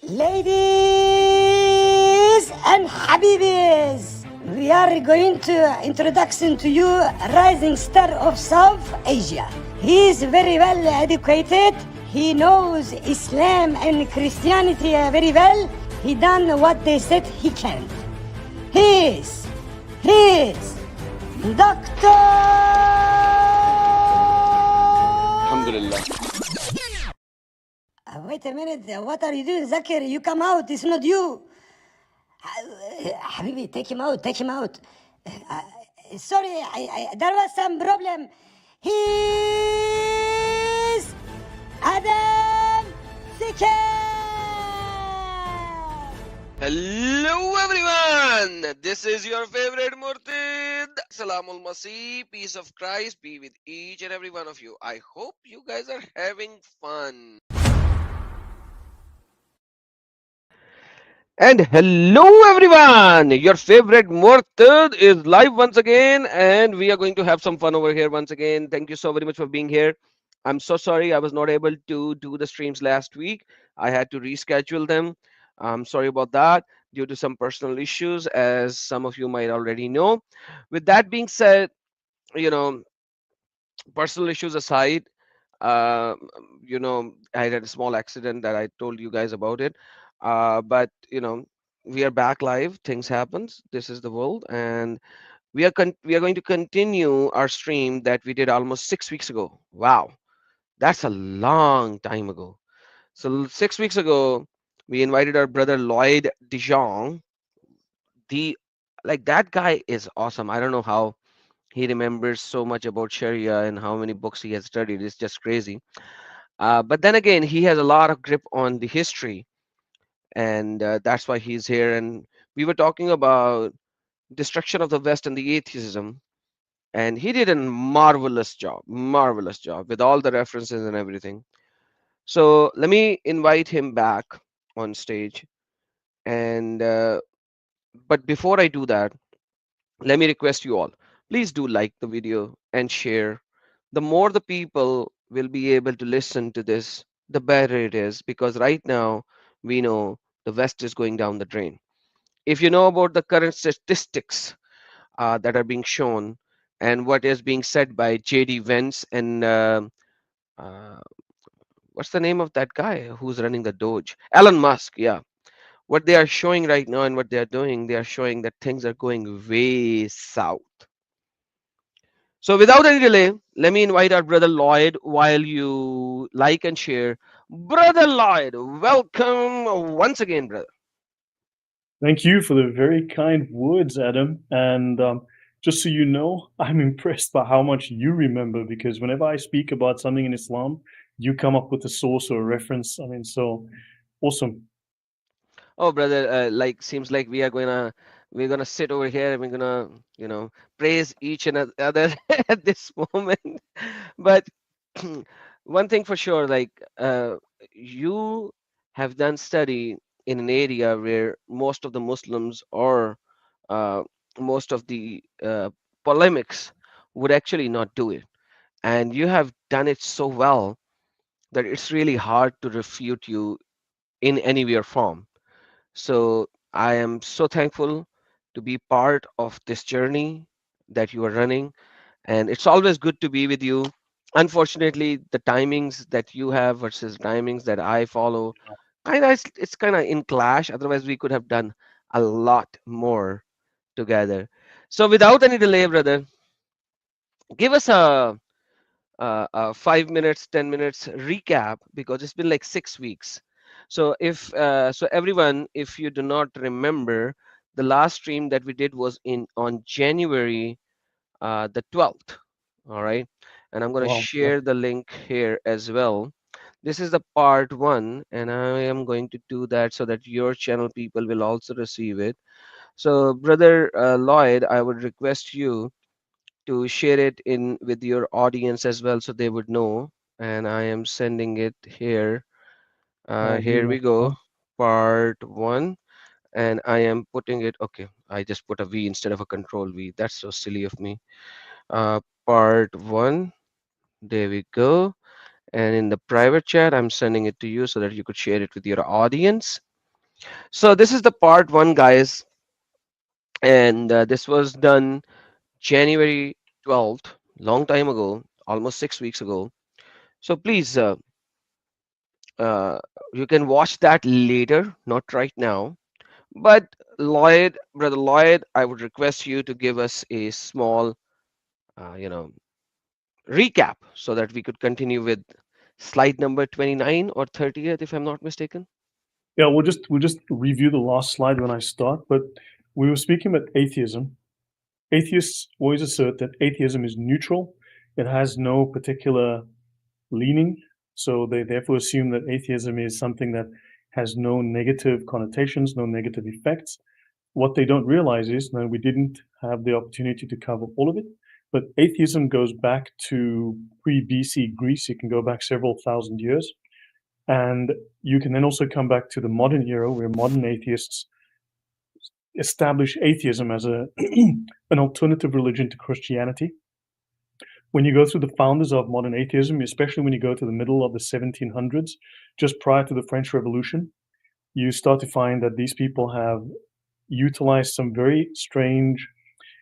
Ladies and Habibis, we are going to introduction to you rising star of South Asia. He is very well educated. He knows Islam and Christianity very well. He done what they said he can't. He is Doctor. Alhamdulillah. Wait a minute, what are you doing, Zakir? You come out, it's not you. Habibi, take him out. Sorry, there was some problem. He's Adam Sikher. Hello everyone, this is your favorite Murtid. Salamul Masih, peace of Christ be with each and every one of you. I hope you guys are having fun. And hello everyone, your favorite Murtid is live once again and we are going to have some fun over here once again. Thank you so very much for being here. I'm so sorry I was not able to do the streams last week. I had to reschedule them. I'm sorry about that due to some personal issues, as some of you might already know. With that being said, you know, personal issues aside, uh, I had a small accident that I told you guys about it. But we are back live. Things happens. This is the world, and we are going to continue our stream that we did almost 6 weeks ago. Wow, that's a long time ago. So 6 weeks ago, we invited our brother Lloyd Dijon. The like that guy is awesome. I don't know how he remembers so much about Sharia and how many books he has studied. It's just crazy. But then again, he has a lot of grip on the history, and that's why he's here. And we were talking about destruction of the West and the atheism, and he did a marvelous job with all the references and everything. So let me invite him back on stage. And but before I do that, let me request you all, please do like the video and share. The more the people will be able to listen to this, the better it is, because right now we know the West is going down the drain. If you know about the current statistics that are being shown and what is being said by JD Vance and uh, what's the name of that guy who's running the Doge? Elon Musk, yeah. What they are showing right now and what they are doing, they are showing that things are going way south. So without any delay, let me invite our brother Lloyd while you like and share. Brother Lloyd, welcome once again, brother. Thank you for the very kind words, Adam. And just so you know, I'm impressed by how much you remember, because whenever I speak about something in Islam, you come up with a source or a reference. I mean, so awesome. Oh, brother, like seems like we're gonna sit over here and we're gonna praise each and other at this moment. But one thing for sure, like you have done study in an area where most of the Muslims or uh, most of the polemics would actually not do it, and you have done it so well that it's really hard to refute you in any way or form. So I am so thankful to be part of this journey that you are running, and it's always good to be with you. Unfortunately, the timings that you have versus timings that I follow, kind of it's kind of in clash. Otherwise, we could have done a lot more together. So without any delay, brother, give us a 5 minutes, 10 minutes recap, because it's been like 6 weeks. So if so, everyone, if you do not remember, the last stream that we did was in on January the 12th. All right, and I'm going to Wow. share the link here as well. This is the part one, and I am going to do that so that your channel people will also receive it. So, brother Lloyd, I would request you to share it in with your audience as well so they would know. And I am sending it here. I'll do Here we that go, now. part one. And I am putting it, okay, I just put a V instead of a control V. That's so silly of me. Part one, there we go. And in the private chat, I'm sending it to you so that you could share it with your audience. So this is the part one, guys, and this was done January 12th, long time ago, almost 6 weeks ago. So please, uh, you can watch that later, not right now. But Lloyd, brother Lloyd, I would request you to give us a small, you know, recap so that we could continue with slide number 29 or 30th, if I'm not mistaken. Yeah, we'll just review the last slide when I start. But we were speaking about atheism. Atheists always assert that atheism is neutral. It has no particular leaning. So they therefore assume that atheism is something that has no negative connotations, no negative effects. What they don't realize is, now we didn't have the opportunity to cover all of it, but atheism goes back to pre BC Greece. You can go back several thousand years. And you can then also come back to the modern era where modern atheists establish atheism as an alternative religion to Christianity. When you go through the founders of modern atheism, especially when you go to the middle of the 1700s, just prior to the French Revolution, you start to find that these people have utilized some very strange,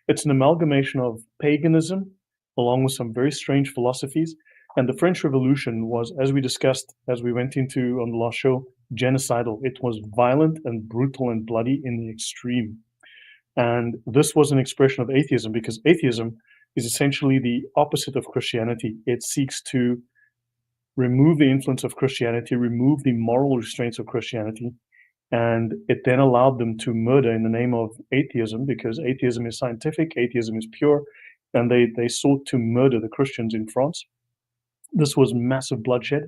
it's an amalgamation of paganism along with some very strange philosophies. And the French Revolution was, as we discussed, as we went into on the last show, genocidal. It was violent and brutal and bloody in the extreme. And this was an expression of atheism because atheism is essentially the opposite of Christianity. It seeks to remove the influence of Christianity, remove the moral restraints of Christianity, and it then allowed them to murder in the name of atheism because atheism is scientific, atheism is pure, and they sought to murder the Christians in France. This was massive bloodshed.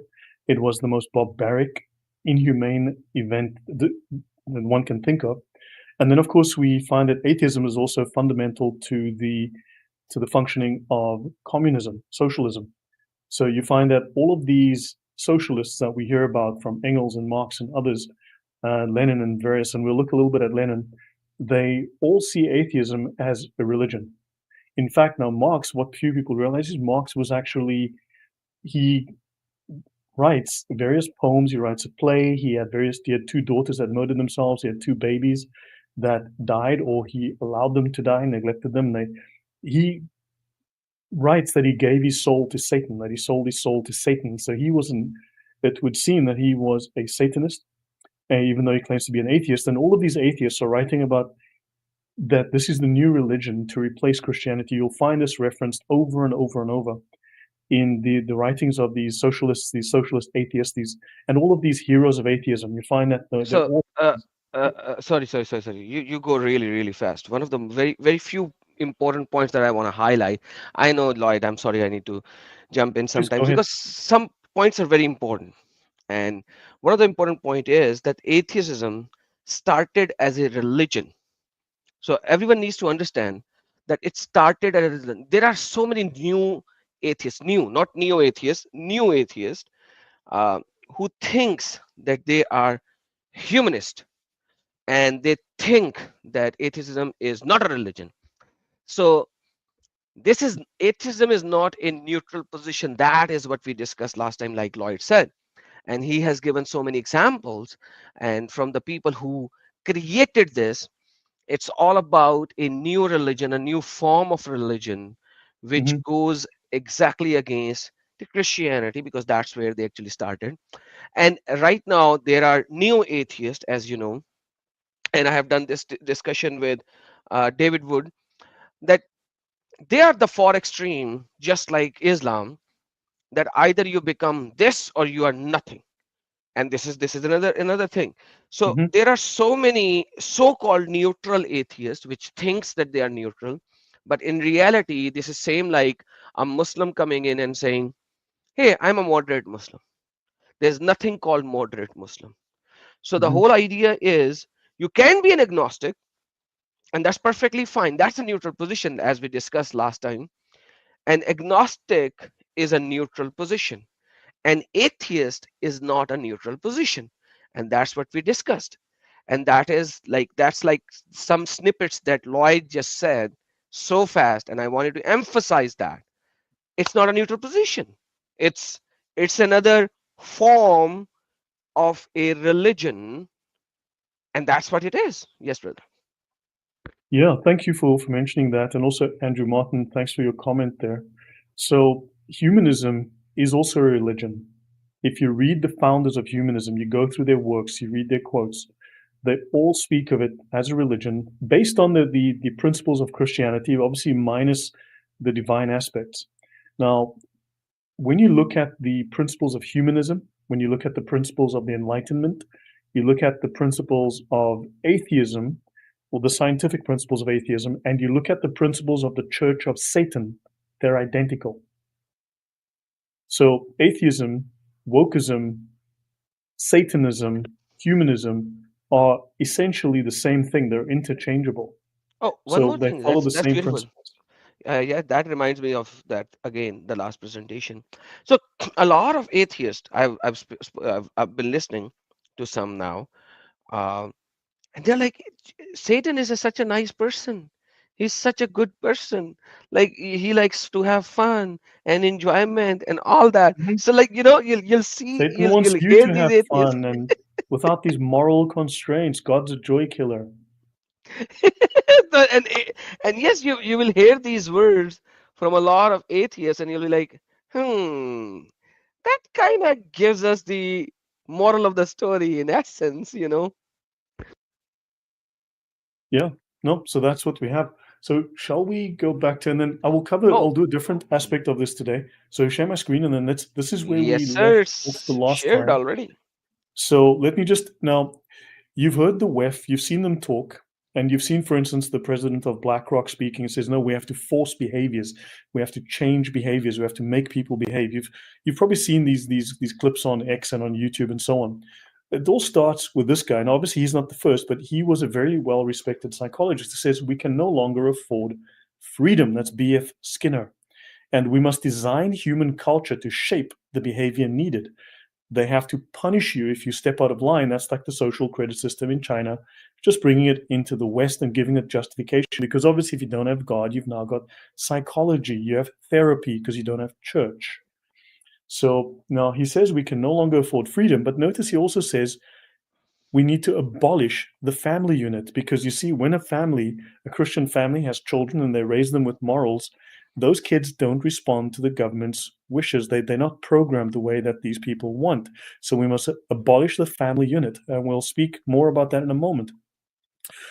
It was the most barbaric, inhumane event that one can think of. And then, of course, we find that atheism is also fundamental to the functioning of communism, socialism. So you find that all of these socialists that we hear about from Engels and Marx and others, Lenin and various, and we'll look a little bit at Lenin, they all see atheism as a religion. In fact, now Marx, what few people realize is Marx was actually, he writes various poems, he writes a play, he had two daughters that murdered themselves, he had two babies that died, or he allowed them to die, neglected them. He writes that he gave his soul to Satan, that he sold his soul to Satan. So he wasn't, it would seem that he was a Satanist, even though he claims to be an atheist. And all of these atheists are writing about that this is the new religion to replace Christianity. You'll find this referenced over and over and over in the writings of these socialists, these socialist atheists, and all of these heroes of atheism. You find that they're So, all. sorry. You go really, really fast. One of the very few important points that I want to highlight. I know, Lloyd, I'm sorry, I need to jump in Please go sometimes ahead. because some points are very important. And one of the important point is that atheism started as a religion. So everyone needs to understand that it started as a religion. There are so many new atheists, new, not neo-atheists, new atheists, uh, who thinks that they are humanist and they think that atheism is not a religion. So this is atheism is not a neutral position. That is what we discussed last time, like Lloyd said. And he has given so many examples. And from the people who created this, it's all about a new religion, a new form of religion, which Mhm, goes exactly against the Christianity, because that's where they actually started. And right now, there are neo atheists, as you know, and I have done this discussion with David Wood, that they are the far extreme, just like Islam, that either you become this or you are nothing. And this is another thing. So mhm, there are so many so-called neutral atheists which thinks that they are neutral, but in reality, this is same like a Muslim coming in and saying, "Hey, I'm a moderate Muslim." There's nothing called moderate Muslim. So the mhm, whole idea is you can be an agnostic, and that's perfectly fine. That's a neutral position, as we discussed last time. An agnostic is a neutral position. An atheist is not a neutral position. And that's what we discussed. And that's like some snippets that Lloyd just said so fast. And I wanted to emphasize that it's not a neutral position. It's it's another form of a religion, And that's what it is. Yes, brother. Yeah, thank you for mentioning that. And also, Andrew Martin, thanks for your comment there. So, humanism is also a religion. If you read the founders of humanism, you go through their works, you read their quotes, they all speak of it as a religion based on the principles of Christianity, obviously minus the divine aspects. Now, when you look at the principles of humanism, when you look at the principles of the Enlightenment, you look at the principles of atheism, or the scientific principles of atheism, and you look at the principles of the Church of Satan, they're identical. So, atheism, wokeism, Satanism, humanism are essentially the same thing. They're interchangeable. Oh, one So, more they thing. follow the That's same beautiful. principles. Yeah, that reminds me of that again, the last presentation. So a lot of atheists, I've been listening to some now, uh, and they're like, Satan is such a nice person. He's such a good person. Like he likes to have fun and enjoyment and all that. Mhm. So like you'll see Satan wants you'll you hear to these have atheists. fun and without these moral constraints. God's a joy killer. and and yes, you will hear these words from a lot of atheists, and you'll be like, hmm. That kind of gives us the moral of the story in essence. Yeah. No, so that's what we have. So shall we go back to, and then I will cover, Oh, I'll do a different aspect of this today. So share my screen, and then this is where yes, we sir. left off the It's last shared time. already. So let me just now, you've heard the WEF, you've seen them talk, and you've seen, for instance, the president of BlackRock speaking and says, no, we have to force behaviors. We have to change behaviors. We have to make people behave. You've probably seen these clips on X and on YouTube and so on. It all starts with this guy, and obviously he's not the first, but he was a very well-respected psychologist who says we can no longer afford freedom. That's B.F. Skinner. And we must design human culture to shape the behavior needed. They have to punish you if you step out of line. That's like the social credit system in China, just bringing it into the West and giving it justification. Because obviously, if you don't have God, you've now got psychology, you have therapy because you don't have church. So now he says we can no longer afford freedom. But notice he also says we need to abolish the family unit because you see, when a Christian family has children and they raise them with morals, those kids don't respond to the government's wishes. They're not programmed the way that these people want. So we must abolish the family unit. And we'll speak more about that in a moment.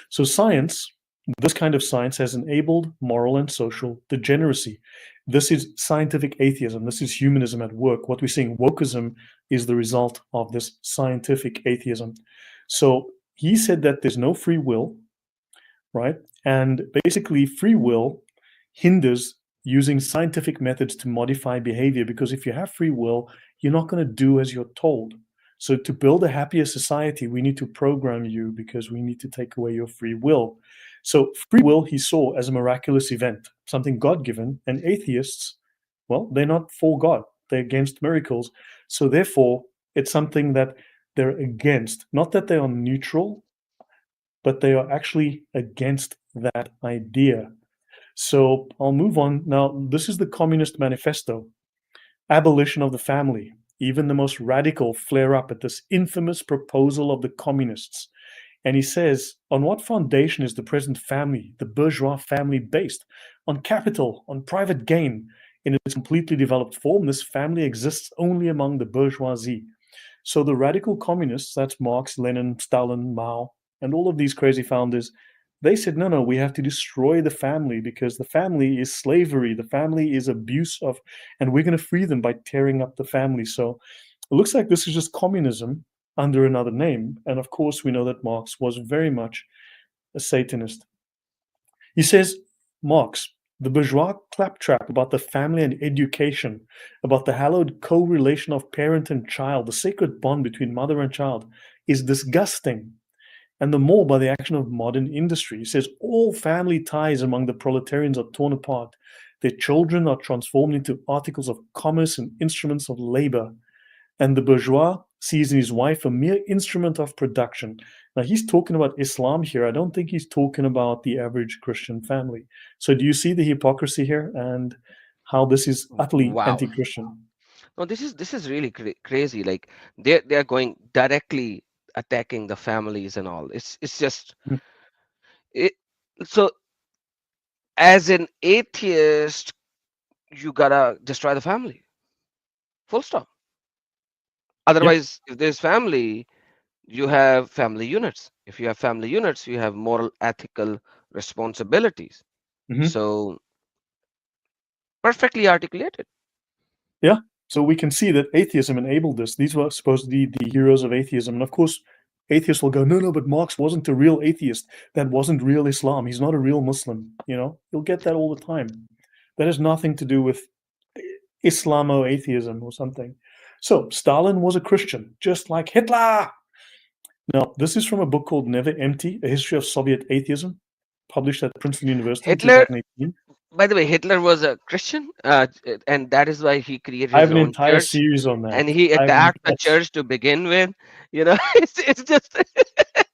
So science, this kind of science has enabled moral and social degeneracy. This is scientific atheism. This is humanism at work. What we're seeing, wokeism, is the result of this scientific atheism. So he said that there's no free will, right? And basically, free will hinders using scientific methods to modify behavior because if you have free will, you're not going to do as you're told. So, to build a happier society, we need to program you because we need to take away your free will. So, free will he saw as a miraculous event, something God given, and atheists, well, they're not for God, they're against miracles. So, therefore, it's something that they're against. Not that they are neutral, but they are actually against that idea. So I'll move on. Now, this is the Communist Manifesto: abolition of the family. Even the most radical flare up at this infamous proposal of the communists. And he says, on what foundation is the present family, the bourgeois family, based? On capital, on private gain. In its completely developed form, this family exists only among the bourgeoisie. So the radical communists, that's Marx, Lenin, Stalin, Mao, and all of these crazy founders, they said, no, no, we have to destroy the family because the family is slavery. The family is abuse of, and we're going to free them by tearing up the family. So it looks like this is just communism under another name. And of course, we know that Marx was very much a Satanist. He says, Marx, the bourgeois claptrap about the family and education, about the hallowed co-relation of parent and child, the sacred bond between mother and child, is disgusting. And the more by the action of modern industry. He says all family ties among the proletarians are torn apart. Their children are transformed into articles of commerce and instruments of labor. And the bourgeois sees in his wife a mere instrument of production. Now, he's talking about Islam here. I don't think he's talking about the average Christian family. So, do you see the hypocrisy here and how this is utterly Wow. anti Christian? No, this is really crazy. Like they're going directly. attacking the families and all. It's just Mhm. it. So as an atheist, you gotta destroy the family. Full stop. Yeah. Otherwise, if there's family, you have family units. If you have family units, you have moral, ethical responsibilities. Hmm. So perfectly articulated. Yeah. So we can see that atheism enabled this. These were supposedly the heroes of atheism. And of course, atheists will go, no, no, but Marx wasn't a real atheist. That wasn't real Islam. He's not a real Muslim. You'll get that all the time. That has nothing to do with Islamo-atheism or something. So Stalin was a Christian, just like Hitler. Now, this is from a book called Never Empty, A History of Soviet Atheism, published at Princeton University in Hitler, 2018. by the way, Hitler was a Christian, and that is why he created I his have an own entire church, series on that. and he I have an attacked the entire church to begin with. It's just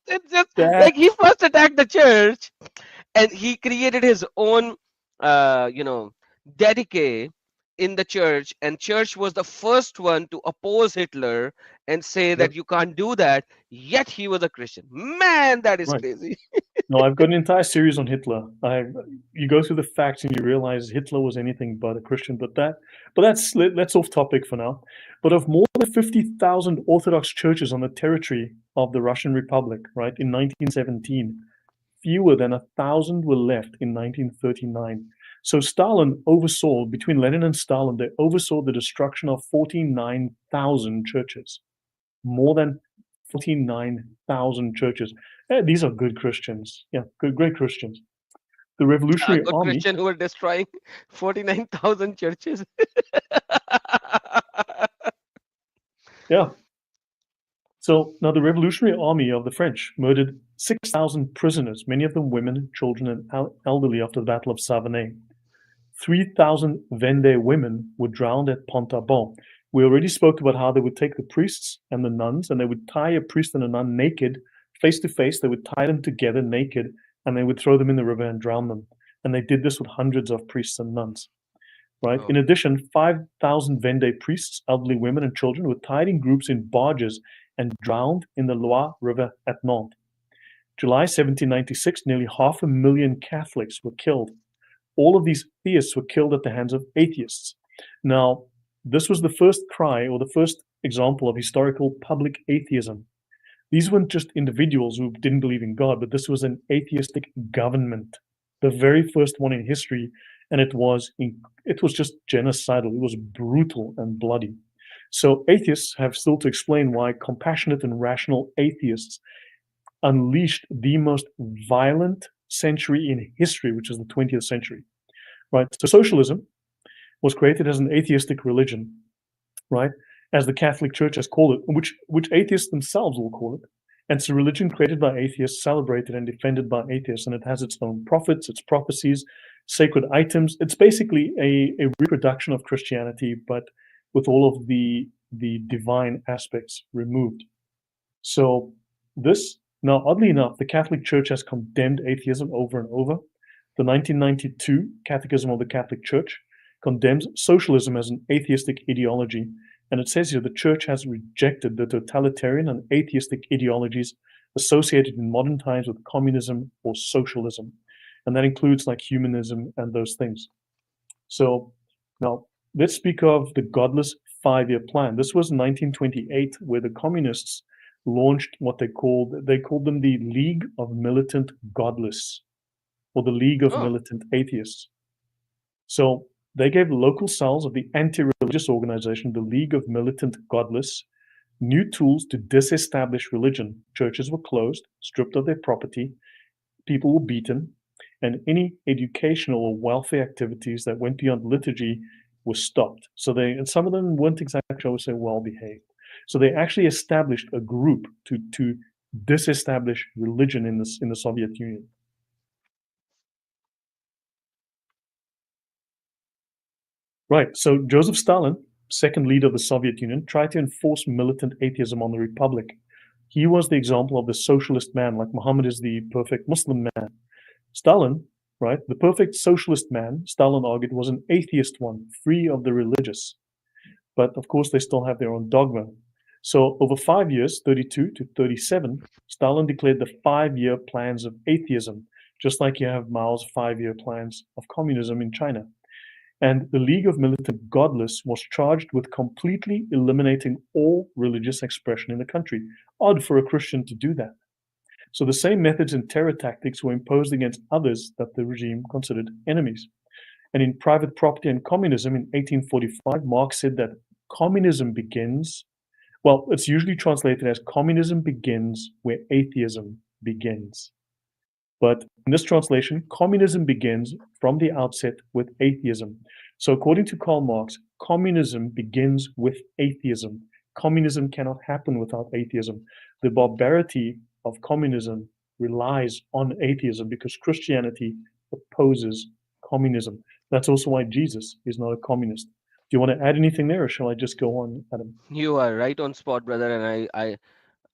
it's just that like he first attacked the church, and he created his own, you know, dedicate in the church, and church was the first one to oppose Hitler and say Yep, that you can't do that. Yet he was a Christian. Man, that is right. crazy. No, I've got an entire series on Hitler. You go through the facts and you realize Hitler was anything but a Christian. That's off topic for now. But of more than 50,000 Orthodox churches on the territory of the Russian Republic, right, in 1917, fewer than 1,000 were left in 1939. So Stalin oversaw, between Lenin and Stalin, they oversaw the destruction of 49,000 churches. More than 49,000 churches. These are good Christians. Yeah, good, great Christians. The A Revolutionary good Army, Christian who were destroying 49,000 churches. yeah. So now the Revolutionary Army of the French murdered 6,000 prisoners, many of them women, children, and elderly after the Battle of Savonay. 3,000 Vendée women were drowned at Pont-à-Bon. We already spoke about how they would take the priests and the nuns and they would tie a priest and a nun naked, face to face. They would tie them together naked and they would throw them in the river and drown them. And they did this with hundreds of priests and nuns. Right. Oh, In addition, 5,000 Vendée priests, elderly women, and children were tied in groups in barges and drowned in the Loire River at Nantes. July 1796, nearly 500,000 Catholics were killed. All of these theists were killed at the hands of atheists. Now, this was the first cry or the first example of historical public atheism. These weren't just individuals who didn't believe in God, but this was an atheistic government, the very first one in history, and it was just genocidal. It was brutal and bloody. So atheists have still to explain why compassionate and rational atheists unleashed the most violent century in history, which is the 20th century. Right? So socialism was created as an atheistic religion, right? As the Catholic Church has called it, which atheists themselves will call it. And it's a religion created by atheists, celebrated and defended by atheists, and it has its own prophets, its prophecies, sacred items. It's basically a reproduction of Christianity, but with all of the divine aspects removed. So this now, oddly enough, the Catholic Church has condemned atheism over and over. The 1992 Catechism of the Catholic Church condemns socialism as an atheistic ideology. And it says here the Church has rejected the totalitarian and atheistic ideologies associated in modern times with communism or socialism. And that includes like humanism and those things. So now let's speak of the Godless 5-year plan. This was 1928, where the communists launched what they called them the League of Militant Godless, or the League of oh, Militant Atheists. So they gave local cells of the anti-religious organization, the League of Militant Godless, new tools to disestablish religion. Churches were closed, stripped of their property, people were beaten, and any educational or welfare activities that went beyond liturgy were stopped. And some of them weren't exactly, I would say, well behaved. So they actually established a group to disestablish religion in the Soviet Union. Right. So Joseph Stalin, second leader of the Soviet Union, tried to enforce militant atheism on the Republic. He was the example of the socialist man, like Muhammad is the perfect Muslim man. Stalin, right, the perfect socialist man, Stalin argued, was an atheist one, free of the religious. But of course, they still have their own dogma. So over 5 years, 32 to 37, Stalin declared the 5-year plans of atheism, just like you have Mao's 5-year plans of communism in China. And the League of Militant Godless was charged with completely eliminating all religious expression in the country. Odd for a Christian to do that. So the same methods and terror tactics were imposed against others that the regime considered enemies. And in Private Property and Communism in 1845, Marx said that communism begins, well, it's usually translated as communism begins where atheism begins. But in this translation, communism begins from the outset with atheism. So according to Karl Marx, communism begins with atheism. Communism cannot happen without atheism. The barbarity of communism relies on atheism because Christianity opposes communism. That's also why Jesus is not a communist. Do you want to add anything there, or shall I just go on, Adam? You are right on spot, brother, and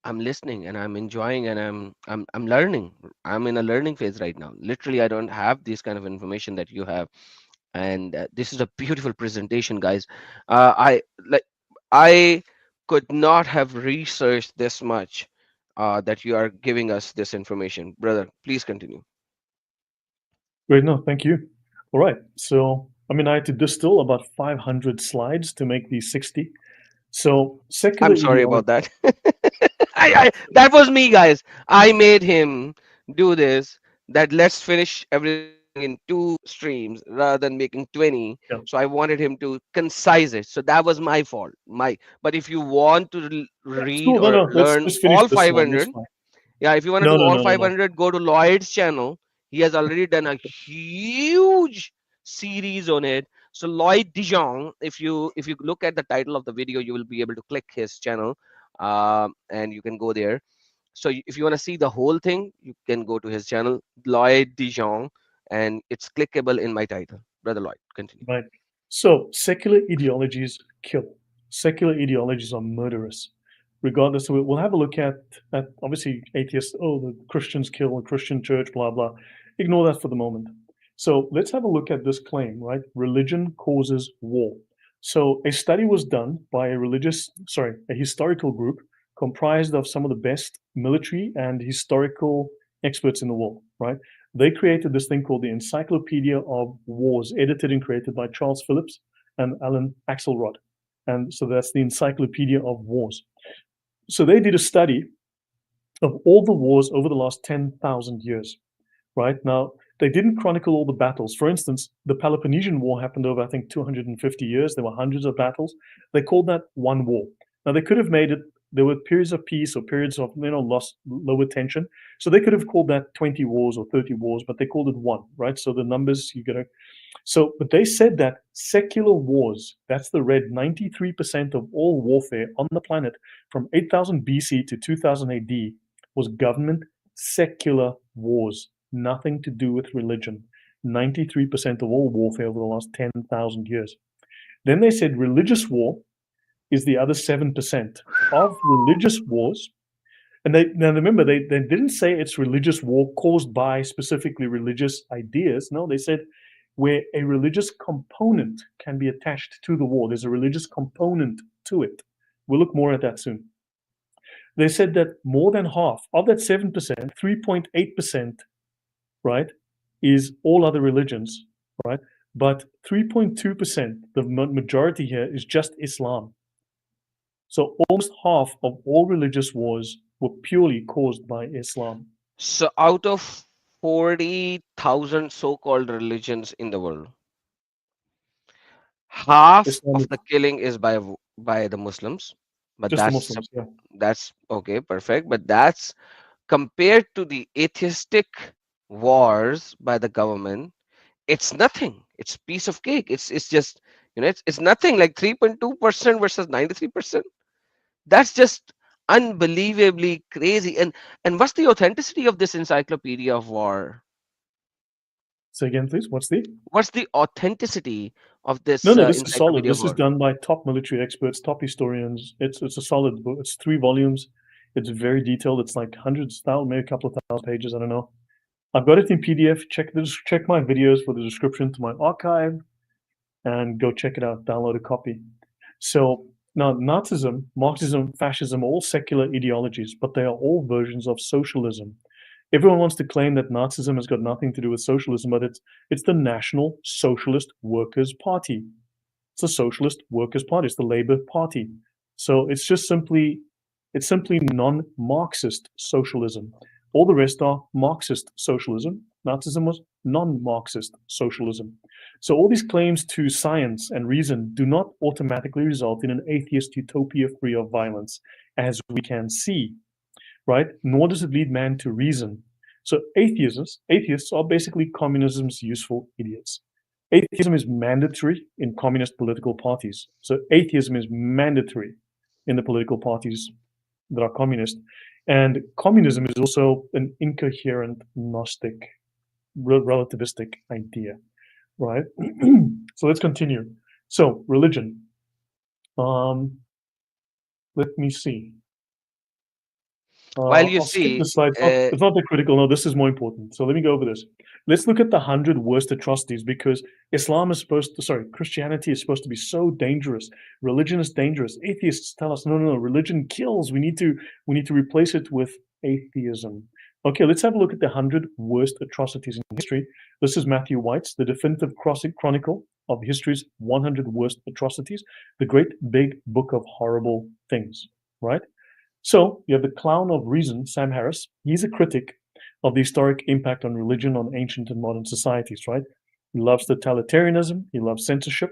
I'm listening and I'm enjoying and I'm learning. I'm in a learning phase right now. Literally, I don't have this kind of information that you have, and this is a beautiful presentation, guys. I could not have researched this much that you are giving us this information, brother. Please continue. Great, no, thank you. All right, so I mean, I had to distill about 500 slides to make these 60. So secular I'm sorry ideology. about that. That was me, guys. I made him do this. That let's finish everything in 2 streams rather than making 20. Yeah, So I wanted him to concise it. So that was my fault. But if you want to it's read cool. No, or no, let's learn just finish all this one. It's 500, fine. yeah, if you want to No, do no, all no, no, no. 500, go to Lloyd's channel. He has already done a huge series on it. So Lloyd Dijon, if you look at the title of the video, you will be able to click his channel, and you can go there. So if you want to see the whole thing, you can go to his channel, Lloyd Dijon, and it's clickable in my title. Brother Lloyd, continue. Right. So secular ideologies kill. Secular ideologies are murderous. Regardless, so we'll have a look at obviously atheists. Oh, the Christians kill the Christian church, blah blah. Ignore that for the moment. So let's have a look at this claim, right? Religion causes war. So a study was done by a historical group comprised of some of the best military and historical experts in the world, right? They created this thing called the Encyclopedia of Wars, edited and created by Charles Phillips and Alan Axelrod. And so that's the Encyclopedia of Wars. So they did a study of all the wars over the last 10,000 years, right? Now, they didn't chronicle all the battles. For instance, the Peloponnesian War happened over, I think, 250 years. There were hundreds of battles. They called that one war. Now, they could have made it, there were periods of peace or periods of, lower tension. So they could have called that 20 wars or 30 wars, but they called it one, right? So the numbers, you gotta, so, but they said that secular wars, that's the red, 93% of all warfare on the planet from 8000 BC to 2000 AD was government secular wars, nothing to do with religion. 93% of all warfare over the last 10,000 years. Then they said religious war is the other 7% of religious wars. And now remember, they didn't say it's religious war caused by specifically religious ideas. No, they said where a religious component can be attached to the war. There's a religious component to it. We'll look more at that soon. They said that more than half of that 7%, 3.8%, right, is all other religions, right? But 3.2%, the majority here, is just Islam. So almost half of all religious wars were purely caused by Islam. So out of 40,000 so-called religions in the world, half Islam of is the killing is by the Muslims, but just the Muslims, yeah. that's okay, perfect. But that's compared to the atheistic wars by the government. It's nothing. It's piece of cake. It's just it's nothing. Like 3.2% versus 93%. That's just unbelievably crazy. And what's the authenticity of this encyclopedia of war? Say again, please. What's the authenticity of No, this no, this is solid. encyclopedia of This is war? done by top military experts, top historians. It's a solid book. It's 3 volumes. It's very detailed. It's like hundreds, thousand, maybe a couple of thousand pages. I don't know. I've got it in PDF. Check my videos for the description to my archive, and go check it out. Download a copy. So Now, Nazism, Marxism, fascism, all secular ideologies, but they are all versions of socialism. Everyone wants to claim that Nazism has got nothing to do with socialism, but it's the National Socialist Workers' Party. It's the Socialist Workers' Party. It's the Labour Party. So it's simply non-Marxist socialism. All the rest are Marxist socialism. Nazism was non-Marxist socialism. So all these claims to science and reason do not automatically result in an atheist utopia free of violence, as we can see, right? Nor does it lead man to reason. So atheists are basically communism's useful idiots. Atheism is mandatory in communist political parties. So atheism is mandatory in the political parties that are communist. And communism is also an incoherent, Gnostic, relativistic idea, right? So let's continue. So religion. Let me see. While you I'll skip see, the slide. It's not that critical. No, this is more important. So let me go over this. Let's look at the 100 worst atrocities, because Christianity is supposed to be so dangerous. Religion is dangerous. Atheists tell us, no, religion kills. We need to replace it with atheism. Okay, let's have a look at the 100 worst atrocities in history. This is Matthew White's The Definitive Chronicle of History's 100 Worst Atrocities, the great big book of horrible things, right? So you have the clown of reason, Sam Harris. He's a critic of the historic impact on religion on ancient and modern societies, right? He loves totalitarianism, he loves censorship,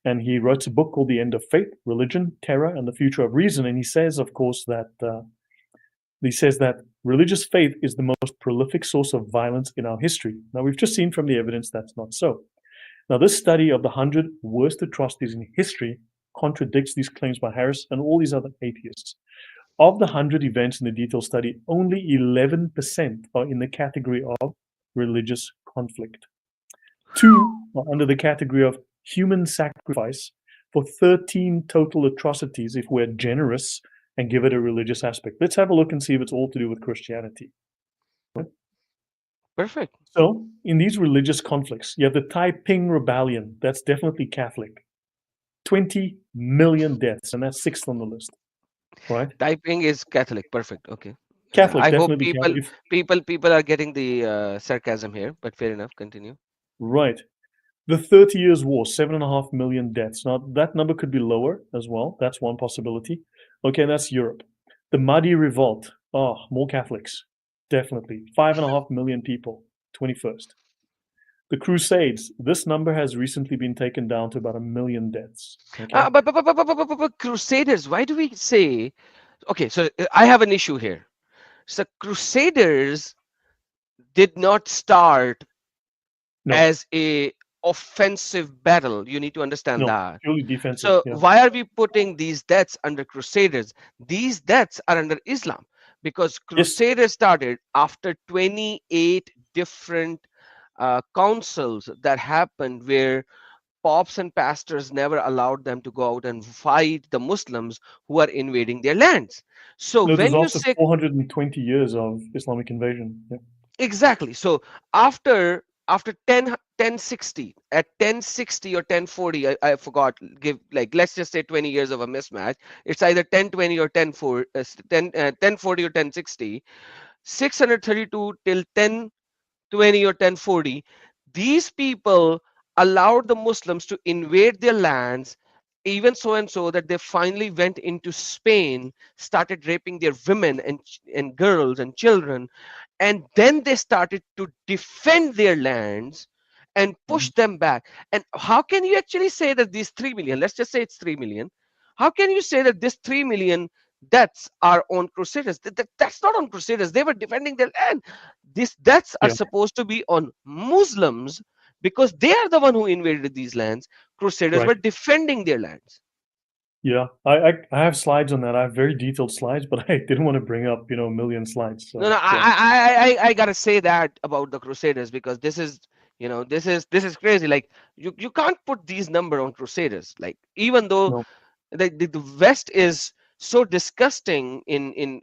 and he writes a book called The End of Faith, Religion, Terror, and the Future of Reason. And he says, of course, that religious faith is the most prolific source of violence in our history. Now, we've just seen from the evidence that's not so. Now, this study of the 100 worst atrocities in history contradicts these claims by Harris and all these other atheists. Of the 100 events in the detailed study, only 11% are in the category of religious conflict. 2 are under the category of human sacrifice for 13 total atrocities if we're generous and give it a religious aspect. Let's have a look and see if it's all to do with Christianity. perfect. So, in these religious conflicts, you have the Taiping Rebellion. That's definitely Catholic. 20 million deaths, and that's 6th on the list. Right? Typing is Catholic. Perfect. Okay. Catholic, I hope definitely people are getting the sarcasm here, but fair enough. Continue. Right. The 30 Years' War, 7.5 million deaths. Now, that number could be lower as well. That's one possibility. Okay, that's Europe. The Mahdi Revolt. Oh, more Catholics. Definitely. 5.5 million people. 21st. The Crusades. This number has recently been taken down to about 1 million deaths. Okay? But Crusaders, why do we say? Okay, so I have an issue here. So Crusaders did not start No, as a offensive battle. You need to understand no, that. purely defensive. So Yeah. why are we putting these deaths under Crusaders? These deaths are under Islam, because Yes. Crusaders started after 28 different councils that happened where popes and pastors never allowed them to go out and fight the Muslims who are invading their lands. So No, when there's you also say 420 years of Islamic invasion. Yeah. exactly, so after 1060, at 1060 or 1040, I forgot, give like let's just say 20 years of a mismatch. It's either 1020 or 1040 or 1060. 632 till 1020 or 1040, these people allowed the Muslims to invade their lands, even so and so that they finally went into Spain, started raping their women and girls and children, and then they started to defend their lands and push them back. And how can you actually say that these 3 million, let's just say it's 3 million, how can you say that this 3 million deaths are on Crusaders? That's not on Crusaders. They were defending their land. These deaths are Yeah. supposed to be on Muslims, because they are the one who invaded these lands. Crusaders Right. were defending their lands. Yeah, I have slides on that. I have very detailed slides, but I didn't want to bring up, a million slides. So No, yeah, I gotta say that about the Crusaders, because this is, this is crazy. Like you can't put these number on Crusaders. Like even though no, the West is so disgusting in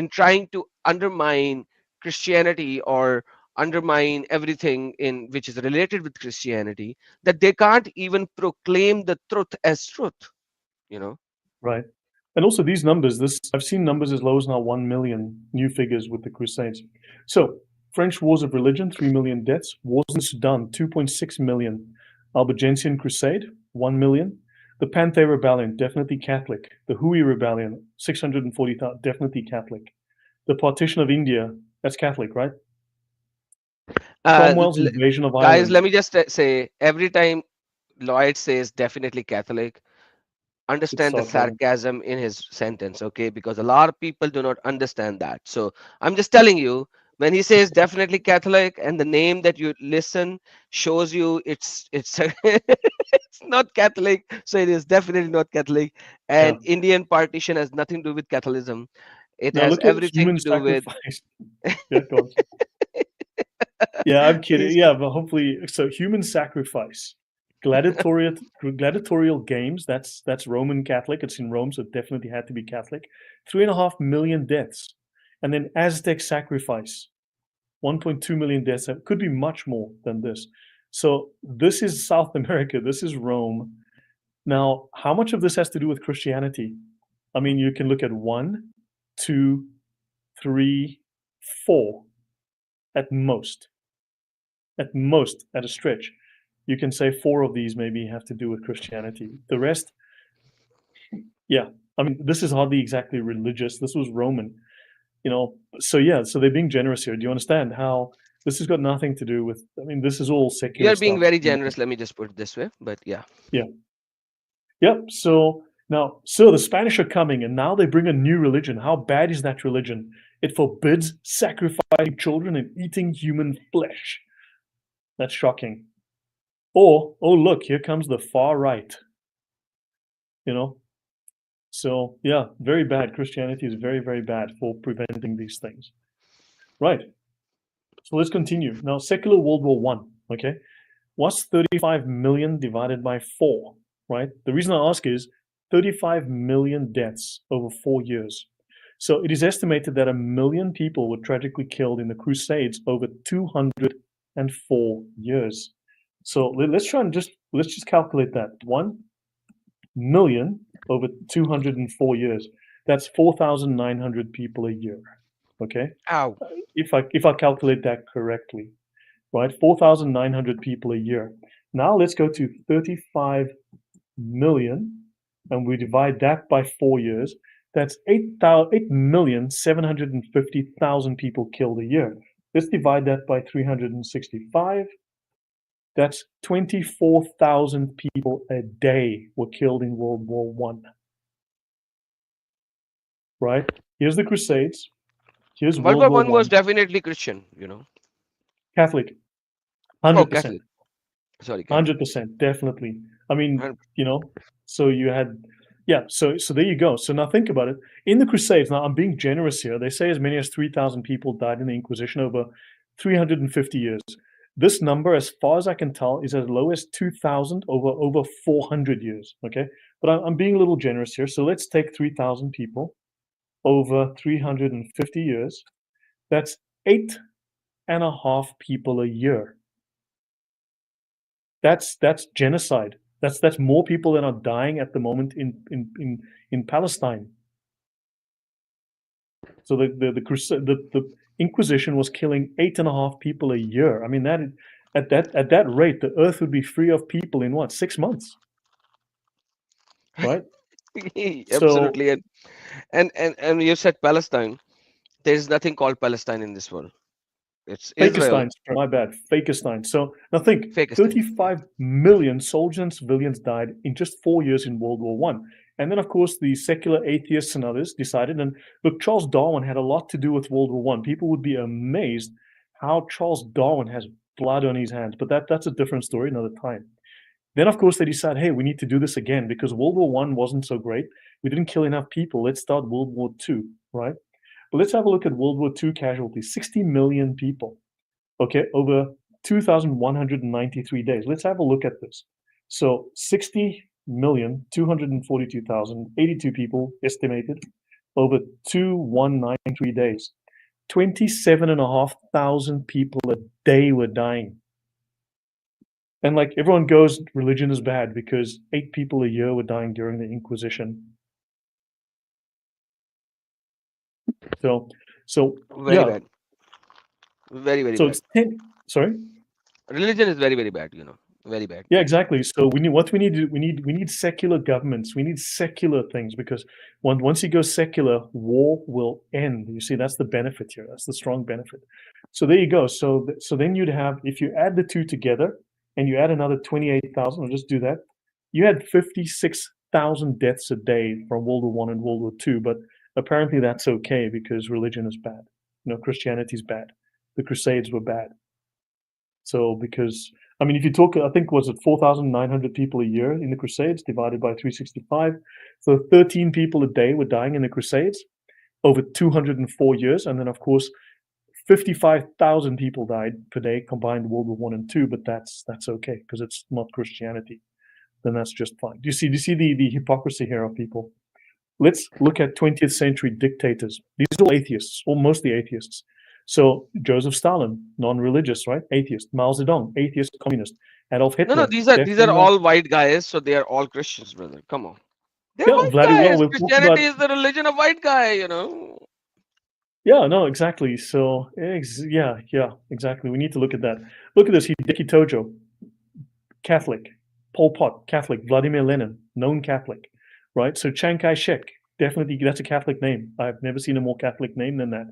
trying to undermine Christianity or undermine everything in which is related with Christianity, that they can't even proclaim the truth as truth. You know. Right. And also these numbers, I've seen numbers as low as now 1 million new figures with the Crusades. So French Wars of Religion, 3 million deaths. Wars in Sudan, 2.6 million. Albigensian Crusade, 1 million. The Panthay Rebellion, definitely Catholic. The Hui Rebellion, 640,000, definitely Catholic. The Partition of India, that's Catholic, right? Uh, Cromwell's l- invasion of Guys, Ireland. let me just say, every time Lloyd says definitely Catholic, It's understand the sarcasm. sarcasm in his sentence, okay? Because a lot of people do not understand that. So I'm just telling you, when he says definitely Catholic and the name that you listen shows you it's it's not Catholic, so it is definitely not Catholic. Yeah. And Indian partition has nothing to do with Catholicism. It Now has look at everything human to do with sacrifice. Yeah, go on. Yeah, I'm kidding. he's Yeah, but hopefully, so human sacrifice, gladiatorial games. That's Roman Catholic. It's in Rome, so it definitely had to be Catholic. 3.5 million deaths, and then Aztec sacrifice, 1.2 million deaths. It could be much more than this. So this is South America. This is Rome. Now, how much of this has to do with Christianity? I mean, you can look at 1, 2, 3, 4 at most. At most, at a stretch, you can say 4 of these maybe have to do with Christianity. The rest, yeah. I mean, this is hardly exactly religious. This was Roman, So yeah, so they're being generous here. Do you understand how this has got nothing to do with? I mean, this is all secular You're being stuff. very generous, let me just put it this way. But yeah. Yeah. Yep. So now, so the Spanish are coming, and now they bring a new religion. How bad is that religion? It forbids sacrificing children and eating human flesh. That's shocking. Or, oh look, here comes the far right. You know, so yeah, very bad. Christianity is very, very bad for preventing these things. Right. So let's continue. Now, secular World War One. Okay, what's 35 million divided by 4? Right. The reason I ask is 35 million deaths over 4 years. So it is estimated that 1 million people were tragically killed in the Crusades over 204 years. So let's try and let's just calculate that. 1 million over 204 years. That's 4,900 people a year. Okay, Ow. if I calculate that correctly, right? 4,900 people a year. Now let's go to 35 million, and we divide that by 4 years. That's 8,750,000 people killed a year. Let's divide that by 365. That's 24,000 people a day were killed in World War One. Right? Here's the Crusades. Here's World World War War One was One. definitely Christian. Catholic, Oh, 100%. Catholic. Sorry, Catholic. 100%, definitely. I mean, And so you had, yeah, so there you go. So now think about it. In the Crusades, now I'm being generous here. They say as many as 3,000 people died in the Inquisition over 350 years. This number, as far as I can tell, is as low as 2,000 over 400 years. Okay, but I'm being a little generous here. So let's take 3,000 people over 350 years. That's 8.5 people a year. That's genocide. That's more people than are dying at the moment in Palestine. So the Inquisition was killing 8.5 people a year. I mean, that at that rate, the earth would be free of people in what, 6 months, right? So absolutely. And you said Palestine. There is nothing called Palestine in this world. It's Israel. Fakestein, my bad, Fakestein. So now think, Fakistan. Yeah. 35 million soldiers and civilians died in just 4 years in World War One. And then, of course, the secular atheists and others decided, and look, Charles Darwin had a lot to do with World War One. People would be amazed how Charles Darwin has blood on his hands, but that's a different story, another time. Then, of course, they decide, hey, we need to do this again because World War One wasn't so great. We didn't kill enough people. Let's start World War Two, right? But let's have a look at World War Two casualties. 60 million people. Okay, over 2,193 days. Let's have a look at this. So 60,242,082 people estimated over 2,193 days. 27,500 people a day were dying. And like everyone goes, religion is bad because 8 people a year were dying during the Inquisition. So Very yeah. bad. Very, very So bad. it's 10. Sorry. Religion is very, very bad, very bad. Yeah, exactly. So we need secular governments. We need secular things because once you go secular, war will end. You see, that's the benefit here. That's the strong benefit. So there you go. So then you'd have, if you add the two together and you add another 28,000, I'll just do that. You had 56,000 deaths a day from World War I and World War II, but apparently that's okay because religion is bad. Christianity is bad. The Crusades were bad. So because I mean, if you talk, I think was it 4,900 people a year in the Crusades divided by 365. So 13 people a day were dying in the Crusades over 204 years, and then of course 55,000 people died per day combined World War I and II. But that's okay because it's not Christianity. Then that's just fine. Do you see the hypocrisy here of people? Let's look at 20th century dictators. These are all atheists, or mostly atheists. So Joseph Stalin, non-religious, right? Atheist. Mao Zedong, atheist, communist. Adolf No, Hitler, these definitely are not. all white guys, so they are all Christians, brother. Come on. They're Yeah, white Well, guys. we've talked about. Christianity is the religion of white guy, Yeah, no, exactly. So, yeah, exactly. We need to look at that. Look at this. Hideki Tojo, Catholic. Pol Pot, Catholic. Vladimir Lenin, known Catholic, right? So Chiang Kai-shek, definitely, that's a Catholic name. I've never seen a more Catholic name than that.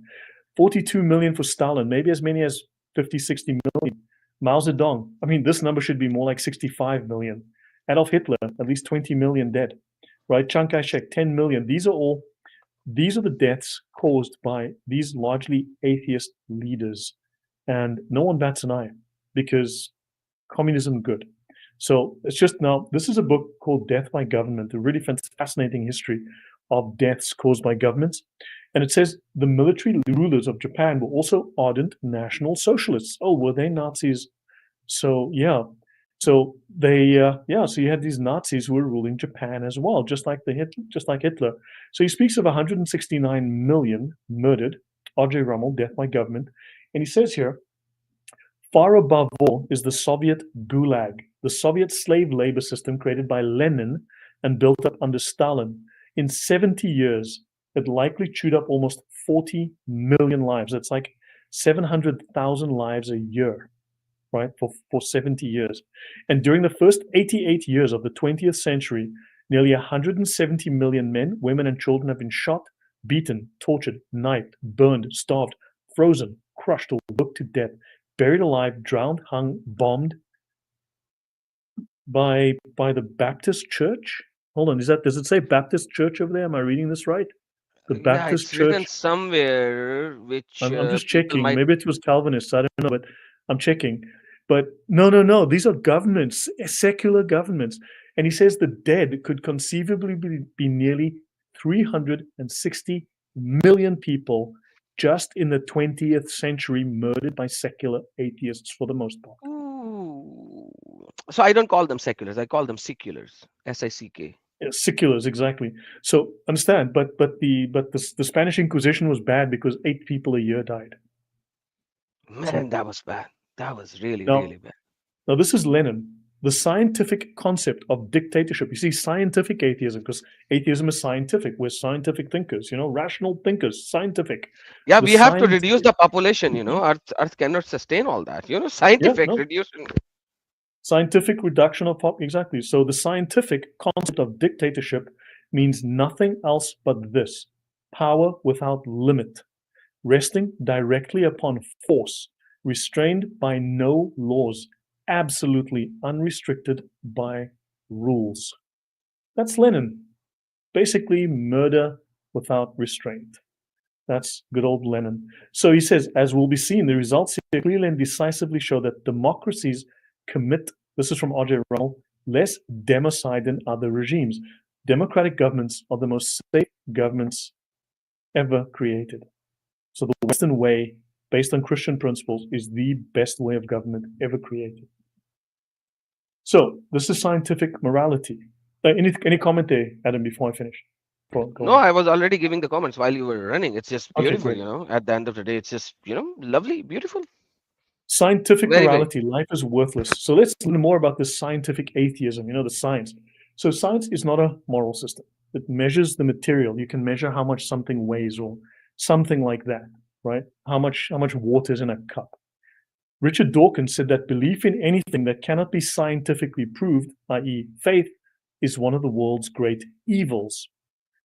42 million for Stalin, maybe as many as 50, 60 million. Mao Zedong, I mean, this number should be more like 65 million. Adolf Hitler, at least 20 million dead, right? Chiang Kai-shek, 10 million. These are the deaths caused by these largely atheist leaders. And no one bats an eye because communism good. So it's just now, this is a book called Death by Government, a really fascinating history of deaths caused by governments. And it says the military rulers of Japan were also ardent National Socialists. Oh, were they Nazis? So yeah. So they so you had these Nazis who were ruling Japan as well, just like Hitler. So he speaks of 169 million murdered, R.J. Rummel, Death by Government. And he says here, far above all is the Soviet Gulag, the Soviet slave labor system created by Lenin and built up under Stalin. In 70 years, it likely chewed up almost 40 million lives. It's like 700,000 lives a year, right, for 70 years. And during the first 88 years of the 20th century, nearly 170 million men, women, and children have been shot, beaten, tortured, knifed, burned, starved, frozen, crushed, or worked to death, buried alive, drowned, hung, bombed by the Baptist Church. Hold on, does it say Baptist Church over there? Am I reading this right? The Yeah, Baptist it's written Church. somewhere which I'm just people checking. might. Maybe it was Calvinists. I don't know, but I'm checking. But no. These are governments, secular governments. And he says the dead could conceivably be nearly 360 million people just in the 20th century, murdered by secular atheists for the most part. Ooh. So I don't call them seculars. I call them seculars. SICK. Yeah, seculars, exactly. So understand, but the Spanish Inquisition was bad because 8 people a year died. Man, that was bad. That was really, Now, really bad. Now, this is Lenin. The scientific concept of dictatorship. You see, scientific atheism, because atheism is scientific. We're scientific thinkers, rational thinkers, scientific. Yeah, The we have to science, reduce the population, Earth cannot sustain all that. Scientific reduction. Scientific reduction of exactly. So the scientific concept of dictatorship means nothing else but this: power without limit, resting directly upon force, restrained by no laws, absolutely unrestricted by rules. That's Lenin. Basically, murder without restraint. That's good old Lenin. So he says, as will be seen, the results here clearly and decisively show that democracies commit, this is from R.J. Rummel, less democide than other regimes. Democratic governments are the most safe governments ever created. So the Western way, based on Christian principles, is the best way of government ever created. So this is scientific morality. Any comment there, Adam, before I finish? Go No, on. I was already giving the comments while you were running. It's just Okay, beautiful, great. At the end of the day, it's just, lovely, beautiful. Scientific Very, very. morality, life is worthless. So let's learn more about this scientific atheism, the science. So science is not a moral system. It measures the material. You can measure how much something weighs or something like that, right? How much water is in a cup. Richard Dawkins said that belief in anything that cannot be scientifically proved, i.e., faith, is one of the world's great evils.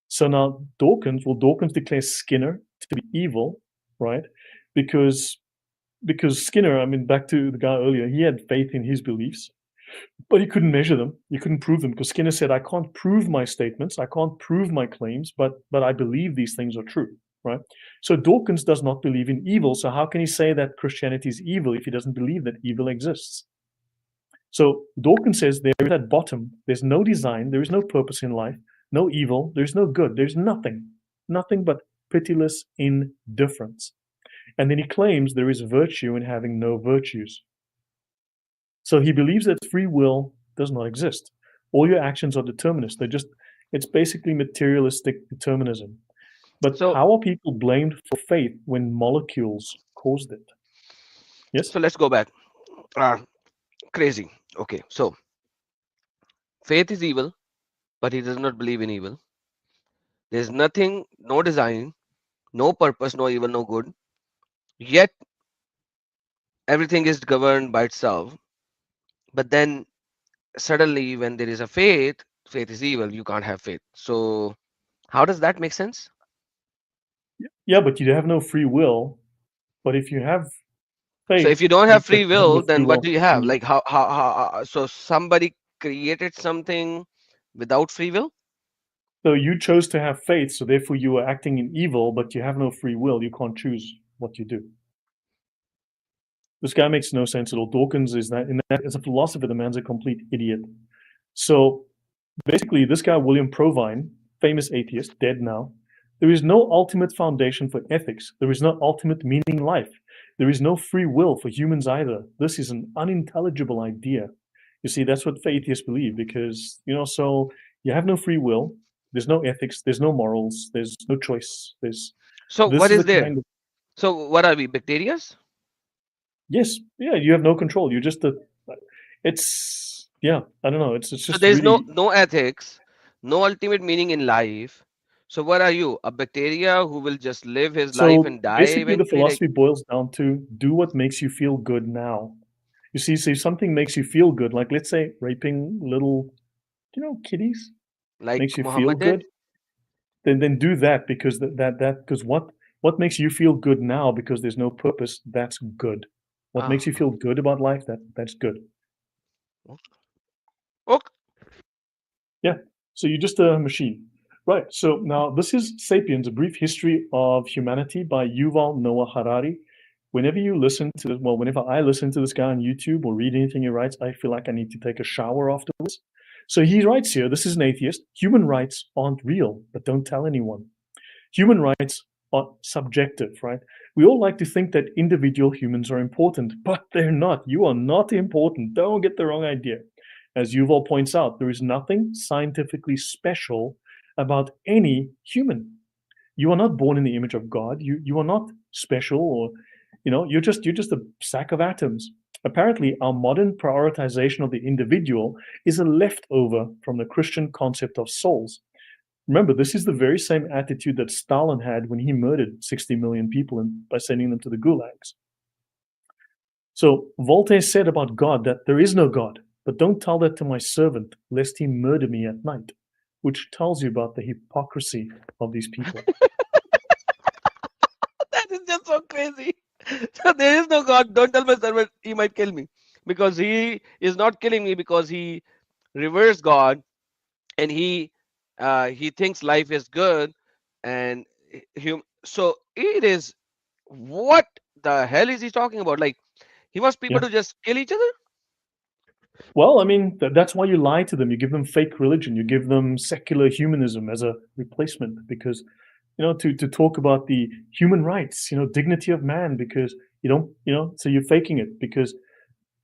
So now Dawkins declares Skinner to be evil, right? Because Skinner, I mean, back to the guy earlier, he had faith in his beliefs, but he couldn't measure them. He couldn't prove them because Skinner said, I can't prove my statements, I can't prove my claims, but I believe these things are true, right? So Dawkins does not believe in evil. So how can he say that Christianity is evil if he doesn't believe that evil exists? So Dawkins says there at bottom, there's no design, there is no purpose in life, no evil, there's no good, there's nothing but pitiless indifference. And then he claims there is virtue in having no virtues. So he believes that free will does not exist. All your actions are determinist. It's basically materialistic determinism. But So- how are people blamed for faith when molecules caused it? Yes? So let's go back. Crazy. Okay, so faith is evil, but he does not believe in evil. There's nothing, no design, no purpose, no evil, no good. Yet everything is governed by itself. But then suddenly, when there is a faith, faith is evil. You can't have faith. So how does that make sense? Yeah, but you have no free will. But if you have faith, So if you don't have you free have no will, free then what will. do you have? Like how so somebody created something without free will? So you chose to have faith, so therefore you are acting in evil, but you have no free will. You can't choose what you do. This guy makes no sense at all. Dawkins is that, as a philosopher, the man's a complete idiot. So basically, this guy, William Provine, famous atheist, dead now, there is no ultimate foundation for ethics. There is no ultimate meaning in life. There is no free will for humans either. This is an unintelligible idea. You see, that's what atheists believe because, so you have no free will. There's no ethics. There's no morals. There's no choice. So This what is is the there? kind of, So what are we, bacterias? yes, yeah, you have no control. You're just yeah, I don't know. It's So just there's really, no ethics, no ultimate meaning in life. So what are you? A bacteria who will just live his life so and die basically the eventually? Like, philosophy boils down to do what makes you feel good now. You see, so if something makes you feel good, like let's say raping little, kitties like makes you feel Muhammad did? good, then do that because because what makes you feel good now because there's no purpose, that's good. What Ah, makes you feel good about life, that's good. okay. Yeah. So you're just a machine. Right. So now this is Sapiens, A Brief History of Humanity by Yuval Noah Harari. Whenever you listen to this, well, whenever I listen to this guy on YouTube or read anything he writes, I feel like I need to take a shower afterwards. So he writes here, this is an atheist, human rights aren't real, but don't tell anyone. Human rights are subjective, right? We all like to think that individual humans are important, but they're not. You are not important. Don't get the wrong idea. As Yuval points out, there is nothing scientifically special about any human. You are not born in the image of God. You are not special, or you're just a sack of atoms. Apparently, our modern prioritization of the individual is a leftover from the Christian concept of souls. Remember, this is the very same attitude that Stalin had when he murdered 60 million people by sending them to the gulags. So Voltaire said about God that there is no God, but don't tell that to my servant, lest he murder me at night, which tells you about the hypocrisy of these people. That is just so crazy. So there is no God. Don't tell my servant he might kill me. Because he is not killing me because he reversed God and he thinks life is good and so it is, what the hell is he talking about? Like he wants people Yeah. to just kill each other? Well, I mean, that's why you lie to them. You give them fake religion. You give them secular humanism as a replacement because, to talk about the human rights, dignity of man, because you don't, so you're faking it because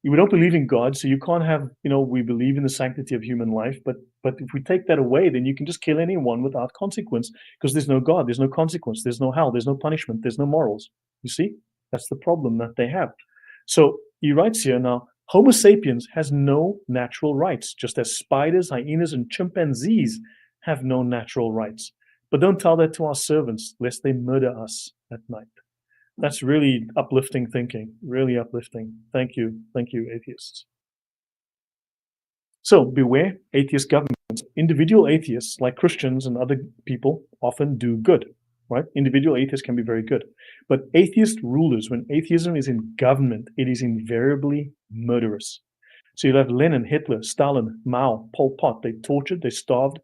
we don't believe in God. So you can't have, we believe in the sanctity of human life. But if we take that away, then you can just kill anyone without consequence because there's no God, there's no consequence, there's no hell, there's no punishment, there's no morals. You see, that's the problem that they have. So he writes here now, Homo sapiens has no natural rights, just as spiders, hyenas, and chimpanzees have no natural rights. But don't tell that to our servants, lest they murder us at night. That's really uplifting thinking, really uplifting. Thank you, atheists. So beware atheist governments. Individual atheists, like Christians and other people, often do good, right? Individual atheists can be very good. But atheist rulers, when atheism is in government, it is invariably murderous. So you'll have Lenin, Hitler, Stalin, Mao, Pol Pot. They tortured, they starved,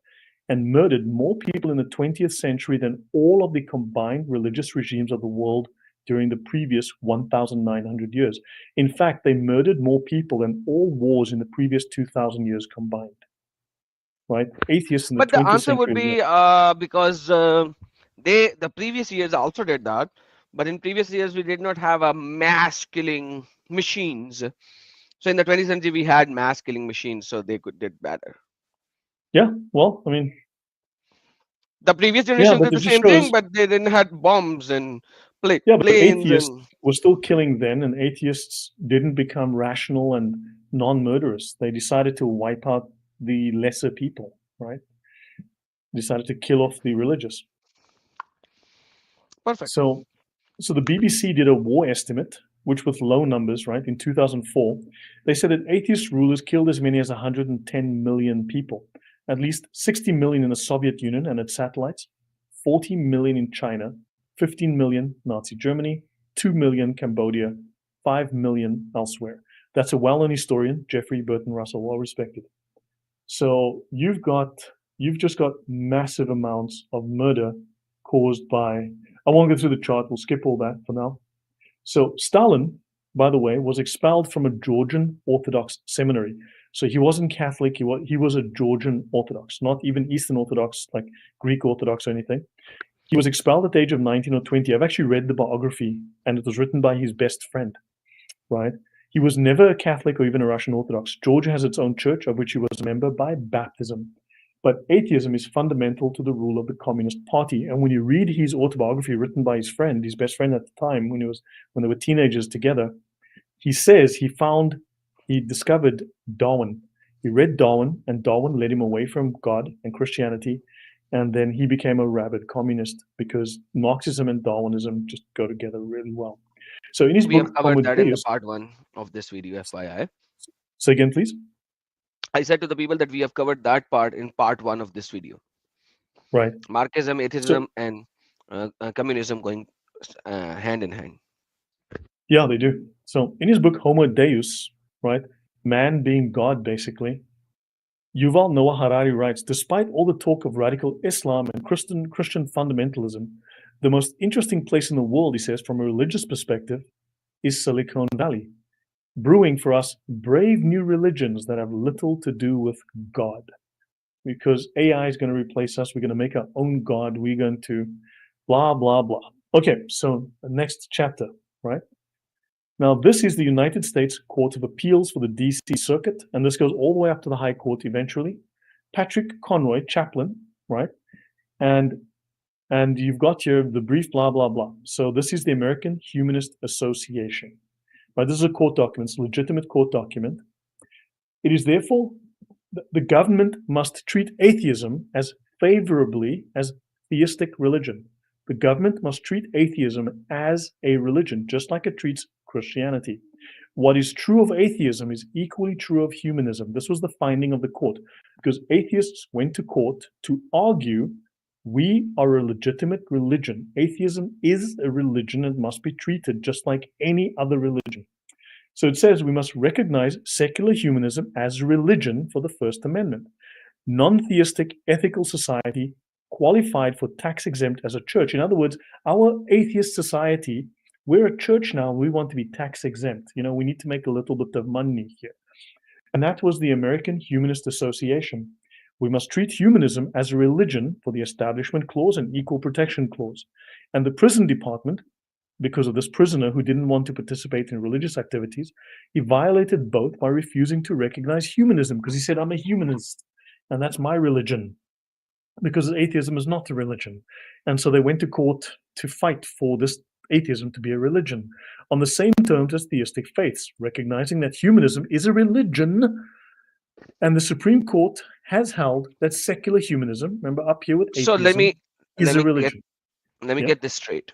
and murdered more people in the 20th century than all of the combined religious regimes of the world during the previous 1,900 years. In fact, they murdered more people than all wars in the previous 2,000 years combined. Right? Atheists in the But the 20th answer would century. be because the previous years also did that, but in previous years we did not have a mass killing machines. So in the 20th century we had mass killing machines, so they did better. Yeah, well, I mean, The previous yeah, generation but did it the just same thing, shows. but they didn't have bombs and Yeah, but planes atheists and. were still killing then, and atheists didn't become rational and non-murderous. They decided to wipe out the lesser people, right? Decided to kill off the religious. Perfect. So the BBC did a war estimate, which with low numbers, right? In 2004, they said that atheist rulers killed as many as 110 million people, at least 60 million in the Soviet Union and its satellites, 40 million in China, 15 million Nazi Germany, 2 million Cambodia, 5 million elsewhere. That's a well-known historian, Jeffrey Burton Russell, well respected. So you've just got massive amounts of murder caused by. I won't go through the chart. We'll skip all that for now. So Stalin, by the way, was expelled from a Georgian Orthodox seminary. So he wasn't Catholic. He was a Georgian Orthodox, not even Eastern Orthodox like Greek Orthodox or anything. He was expelled at the age of 19 or 20. I've actually read the biography, and it was written by his best friend, right? He was never a Catholic or even a Russian Orthodox. Georgia has its own church, of which he was a member by baptism. But atheism is fundamental to the rule of the Communist Party. And when you read his autobiography written by his friend, his best friend at the time, when they were teenagers together, he says he discovered Darwin. He read Darwin, and Darwin led him away from God and Christianity. And then he became a rabid communist because Marxism and Darwinism just go together really well. So in his We have book, covered that in the Deus, part 1 of this video, FYI. say again, please. I said to the people that we have covered that part in part 1 of this video. Right. Marxism, So, atheism, and communism going hand in hand. yeah, they do. So in his book, Homo Deus, right, man being God, basically, Yuval Noah Harari writes, despite all the talk of radical Islam and Christian fundamentalism, the most interesting place in the world, he says, from a religious perspective, is Silicon Valley, brewing for us brave new religions that have little to do with God. Because AI is going to replace us. We're going to make our own God. We're going to blah, blah, blah. Okay, so the next chapter, right? Now, this is the United States Court of Appeals for the DC Circuit, and this goes all the way up to the High Court eventually. Patrick Conroy, chaplain, right? And you've got here the brief blah, blah, blah. So this is the American Humanist Association. Right? This is a court document, it's a legitimate court document. It is therefore, the government must treat atheism as favorably as theistic religion. The government must treat atheism as a religion, just like it treats Christianity. What is true of atheism is equally true of humanism. This was the finding of the court, because atheists went to court to argue we are a legitimate religion. Atheism is a religion and must be treated just like any other religion. So it says we must recognize secular humanism as religion for the First Amendment. Non-theistic ethical society qualified for tax exempt as a church. In other words, our atheist society, we're a church now, we want to be tax exempt. We need to make a little bit of money here. And that was the American Humanist Association. We must treat humanism as a religion for the Establishment Clause and Equal Protection Clause. And the prison department, because of this prisoner who didn't want to participate in religious activities, he violated both by refusing to recognize humanism, because he said, I'm a humanist, and that's my religion, because atheism is not a religion. And so they went to court to fight for this atheism to be a religion, on the same terms as theistic faiths, recognizing that humanism is a religion. And the Supreme Court has held that secular humanism, remember up here with atheism. So is let a me get religion. let me Yeah. get this straight.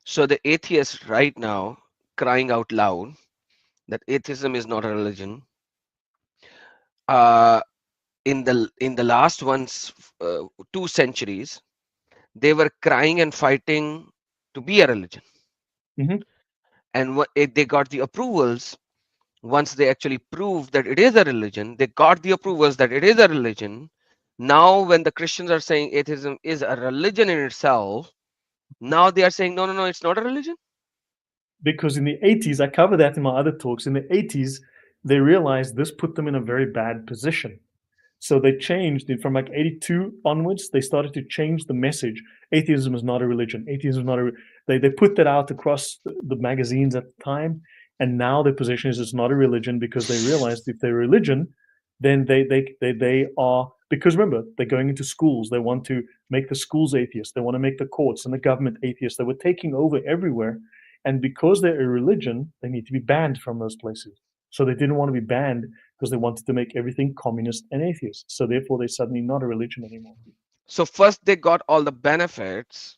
So the atheists right now crying out loud that atheism is not a religion. Uh, in the last 2 centuries, they were crying and fighting to be a religion, Hmm. and they got the approvals. Once they actually proved that it is a religion, they got the approvals that it is a religion. Now, when the Christians are saying atheism is a religion in itself, now they are saying no, no, no, it's not a religion. Because in the 80s, I cover that in my other talks. In the 80s, they realized this put them in a very bad position. So they changed it from like 82 onwards. They started to change the message. Atheism is not a religion. Atheism is not a. They put that out across the magazines at the time, and now their position is it's not a religion because they realized if they're a religion, then they are, because remember they're going into schools. They want to make the schools atheist. They want to make the courts and the government atheist. They were taking over everywhere, and because they're a religion, they need to be banned from those places. So they didn't want to be banned because they wanted to make everything communist and atheist. So therefore, they're suddenly not a religion anymore. So first they got all the benefits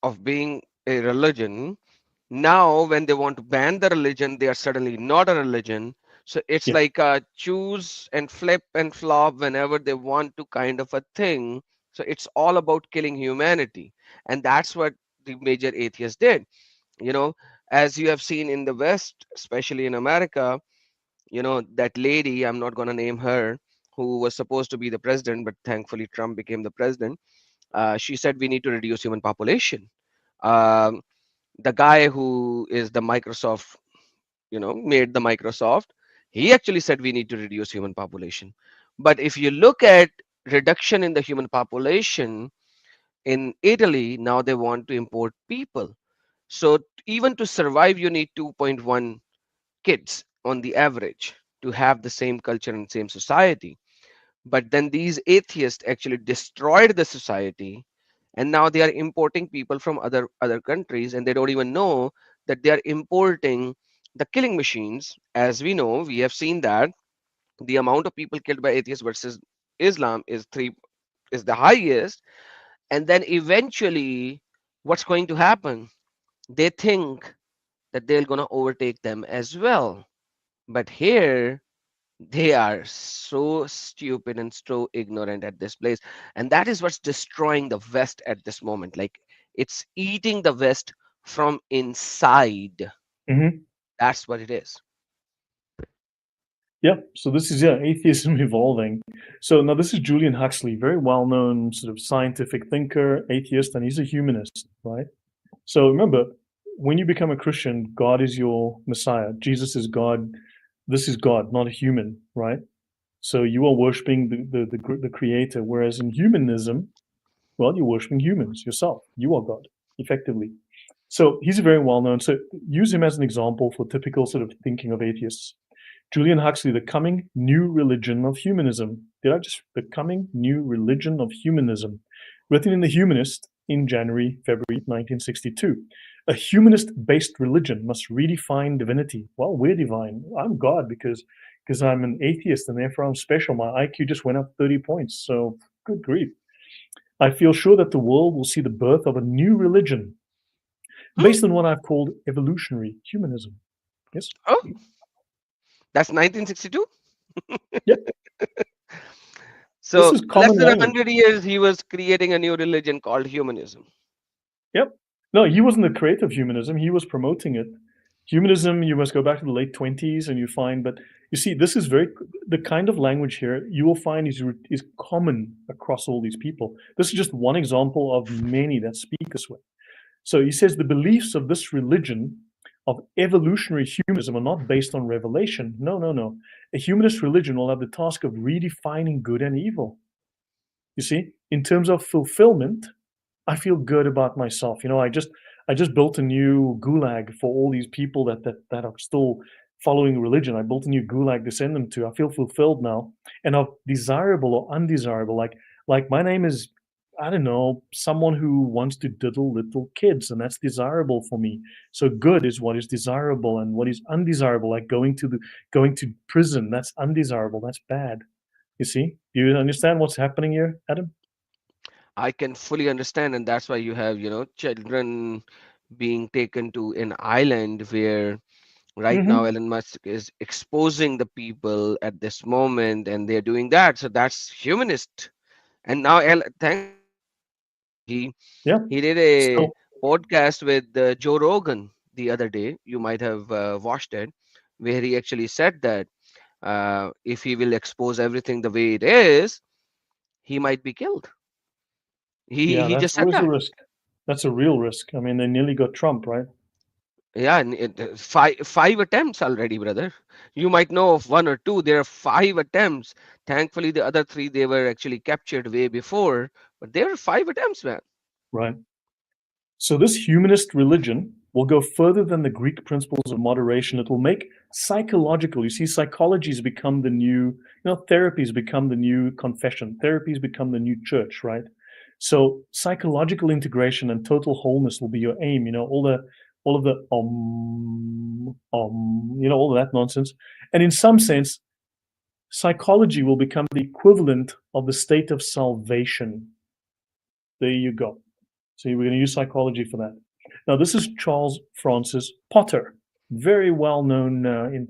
of being a religion. Now, when they want to ban the religion, they are suddenly not a religion. So it's Yeah. like a choose and flip and flop whenever they want to, kind of a thing. So it's all about killing humanity. And that's what the major atheists did. You know, as you have seen in the West, especially in America, that lady, I'm not going to name her, who was supposed to be the president, but thankfully Trump became the president. She said we need to reduce human population. Um, the guy who is the Microsoft, made the Microsoft, he actually said we need to reduce human population. But if you look at reduction in the human population in Italy, now they want to import people. So even to survive, you need 2.1 kids on the average to have the same culture and same society. But then these atheists actually destroyed the society, and now they are importing people from other countries, and they don't even know that they are importing the killing machines. As we know, we have seen that the amount of people killed by atheists versus Islam is the highest. And then eventually, what's going to happen? They think that they're going to overtake them as well. But here, they are so stupid and so ignorant at this place. And that is what's destroying the West at this moment. Like, it's eating the West from inside. Hmm. That's what it is. Yeah. So this is, yeah, atheism evolving. So now this is Julian Huxley, very well-known sort of scientific thinker, atheist, and he's a humanist, right? So remember, when you become a Christian, God is your Messiah. Jesus is God. This is God, not a human, right? So you are worshiping the creator. Whereas in humanism, well, you're worshiping humans yourself. You are God, effectively. So he's a very well known. So use him as an example for typical sort of thinking of atheists. Julian Huxley, The Coming New Religion of Humanism. The Coming New Religion of Humanism, written in The Humanist in February 1962. A humanist-based religion must redefine divinity. Well, we're divine. I'm God because I'm an atheist and therefore I'm special. My IQ just went up 30 points. So good grief. I feel sure that the world will see the birth of a new religion Hmm? based on what I've called evolutionary humanism. Yes? Oh, that's 1962. Yep. This So is less common than language. 100 years, he was creating a new religion called humanism. Yep. No, he wasn't the creator of humanism. He was promoting it. Humanism, you must go back to the late 20s and you find, but you see, this is the kind of language here you will find is common across all these people. This is just one example of many that speak this way. So he says the beliefs of this religion of evolutionary humanism are not based on revelation. No, no, no. A humanist religion will have the task of redefining good and evil. You see, in terms of fulfillment, I feel good about myself. I just built a new gulag for all these people that are still following religion. I built a new gulag to send them to. I feel fulfilled now, and of desirable or undesirable. Like my name is, I don't know, someone who wants to diddle little kids, and that's desirable for me. So good is what is desirable, and what is undesirable, like going to prison, that's undesirable. That's bad. You see? Do you understand what's happening here, Adam? I can fully understand, and that's why you have, children being taken to an island where right now Hmm. Elon Musk is exposing the people at this moment, and they're doing that. So that's humanist. And now, thankfully, Elon Musk, he Yeah. he did a So podcast with Joe Rogan the other day. You might have watched it, where he actually said that if he will expose everything the way it is, he might be killed. He yeah, he that's just said always a that. risk. That's a real risk. I mean, they nearly got Trump, right? Yeah, and five attempts already, brother. You might know of one or two. There are five attempts. Thankfully, the other three they were actually captured way before, but there are five attempts, man. Right. So this humanist religion will go further than the Greek principles of moderation. It will make psychological. You see, psychology has become the new, therapies become the new confession. Therapies become the new church, right? So psychological integration and total wholeness will be your aim. All of the all of that nonsense. And in some sense, psychology will become the equivalent of the state of salvation. There you go. So we're going to use psychology for that. Now, this is Charles Francis Potter, very well known in.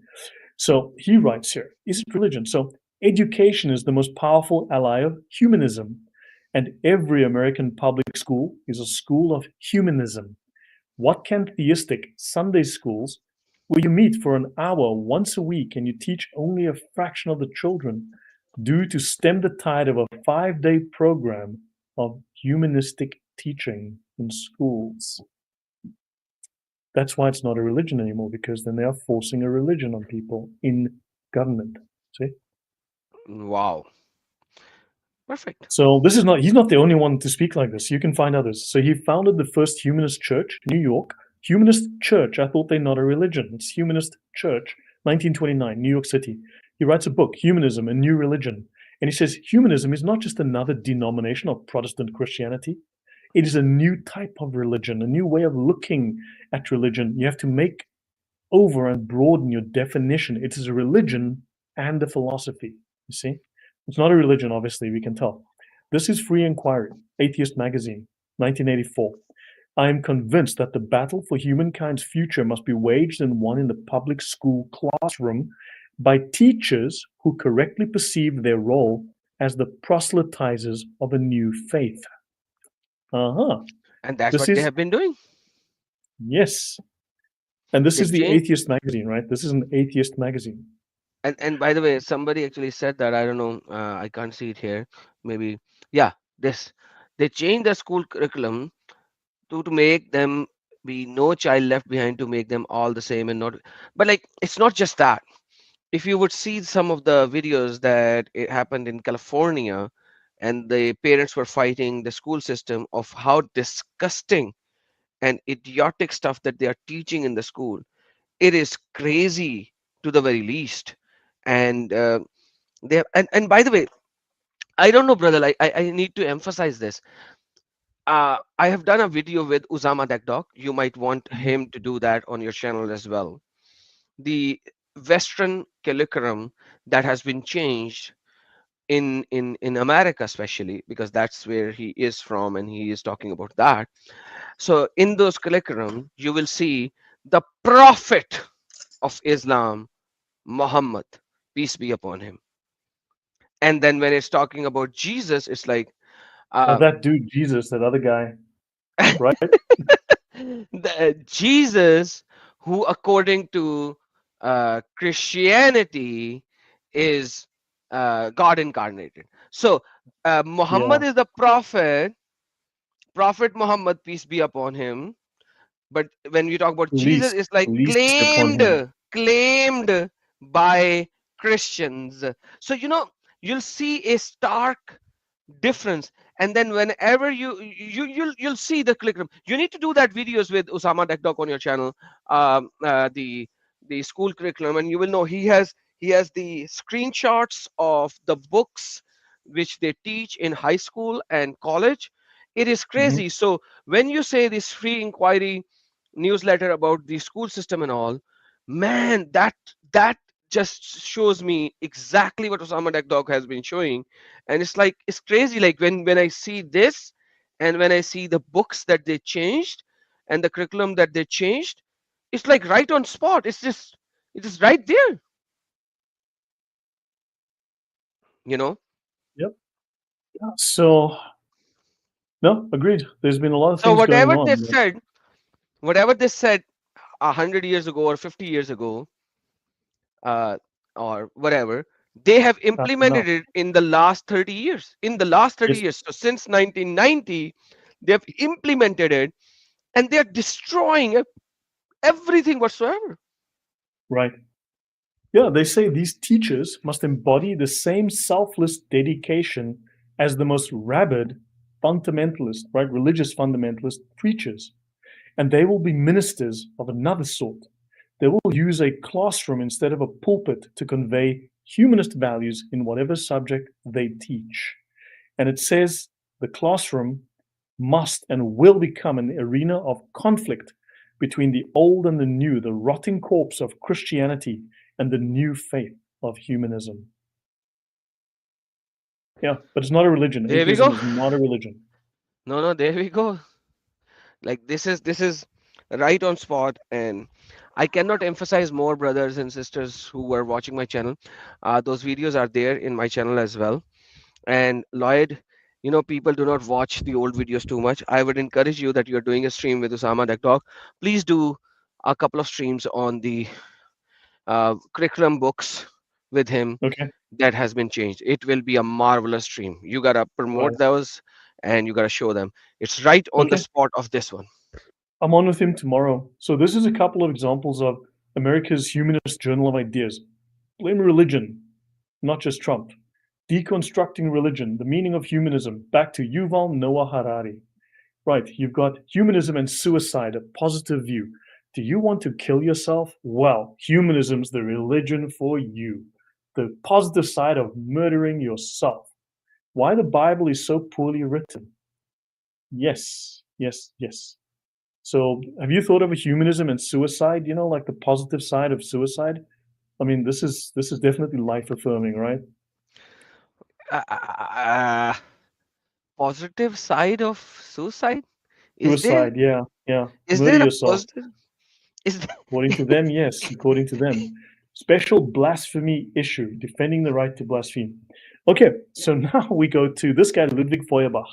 So he writes here: is it religion? So education is the most powerful ally of humanism, and every American public school is a school of humanism. What can theistic Sunday schools, where you meet for an hour once a week and you teach only a fraction of the children, do to stem the tide of a 5-day program of humanistic teaching in schools? That's why it's not a religion anymore, because then they are forcing a religion on people in government. See? Wow, perfect. So this is not, he's not the only one to speak like this. You can find others. So he founded the first humanist church, New York. Humanist church. I thought they're not a religion. It's humanist church, 1929, New York City. He writes a book, Humanism, a New Religion. And he says humanism is not just another denomination of Protestant Christianity. It is a new type of religion, a new way of looking at religion. You have to make over and broaden your definition. It is a religion and a philosophy. You see? It's not a religion, obviously, we can tell. This is Free Inquiry, Atheist Magazine, 1984. I am convinced that the battle for humankind's future must be waged and won in the public school classroom by teachers who correctly perceive their role as the proselytizers of a new faith. Uh-huh. And that's This what they is, have been doing. yes. And this They is the changed. Atheist Magazine, right? This is an Atheist Magazine. And by the way, somebody actually said that. I don't know. I can't see it here. Maybe. Yeah. This. They changed the school curriculum to make them be no child left behind, to make them all the same and not. But like, it's not just that. If you would see some of the videos that it happened in California, and the parents were fighting the school system of how disgusting and idiotic stuff that they are teaching in the school. It is crazy to the very least. And and by the way, I don't know, brother, like I need to emphasize this. I have done a video with Usama Dakdok. You might want Mhm. him to do that on your channel as well. The Western curriculum that has been changed in America, especially because that's where he is from, and he is talking about that. So in those curriculum, you will see the prophet of Islam, Muhammad, peace be upon him. And then when it's talking about Jesus, it's like Oh, uh, that dude, Jesus, that other guy, right? the Jesus, who according to Christianity is God incarnated. So Yeah, Muhammad is the prophet, Prophet Muhammad, peace be upon him. But when we talk about Jesus, least, it's like least upon claimed, him. claimed by Christians. So you'll see a stark difference. And then whenever you'll see the curriculum. You need to do that videos with Usama Dakdok on your channel, the school curriculum, and you will know he has the screenshots of the books which they teach in high school and college. It is Mhm. crazy. So when you say this Free Inquiry newsletter about the school system and all, man, that just shows me exactly what Osama Dog has been showing. And it's like, it's crazy. Like when I see this, And when I see the books that they changed and the curriculum that they changed, it's like right on spot. It is right there, you know. Yep. Yeah. So no, agreed. There's been a lot of So things going whatever on. they said, whatever they said 100 years ago or 50 years ago, uh, or whatever, they have That's enough. implemented it in the last 30 years. In the last 30 Yes. years, so since 1990, they have implemented it, and they are destroying everything whatsoever. Right. Yeah, they say these teachers must embody the same selfless dedication as the most rabid fundamentalist, right, religious fundamentalist preachers. And they will be ministers of another sort. They will use a classroom instead of a pulpit to convey humanist values in whatever subject they teach. And it says the classroom must and will become an arena of conflict between the old and the new, the rotting corpse of Christianity and the new faith of humanism. Yeah, but it's not a religion. There we Atheism go. is not a religion. No, there we go. Like this is right on spot, and I cannot emphasize more, brothers and sisters who were watching my channel. Those videos are there in my channel as well. And Lloyd, people do not watch the old videos too much. I would encourage you that you're doing a stream with Usama Dakdog. Please do a couple of streams on the curriculum books with him Okay, that has been changed. It will be a marvelous stream. You gotta right. promote those and you gotta show them. It's right on the Okay, spot of this one. I'm on with him tomorrow. So this is a couple of examples of America's Humanist Journal of Ideas. Blame religion, not just Trump. Deconstructing religion, the meaning of humanism, back to Yuval Noah Harari. Right, you've got humanism and suicide, a positive view. Do you want to kill yourself? Well, humanism's the religion for you. The positive side of murdering yourself. Why the Bible is so poorly written? Yes, yes, yes. So, have you thought of a humanism and suicide? Like the positive side of suicide. I mean, this is definitely life affirming, right? Uh, positive side of suicide? Is there Suicide, yeah, yeah. is Murder there a yourself. positive? Is there, According to them, yes. According to them, special blasphemy issue, defending the right to blaspheme. Okay, so now we go to this guy, Ludwig Feuerbach.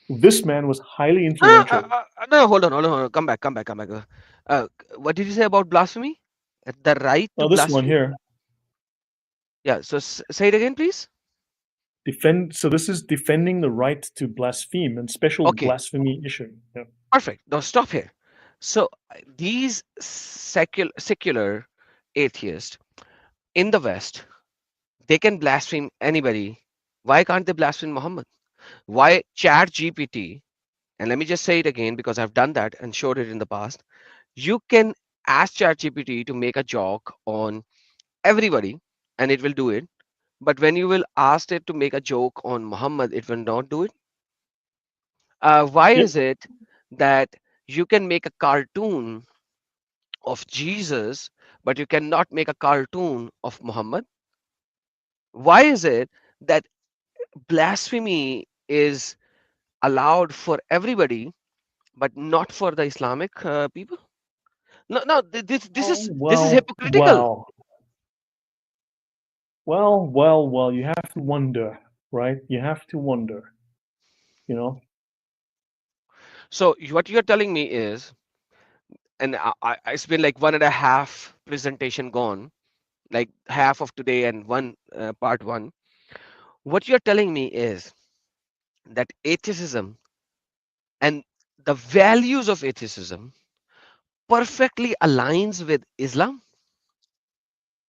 This man was highly influential. no, hold on. Come back. What did you say about blasphemy? The right to Now, this one blaspheme? here, Yeah. So say it again, please. defend. So this is defending the right to blaspheme and special Okay. blasphemy issue. Yeah. Perfect. Now stop here. So these secular atheists in the West, they can blaspheme anybody. Why can't they blaspheme Muhammad? Why Chat GPT? And let me just say it again because I've done that and showed it in the past. You can ask Chat GPT to make a joke on everybody, and it will do it. But when you will ask it to make a joke on Muhammad, it will not do it. Why Yep. is it that you can make a cartoon of Jesus, but you cannot make a cartoon of Muhammad? Why is it that blasphemy is allowed for everybody, but not for the Islamic people? No, no, Oh, this is well, hypocritical. well, well. You have to wonder, right? You have to wonder. You know. So what you're telling me is, and it's been like 1.5 presentation gone, like half of today and one part one. What you're telling me is that atheism and the values of atheism perfectly aligns with Islam.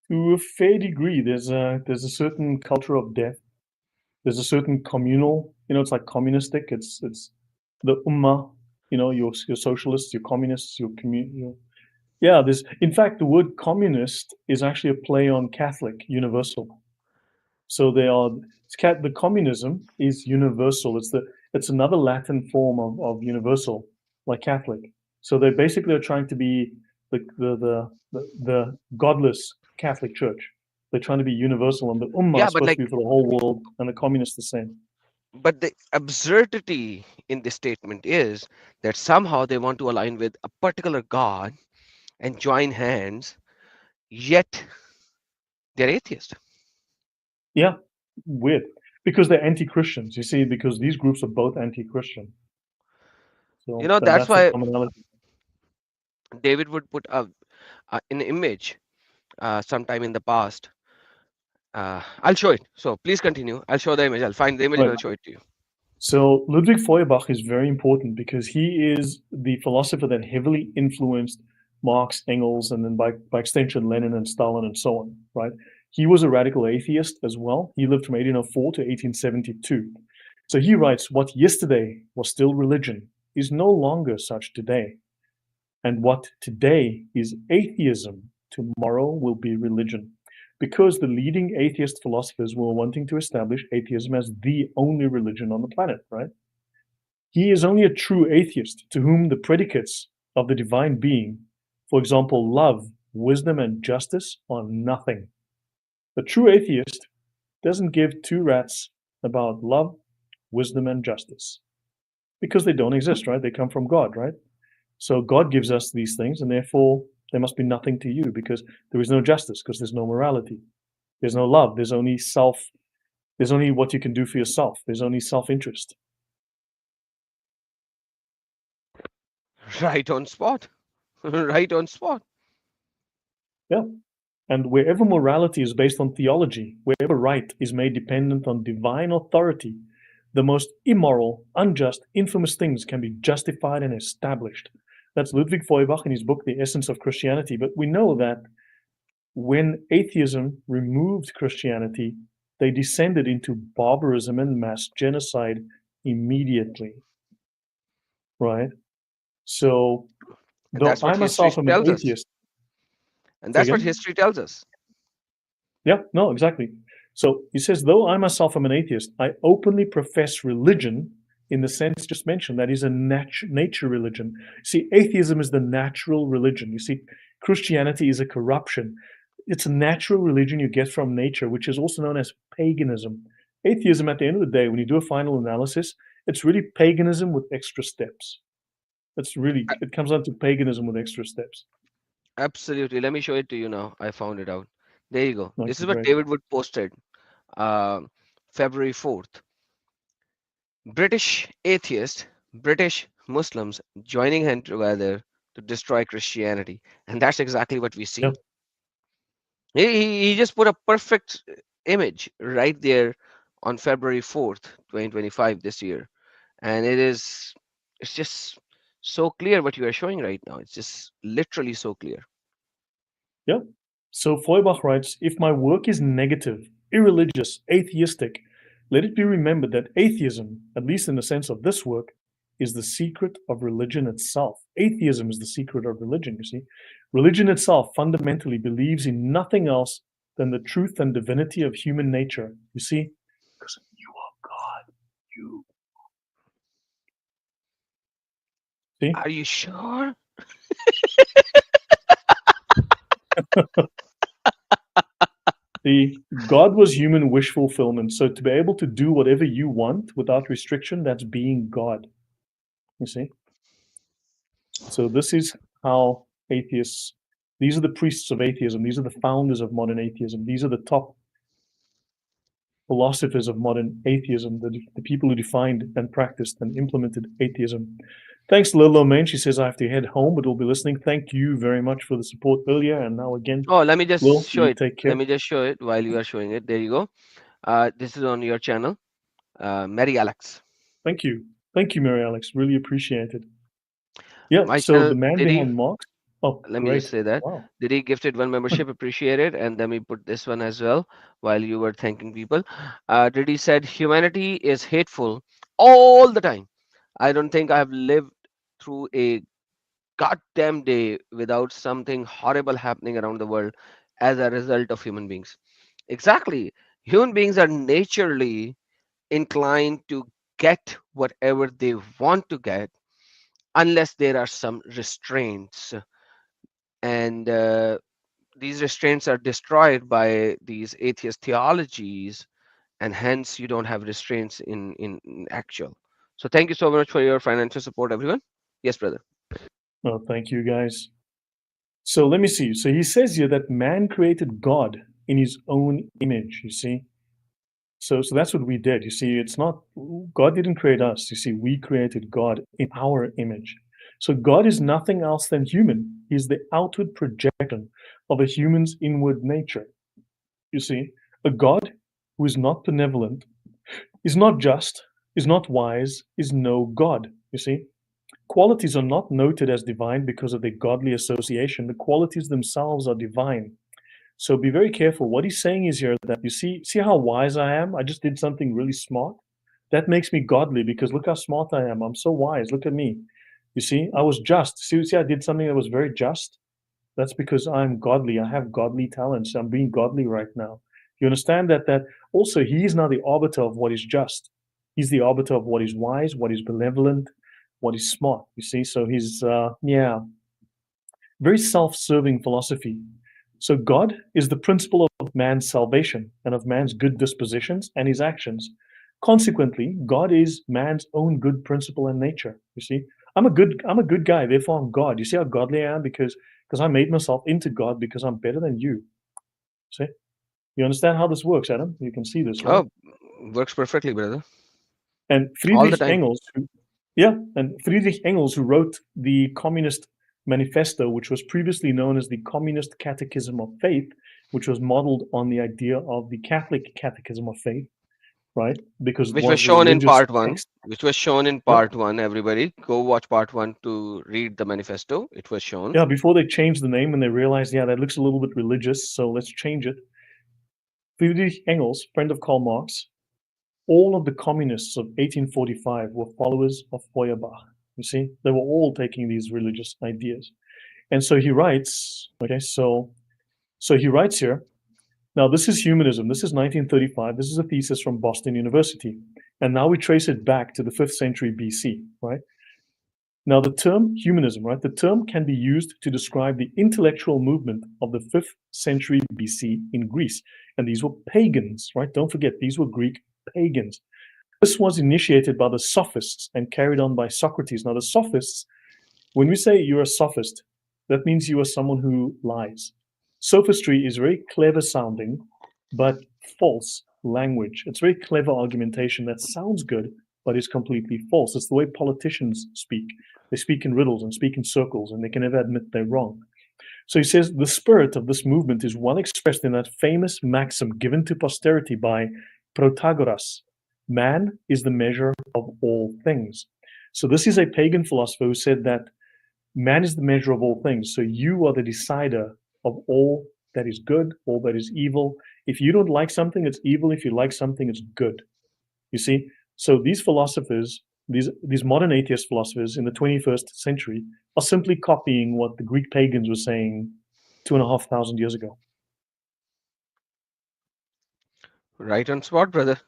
To a fair degree, there's a certain culture of death. There's a certain communal. It's like communistic. It's the ummah. Your socialists, your communists, your commun. Yeah, there's. In fact, the word communist is actually a play on Catholic, universal. So they are. The communism is universal. It's another Latin form of universal, like Catholic. So they basically are trying to be the godless Catholic Church. They're trying to be universal, and the Ummah Yeah, is but supposed like to be for the whole world, and the communists the same. But the absurdity in this statement is that somehow they want to align with a particular God and join hands, yet they're atheist. Yeah, weird. Because they're anti-Christians, you see, because these groups are both anti-Christian. You So know, that's that's the why commonality. David would put an image sometime in the past. I'll show it. So please continue. I'll show the image. I'll find the image and Right. I'll show it to you. So Ludwig Feuerbach is very important because he is the philosopher that heavily influenced Marx, Engels, and then by extension Lenin and Stalin and so on, right? He was a radical atheist as well. He lived from 1804 to 1872. So he writes, what yesterday was still religion is no longer such today. And what today is atheism, tomorrow will be religion. Because the leading atheist philosophers were wanting to establish atheism as the only religion on the planet, right? He is only a true atheist to whom the predicates of the divine being, for example, love, wisdom, and justice, are nothing. The true atheist doesn't give two rats about love, wisdom, and justice because they don't exist, right? They come from God, right? So God gives us these things, and therefore there must be nothing to you because there is no justice, because there's no morality. There's no love. There's only self. There's only what you can do for yourself. There's only self-interest. Right on spot. Right on spot. Yeah. And wherever morality is based on theology, wherever right is made dependent on divine authority, the most immoral, unjust, infamous things can be justified and established. That's Ludwig Feuerbach in his book, The Essence of Christianity. But we know that when atheism removed Christianity, they descended into barbarism and mass genocide immediately, right? So, And though that's what I history myself am an tells us. atheist, And say that's what again? history tells us. Yeah, no, exactly. So he says, though I myself am an atheist, I openly profess religion in the sense just mentioned, that is a nature religion. See, atheism is the natural religion. You see, Christianity is a corruption. It's a natural religion you get from nature, which is also known as paganism. Atheism, at the end of the day, when you do a final analysis, it's really paganism with extra steps. It comes down to paganism with extra steps. Absolutely. Let me show it to you now. I found it out. There you go. This Okay, is what great. David Wood posted uh, February 4th. British atheists, British Muslims joining hands together to destroy Christianity. And that's exactly what we Yeah, see. He just put a perfect image right there on February 4th, 2025 this year. And it's just so clear what you are showing right now. It's just literally so clear. yeah. So Feuerbach writes, if my work is negative, irreligious, atheistic, let it be remembered that atheism, at least in the sense of this work, is the secret of religion itself. Atheism is the secret of religion, you see. Religion itself fundamentally believes in nothing else than the truth and divinity of human nature. You see, because you are God. You see? Are you sure? The God was human wish fulfillment. So to be able to do whatever you want without restriction, that's being God. You see? So this is how atheists, these are the priests of atheism, these are the founders of modern atheism, these are the top philosophers of modern atheism, the people who defined and practiced and implemented atheism. Thanks, Lilo Main. She says I have to head home, but we'll be listening. Thank you very much for the support earlier. And now again, Oh, let me Will, just show you it. take Let care. me just show it while you are showing it. There you go. This is on your channel, Mary Alex. Thank you. Thank you, Mary Alex. Really appreciate it. Yeah, My so channel, the man did he? behind Marx. Oh, Let me just great. say that. Wow. Did he gifted one membership? Appreciate it. And then we put this one as well while you were thanking people. Did he said humanity is hateful all the time. I don't think I've lived through a goddamn day without something horrible happening around the world as a result of human beings. Exactly. Human beings are naturally inclined to get whatever they want to get unless there are some restraints. And these restraints are destroyed by these atheist theologies and hence you don't have restraints in actual. So thank you so much for your financial support, everyone. Yes, brother. Oh, thank you, guys. So let me see. So he says here that man created God in his own image, you see. So that's what we did. You see, it's not God didn't create us. You see, we created God in our image. So God is nothing else than human. He's the outward projection of a human's inward nature. You see, a God who is not benevolent, is not just, is not wise, is no God. You see, qualities are not noted as divine because of their godly association. The qualities themselves are divine. So be very careful. What he's saying is here that you see how wise I am? I just did something really smart. That makes me godly because look how smart I am. I'm so wise. Look at me. You see, I was just. See, I did something that was very just. That's because I'm godly. I have godly talents. I'm being godly right now. You understand that also he is now the arbiter of what is just. He's the arbiter of what is wise, what is benevolent, what is smart. You see, so he's very self-serving philosophy. So God is the principle of man's salvation and of man's good dispositions and his actions. Consequently, God is man's own good principle and nature. You see, I'm a good guy, therefore I'm God. You see how godly I am because I made myself into God because I'm better than you. See? You understand how this works, Adam? You can see this, right? Oh, works perfectly, brother. And All the time. Friedrich Engels, who wrote the Communist Manifesto, which was previously known as the Communist Catechism of Faith, which was modeled on the idea of the Catholic Catechism of Faith, right? Because it Which was was a shown in religious part one. text. Which was shown in Yeah, part one. Everybody, go watch part one to read the manifesto. It was shown. yeah. Before they changed the name and they realized, yeah, that looks a little bit religious, so let's change it. Friedrich Engels, friend of Karl Marx, all of the communists of 1845 were followers of Feuerbach. You see, they were all taking these religious ideas. And so he writes, okay, so he writes here. Now, this is humanism. This is 1935. This is a thesis from Boston University. And now we trace it back to the 5th century BC, right? Now, the term humanism, right? The term can be used to describe the intellectual movement of the 5th century BC in Greece. And these were pagans, right? Don't forget, these were Greek pagans. This was initiated by the sophists and carried on by Socrates. Now, the sophists, when we say you're a sophist, that means you are someone who lies. Sophistry is very clever sounding, but false language. It's very clever argumentation that sounds good, but is completely false. It's the way politicians speak. They speak in riddles and speak in circles, and they can never admit they're wrong. So he says the spirit of this movement is well expressed in that famous maxim given to posterity by Protagoras: man is the measure of all things. So this is a pagan philosopher who said that man is the measure of all things. So you are the decider of all that is good, all that is evil. If you don't like something, it's evil. If you like something, it's good. You see? So these philosophers, these modern atheist philosophers in the 21st century are simply copying what the Greek pagans were saying 2,500 years ago. Right on spot, brother.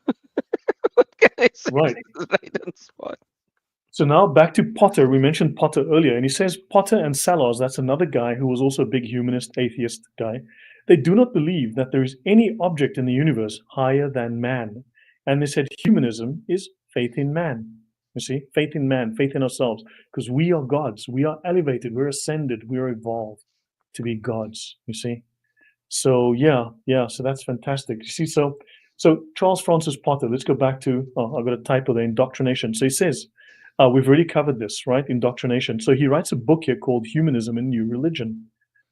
What can I say? Right. Right on spot. So now back to Potter. We mentioned Potter earlier, and he says Potter and Salaz, that's another guy who was also a big humanist, atheist guy. They do not believe that there is any object in the universe higher than man. And they said humanism is faith in man. You see, faith in man, faith in ourselves, because we are gods. We are elevated, we're ascended, we are evolved to be gods. You see, so so that's fantastic. You see, so Charles Francis Potter. Let's go back to. Oh, I've got a typo there. Indoctrination. So he says, we've already covered this, right? Indoctrination. So he writes a book here called Humanism and New Religion,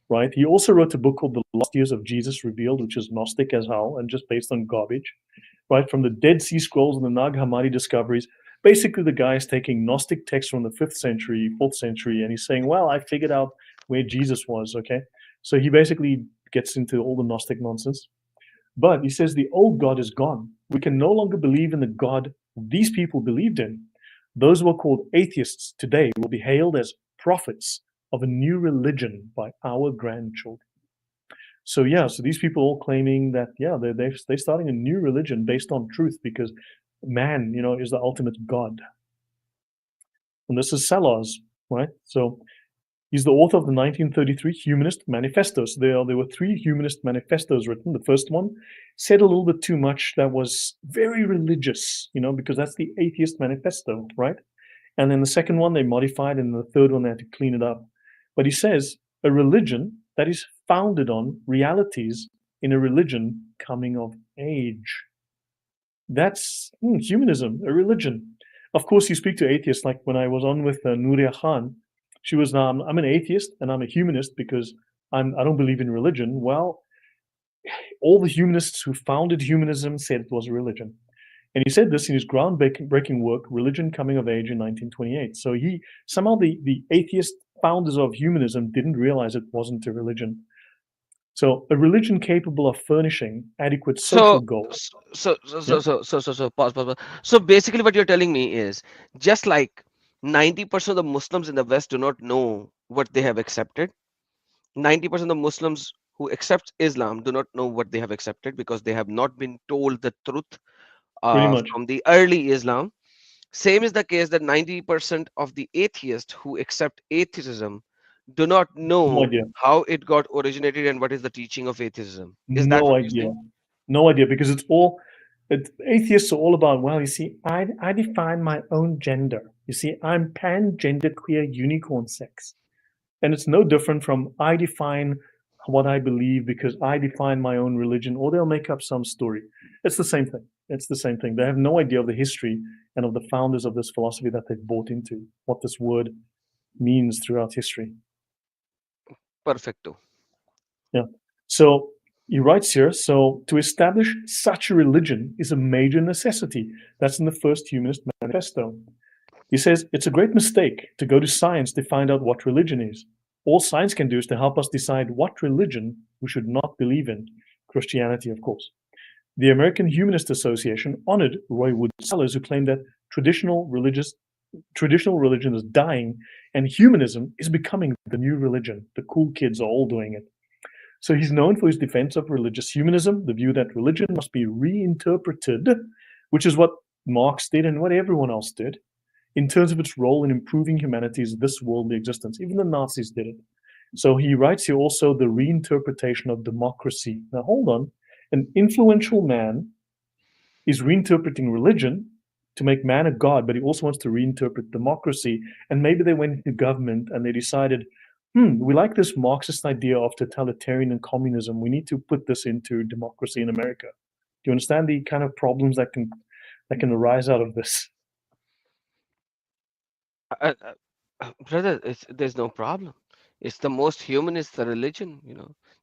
right? He also wrote a book called The Lost Years of Jesus Revealed, which is Gnostic as hell and just based on garbage, right? From the Dead Sea Scrolls and the Nag Hammadi discoveries. Basically, the guy is taking Gnostic texts from the 5th century, 4th century, and he's saying, well, I figured out where Jesus was, okay? So he basically gets into all the Gnostic nonsense. But he says the old God is gone. We can no longer believe in the God these people believed in. Those who are called atheists today will be hailed as prophets of a new religion by our grandchildren. So so these people all claiming that they're starting a new religion based on truth because man, is the ultimate God. And this is Salaz, right? So He's the author of the 1933 Humanist Manifesto. So there were 3 Humanist Manifestos written. The first one said a little bit too much that was very religious, because that's the Atheist Manifesto, right? And then the second one they modified, and the third one they had to clean it up. But he says a religion that is founded on realities in a religion coming of age. That's humanism, a religion. Of course, you speak to atheists, like when I was on with Nuria Khan. She was, I'm an atheist and I'm a humanist because I don't believe in religion. Well, all the humanists who founded humanism said it was a religion. And he said this in his groundbreaking work, Religion Coming of Age in 1928. So somehow the atheist founders of humanism didn't realize it wasn't a religion. So a religion capable of furnishing adequate social goals. Pause. So basically what you're telling me is, just like 90% of the Muslims in the West do not know what they have accepted, 90% of Muslims who accept Islam do not know what they have accepted because they have not been told the truth Pretty much. from the early Islam. Same is the case that 90% of the atheists who accept atheism do not No know idea. how it got originated and what is the teaching of atheism. Is that No what you're idea. saying? No idea, because atheists are all about, well, you see, I define my own gender. You see, I'm pan-gender queer unicorn sex. And it's no different from I define what I believe because I define my own religion, or they'll make up some story. It's the same thing. It's the same thing. They have no idea of the history and of the founders of this philosophy that they've bought into, what this word means throughout history. Perfecto. Yeah. So he writes here, so to establish such a religion is a major necessity. That's in the first Humanist Manifesto. He says, it's a great mistake to go to science to find out what religion is. All science can do is to help us decide what religion we should not believe in. Christianity, of course. The American Humanist Association honored Roy Wood Sellers, who claimed that traditional religion is dying and humanism is becoming the new religion. The cool kids are all doing it. So he's known for his defense of religious humanism, the view that religion must be reinterpreted, which is what Marx did and what everyone else did, in terms of its role in improving humanity's this worldly existence. Even the Nazis did it. So he writes here also the reinterpretation of democracy. Now, hold on. An influential man is reinterpreting religion to make man a god, but he also wants to reinterpret democracy. And maybe they went into government and they decided, we like this Marxist idea of totalitarian and communism. We need to put this into democracy in America. Do you understand the kind of problems that can arise out of this? Brother, there's no problem. It's the most humanist religion,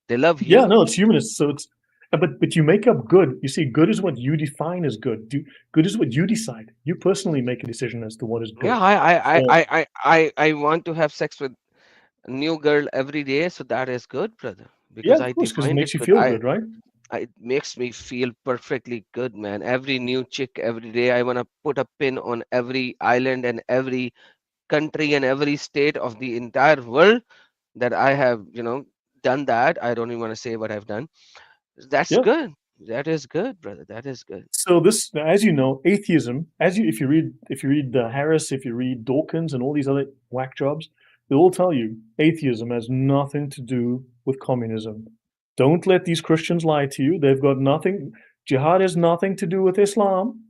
They love Yeah, humans. no, it's humanist. So it's, but you make up good. You see, good is what you define as good. Good is what you decide. You personally make a decision as to what is good. Yeah, I want to have sex with a new girl every day, so that is good, brother. Because Yeah, I of course, because it defined makes it you good. feel good, right? It makes me feel perfectly good, man. Every new chick every day, I want to put a pin on every island and every country and every state of the entire world that I have, done that. I don't even want to say what I've done. That's Yeah. good. That is good, brother. That is good. So this, as you know, atheism, if you read Harris, if you read Dawkins, and all these other whack jobs, they'll all tell you atheism has nothing to do with communism. Don't let these Christians lie to you. They've got nothing. Jihad has nothing to do with Islam,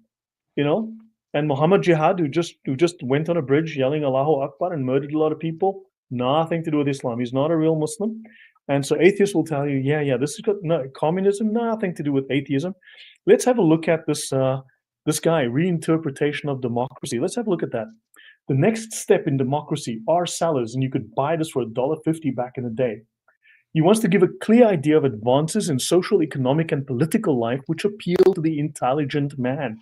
And Muhammad Jihad, who just went on a bridge yelling Allahu Akbar and murdered a lot of people, nothing to do with Islam. He's not a real Muslim. And so atheists will tell you, yeah, this has got communism, nothing to do with atheism. Let's have a look at this guy, reinterpretation of democracy. Let's have a look at that. The next step in democracy are sellers, and you could buy this for $1.50 back in the day. He wants to give a clear idea of advances in social, economic, and political life which appeal to the intelligent man,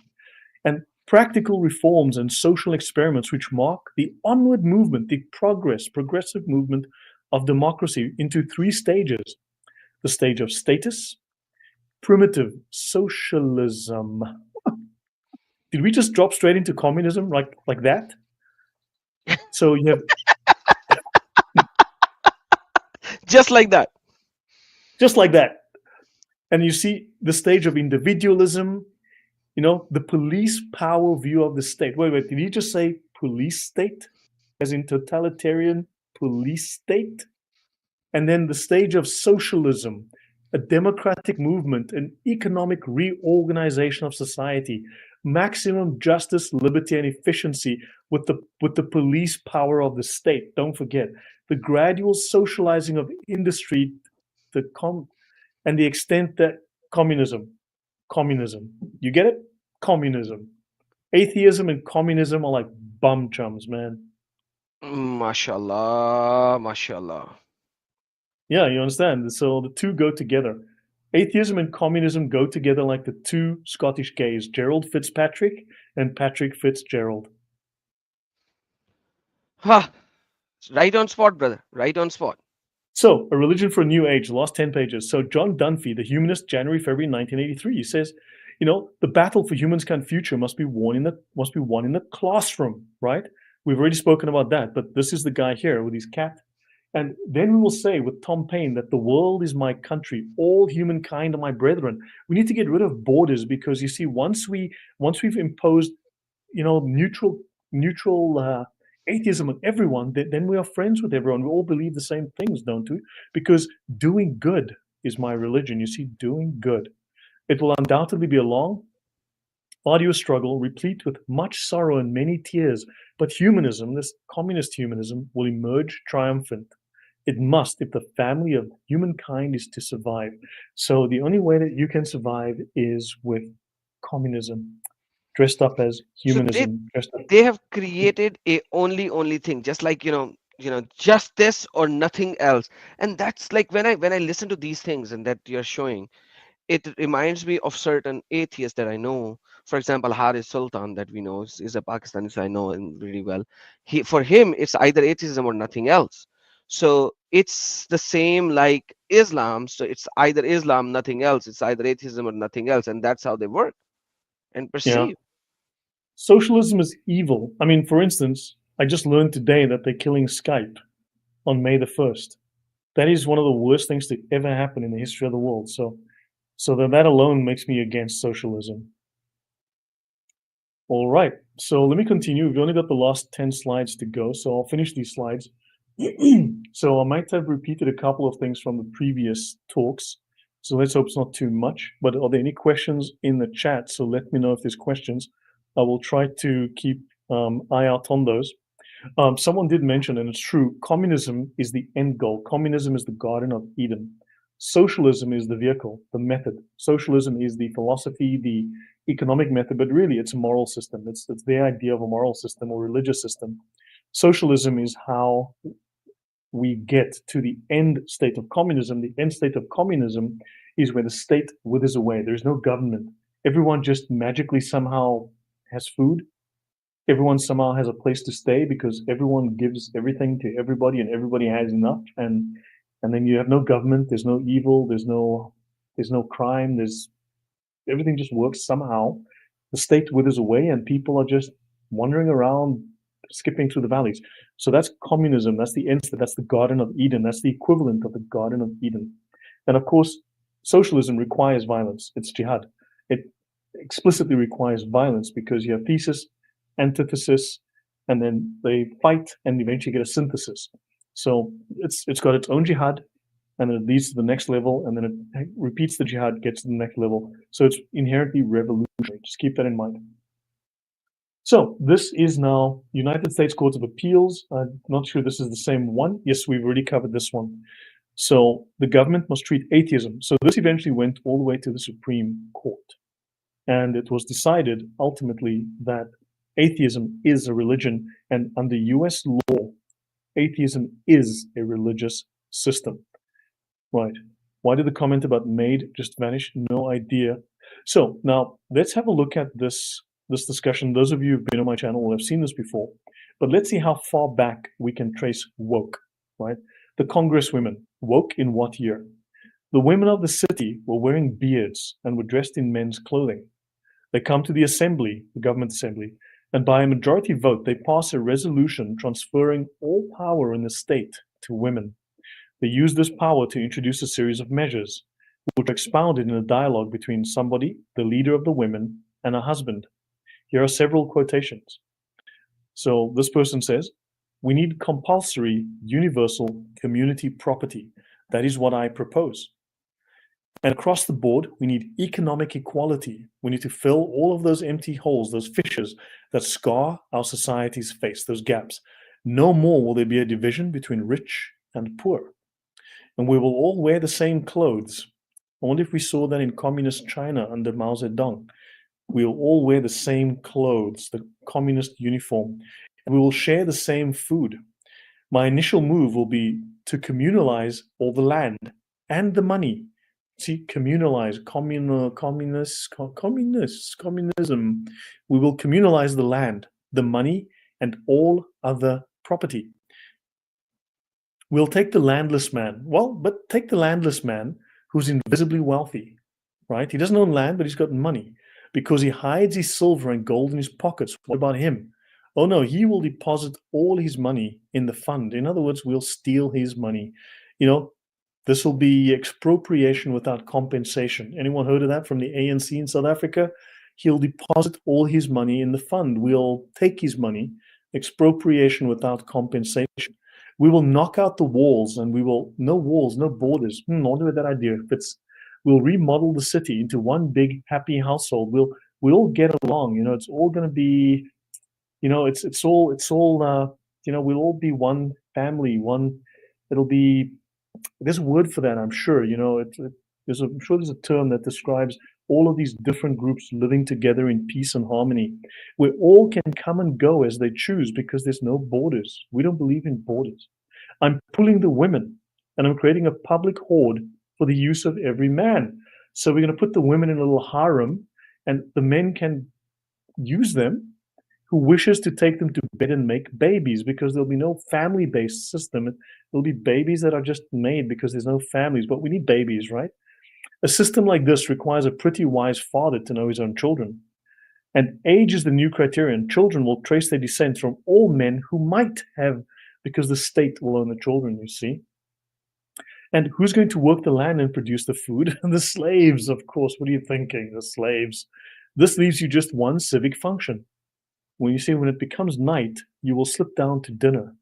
and practical reforms and social experiments which mark the onward movement, the progressive movement of democracy into 3 stages. The stage of status, primitive socialism. Did we just drop straight into communism like that? So you have Just like that. just like that. And you see the stage of individualism, the police power view of the state. Wait, did he just say police state? As in totalitarian police state, and then the stage of socialism, a democratic movement, an economic reorganization of society, maximum justice, liberty, and efficiency with the police power of the state. Don't forget the gradual socializing of industry, and the extent that communism, you get it? Communism, atheism, and communism are like bum chums, man. Mashallah, mashallah. Yeah, you understand? So the two go together. Atheism and communism go together like the two Scottish gays, Gerald Fitzpatrick and Patrick Fitzgerald. Ha! Right on spot, brother. Right on spot. So, A Religion for a New Age, the last 10 pages. So, John Dunphy, the humanist, January, February 1983, he says, the battle for humankind's future must be won in the classroom, right? We've already spoken about that, but this is the guy here with his cat. And then we will say with Tom Paine that the world is my country, all humankind are my brethren. We need to get rid of borders because you see, once we've imposed, neutral atheism on everyone, then we are friends with everyone. We all believe the same things, don't we? Because doing good is my religion. You see, doing good. It will undoubtedly be a long, arduous struggle, replete with much sorrow and many tears. But humanism, this communist humanism, will emerge triumphant. It must, if the family of humankind is to survive. So the only way that you can survive is with communism, dressed up as humanism. They have created a only thing, just like just this or nothing else. And that's like when I listen to these things and that you're showing, it reminds me of certain atheists that I know. For example, Haris Sultan, that we know is a Pakistani, so I know him really well. For him, it's either atheism or nothing else. So it's the same like Islam. So it's either Islam, nothing else. It's either atheism or nothing else, and that's how they work and perceive. Yeah. Socialism is evil. I mean, for instance, I just learned today that they're killing Skype on May the 1st. That is one of the worst things to ever happen in the history of the world. So that alone makes me against socialism. All right, so let me continue. We've only got the last 10 slides to go, so I'll finish these slides. So I might have repeated a couple of things from the previous talks, so let's hope it's not too much. But are there any questions in the chat? So let me know if there's questions. I will try to keep eye out on those. Someone did mention, and it's true, communism is the end goal. Communism is the Garden of Eden. Socialism is the vehicle, the method. Socialism is the philosophy, the economic method, but really it's a moral system. It's their idea of a moral system or religious system. Socialism is how we get to the end state of communism. The end state of communism is where the state withers away. There's no government. Everyone just magically somehow has food. Everyone somehow has a place to stay because everyone gives everything to everybody and everybody has enough. And then you have no government, there's no evil, there's no crime, everything just works somehow. The state withers away and people are just wandering around, skipping through the valleys. So that's communism. That's the end. That's the Garden of Eden. That's the equivalent of the Garden of Eden. And of course, socialism requires violence. It's jihad. It explicitly requires violence because you have thesis, antithesis, and then they fight and eventually get a synthesis. So it's got its own jihad, and then it leads to the next level, and then it repeats the jihad, gets to the next level. So it's inherently revolutionary. Just keep that in mind. So this is now United States Court of Appeals. I'm not sure this is the same one. Yes, we've already covered this one. So the government must treat atheism. So this eventually went all the way to the Supreme Court. And it was decided ultimately that atheism is a religion, and under US law, atheism is a religious system. Right. Why did the comment about made just vanish? No idea. So now let's have a look at this discussion. Those of you who've been on my channel will have seen this before, but let's see how far back we can trace woke, right? The Congresswomen, woke in what year? The women of the city were wearing beards and were dressed in men's clothing. They come to the assembly, the government assembly, and by a majority vote, they pass a resolution transferring all power in the state to women. They use this power to introduce a series of measures, which are expounded in a dialogue between somebody, the leader of the women, and a husband. Here are several quotations. So this person says, We need compulsory, universal community property. That is what I propose. And across the board, we need economic equality. We need to fill all of those empty holes, those fissures that scar our society's face, those gaps. No more will there be a division between rich and poor. And we will all wear the same clothes. I wonder if we saw that in communist China under Mao Zedong. We will all wear the same clothes, the communist uniform, and we will share the same food. My initial move will be to communalize all the land and the money. See, communalize, communism. We will communalize the land, the money, and all other property. We'll take the landless man. Well, but take the landless man who's invisibly wealthy, right? He doesn't own land, but he's got money because he hides his silver and gold in his pockets. What about him? Oh no, he will deposit all his money in the fund. In other words, we'll steal his money. You know, this will be expropriation without compensation. Anyone heard of that from the ANC in South Africa? He'll deposit all his money in the fund. We'll take his money, expropriation without compensation. We will knock out the walls and we will, no walls, no borders. I wonder what that idea fits. We'll remodel the city into one big happy household. We'll all get along. You know, it's all going to be, you know, it's all, you know, we'll all be one family, it'll be, there's a word for that, I'm sure, you know, I'm sure there's a term that describes all of these different groups living together in peace and harmony, where all can come and go as they choose because there's no borders. We don't believe in borders. I'm pulling the women and I'm creating a public hoard for the use of every man. So we're going to put the women in a little harem and the men can use them who wishes to take them to bed and make babies because there'll be no family-based system. There'll be babies that are just made because there's no families, but we need babies, right? A system like this requires a pretty wise father to know his own children. And age is the new criterion. Children will trace their descent from all men who might have, because the state will own the children, you see. And who's going to work the land and produce the food? The slaves, of course. What are you thinking? The slaves. This leaves you just one civic function. When you see when it becomes night, you will slip down to dinner,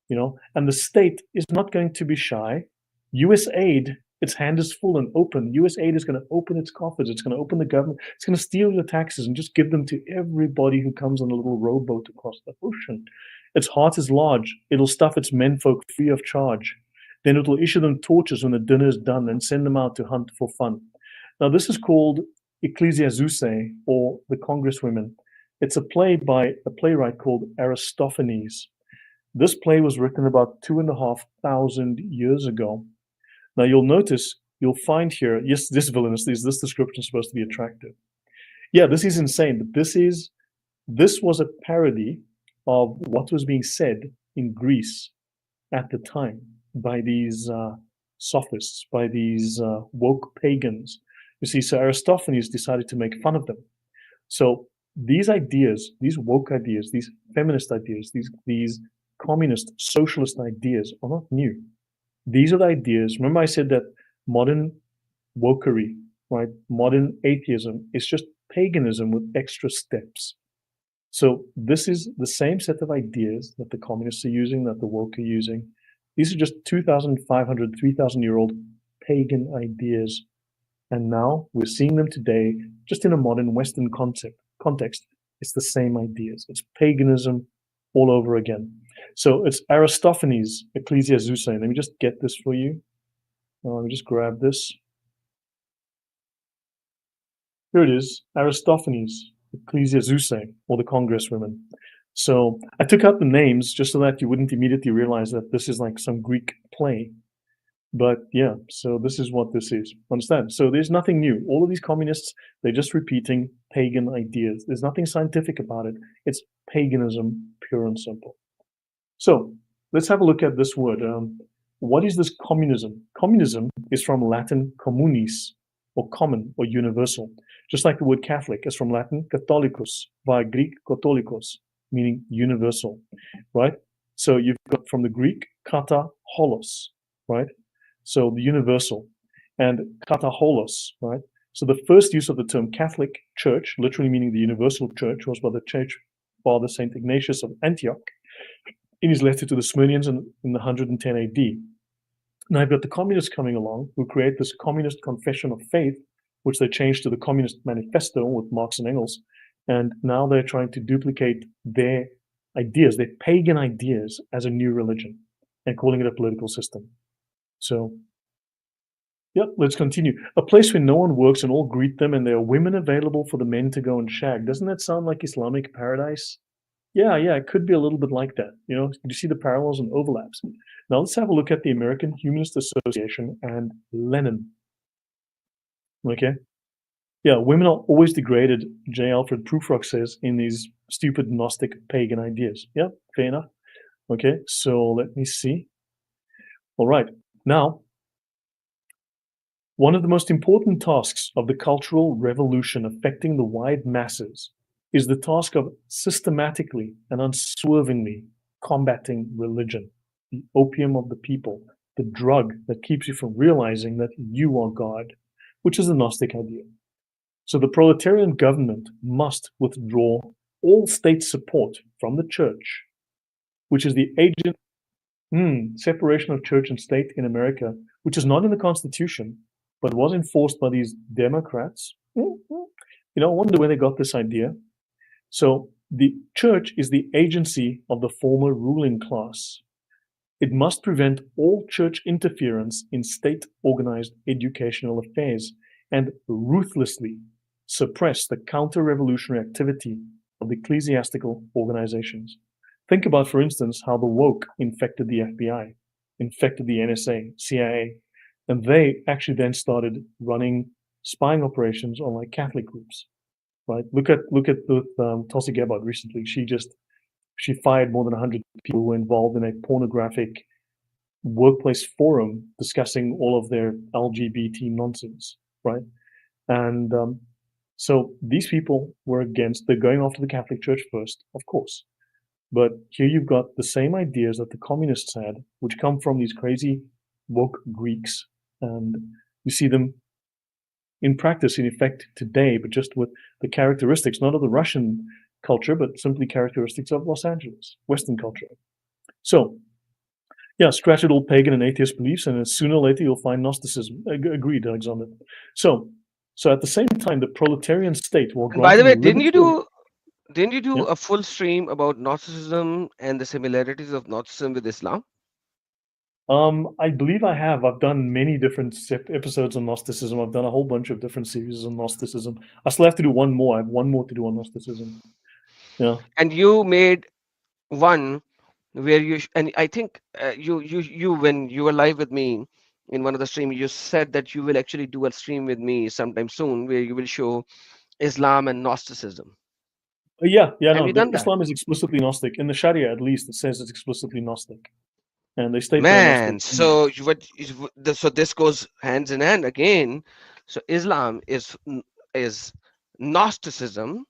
you know, and the state is not going to be shy. US aid, its hand is full and open. US aid is going to open its coffers. It's going to open the government. It's going to steal your taxes and just give them to everybody who comes on a little rowboat across the ocean. Its heart is large. It'll stuff its menfolk free of charge. Then it'll issue them torches when the dinner is done and send them out to hunt for fun. Now, this is called Ecclesiazusei, or the Congresswomen. It's a play by a playwright called Aristophanes. This play was written about 2,500 years ago. Now you'll notice, you'll find here, yes, this villainous, this description is supposed to be attractive. Yeah, this is insane, but this was a parody of what was being said in Greece at the time by these sophists, by these woke pagans. You see, so Aristophanes decided to make fun of them. So these ideas, these woke ideas, these feminist ideas, these communist, socialist ideas are not new. These are the ideas. Remember I said that modern wokery, right? Modern atheism is just paganism with extra steps. So this is the same set of ideas that the communists are using, that the woke are using. These are just 2,500, 3,000-year-old pagan ideas. And now we're seeing them today just in a modern Western context. It's the same ideas. It's paganism all over again. So it's Aristophanes, Ecclesiazusei. Let me just get this for you. Let me just grab this. Here it is, Aristophanes, Ecclesiazusei, or the Congresswomen. So I took out the names just so that you wouldn't immediately realize that this is like some Greek play. But yeah, so this is what this is. Understand? So there's nothing new. All of these communists, they're just repeating pagan ideas. There's nothing scientific about it. It's paganism, pure and simple. So let's have a look at this word. What is this communism? Communism is from Latin communis, or common, or universal. Just like the word Catholic is from Latin catholicus, via Greek katholikos, meaning universal, right? So you've got from the Greek kata holos, right? So the universal, and kata holos, right? So the first use of the term Catholic Church, literally meaning the universal church, was by the church father Saint Ignatius of Antioch in his letter to the Smyrnians in the 110 AD. Now you've got the communists coming along who create this communist confession of faith, which they changed to the Communist Manifesto with Marx and Engels. And now they're trying to duplicate their ideas, their pagan ideas, as a new religion and calling it a political system. So, yep, let's continue. A place where no one works and all greet them, and there are women available for the men to go and shag. Doesn't that sound like Islamic paradise? Yeah, it could be a little bit like that. You know, you see the parallels and overlaps. Now let's have a look at the American Humanist Association and Lenin. Okay. Yeah, women are always degraded, J. Alfred Prufrock says, in these stupid Gnostic pagan ideas. Yeah, fair enough. Okay, so let me see. All right, now, one of the most important tasks of the Cultural Revolution affecting the wide masses is the task of systematically and unswervingly combating religion, the opium of the people, the drug that keeps you from realizing that you are God, which is the Gnostic idea. So the proletarian government must withdraw all state support from the church, which is the agent, separation of church and state in America, which is not in the Constitution, but was enforced by these Democrats. You know, I wonder where they got this idea. So the church is the agency of the former ruling class. It must prevent all church interference in state-organized educational affairs and ruthlessly suppress the counter-revolutionary activity of the ecclesiastical organizations. Think about, for instance, how the woke infected the FBI, infected the NSA, CIA, and they actually then started running spying operations on like Catholic groups, right? Look at Tulsi Gabbard recently. She fired more than 100 people who were involved in a pornographic workplace forum discussing all of their LGBT nonsense, right? And so these people were they're going after the Catholic Church first, of course. But here you've got the same ideas that the communists had, which come from these crazy woke Greeks. And you see them in practice, in effect, today, but just with the characteristics, not of the Russian culture, but simply characteristics of Los Angeles, Western culture. So, yeah, scratch it all pagan and atheist beliefs, and sooner or later you'll find Gnosticism. Agreed, Alexander. So at the same time, the proletarian state will. And by the way, didn't you do Yeah. a full stream about Gnosticism and the similarities of Gnosticism with Islam? I believe I have. I've done many different episodes on Gnosticism. I've done a whole bunch of different series on Gnosticism. I still have to do one more. I have one more to do on Gnosticism. Yeah. And you made one where and I think you when you were live with me in one of the streams, you said that you will actually do a stream with me sometime soon where you will show Islam and Gnosticism. Yeah. Have you done that? Islam is explicitly Gnostic. In the Sharia, at least, it says it's explicitly Gnostic. And they state Man, so so this goes hands in hand again. So Islam is Gnosticism,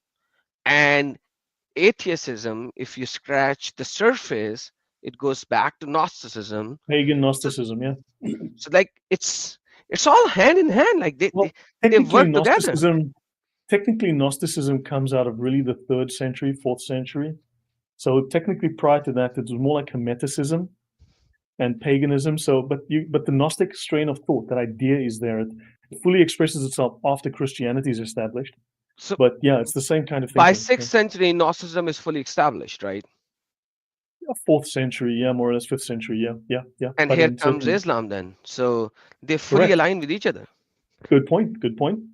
and atheism, if you scratch the surface, it goes back to Gnosticism. Pagan Gnosticism, yeah. So like it's all hand in hand. Like they work together. Technically, Gnosticism comes out of really the 3rd century, 4th century. So technically, prior to that, it was more like Hermeticism and paganism. So, but the Gnostic strain of thought, that idea is there. It fully expresses itself after Christianity is established. So, but yeah, it's the same kind of thing. By 6th century, Gnosticism is fully established, right? 4th century, yeah, more or less 5th century, yeah. And but here comes Islam then. So they fully align with each other. Good point.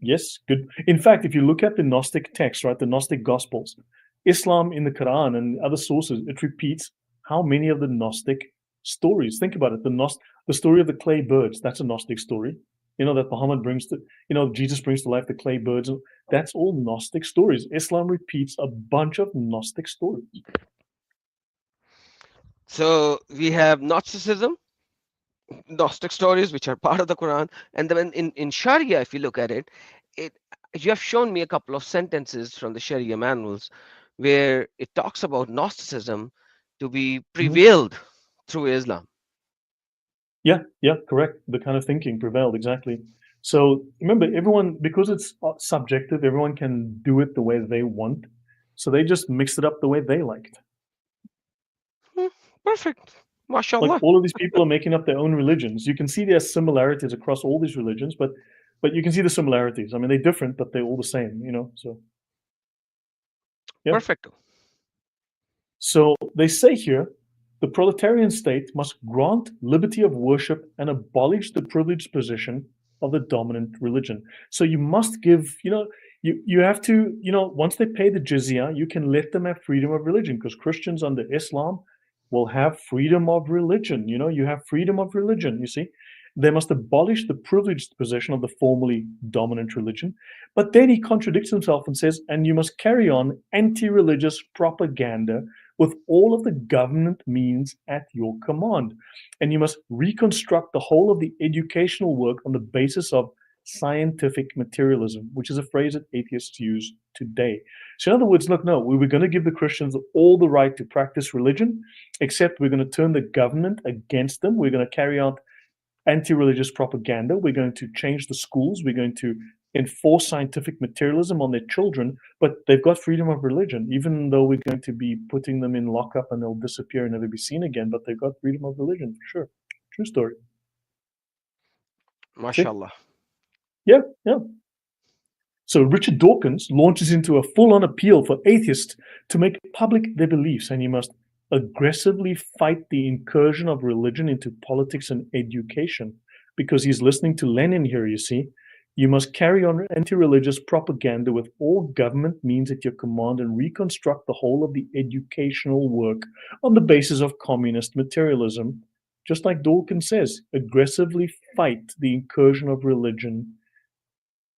Yes, good. In fact, if you look at the Gnostic text, right, the Gnostic Gospels, Islam in the Quran and other sources, it repeats how many of the Gnostic stories. Think about it. The story of the clay birds, that's a Gnostic story. You know, that Muhammad Jesus brings to life the clay birds. That's all Gnostic stories. Islam repeats a bunch of Gnostic stories. So we have Gnosticism, Gnostic stories, which are part of the Quran. And then in Sharia, if you look at it, you have shown me a couple of sentences from the Sharia manuals where it talks about Gnosticism to be prevailed through Islam. Yeah, correct. The kind of thinking prevailed, exactly. So remember, everyone, because it's subjective, everyone can do it the way they want. So they just mixed it up the way they liked. Perfect. Like Mashallah. all of these people are making up their own religions. You can see there's similarities across all these religions, but you can see the similarities. I mean, they're different, but they're all the same, you know. So yeah. Perfecto. So they say here, the proletarian state must grant liberty of worship and abolish the privileged position of the dominant religion. So you must give, you have to, once they pay the jizya, you can let them have freedom of religion, because Christians under Islam will have freedom of religion. You have freedom of religion, you see. They must abolish the privileged position of the formerly dominant religion. But then he contradicts himself and says, and you must carry on anti-religious propaganda with all of the government means at your command. And you must reconstruct the whole of the educational work on the basis of scientific materialism, which is a phrase that atheists use today. So in other words, look, no, we were going to give the Christians all the right to practice religion, except we're going to turn the government against them. We're going to carry out anti-religious propaganda. We're going to change the schools. We're going to enforce scientific materialism on their children, but they've got freedom of religion, even though we're going to be putting them in lockup and they'll disappear and never be seen again, but they've got freedom of religion for sure. True story. Mashallah. Yeah. So Richard Dawkins launches into a full-on appeal for atheists to make public their beliefs, and you must aggressively fight the incursion of religion into politics and education, because he's listening to Lenin here, you see. You must carry on anti-religious propaganda with all government means at your command and reconstruct the whole of the educational work on the basis of communist materialism. Just like Dawkins says, aggressively fight the incursion of religion.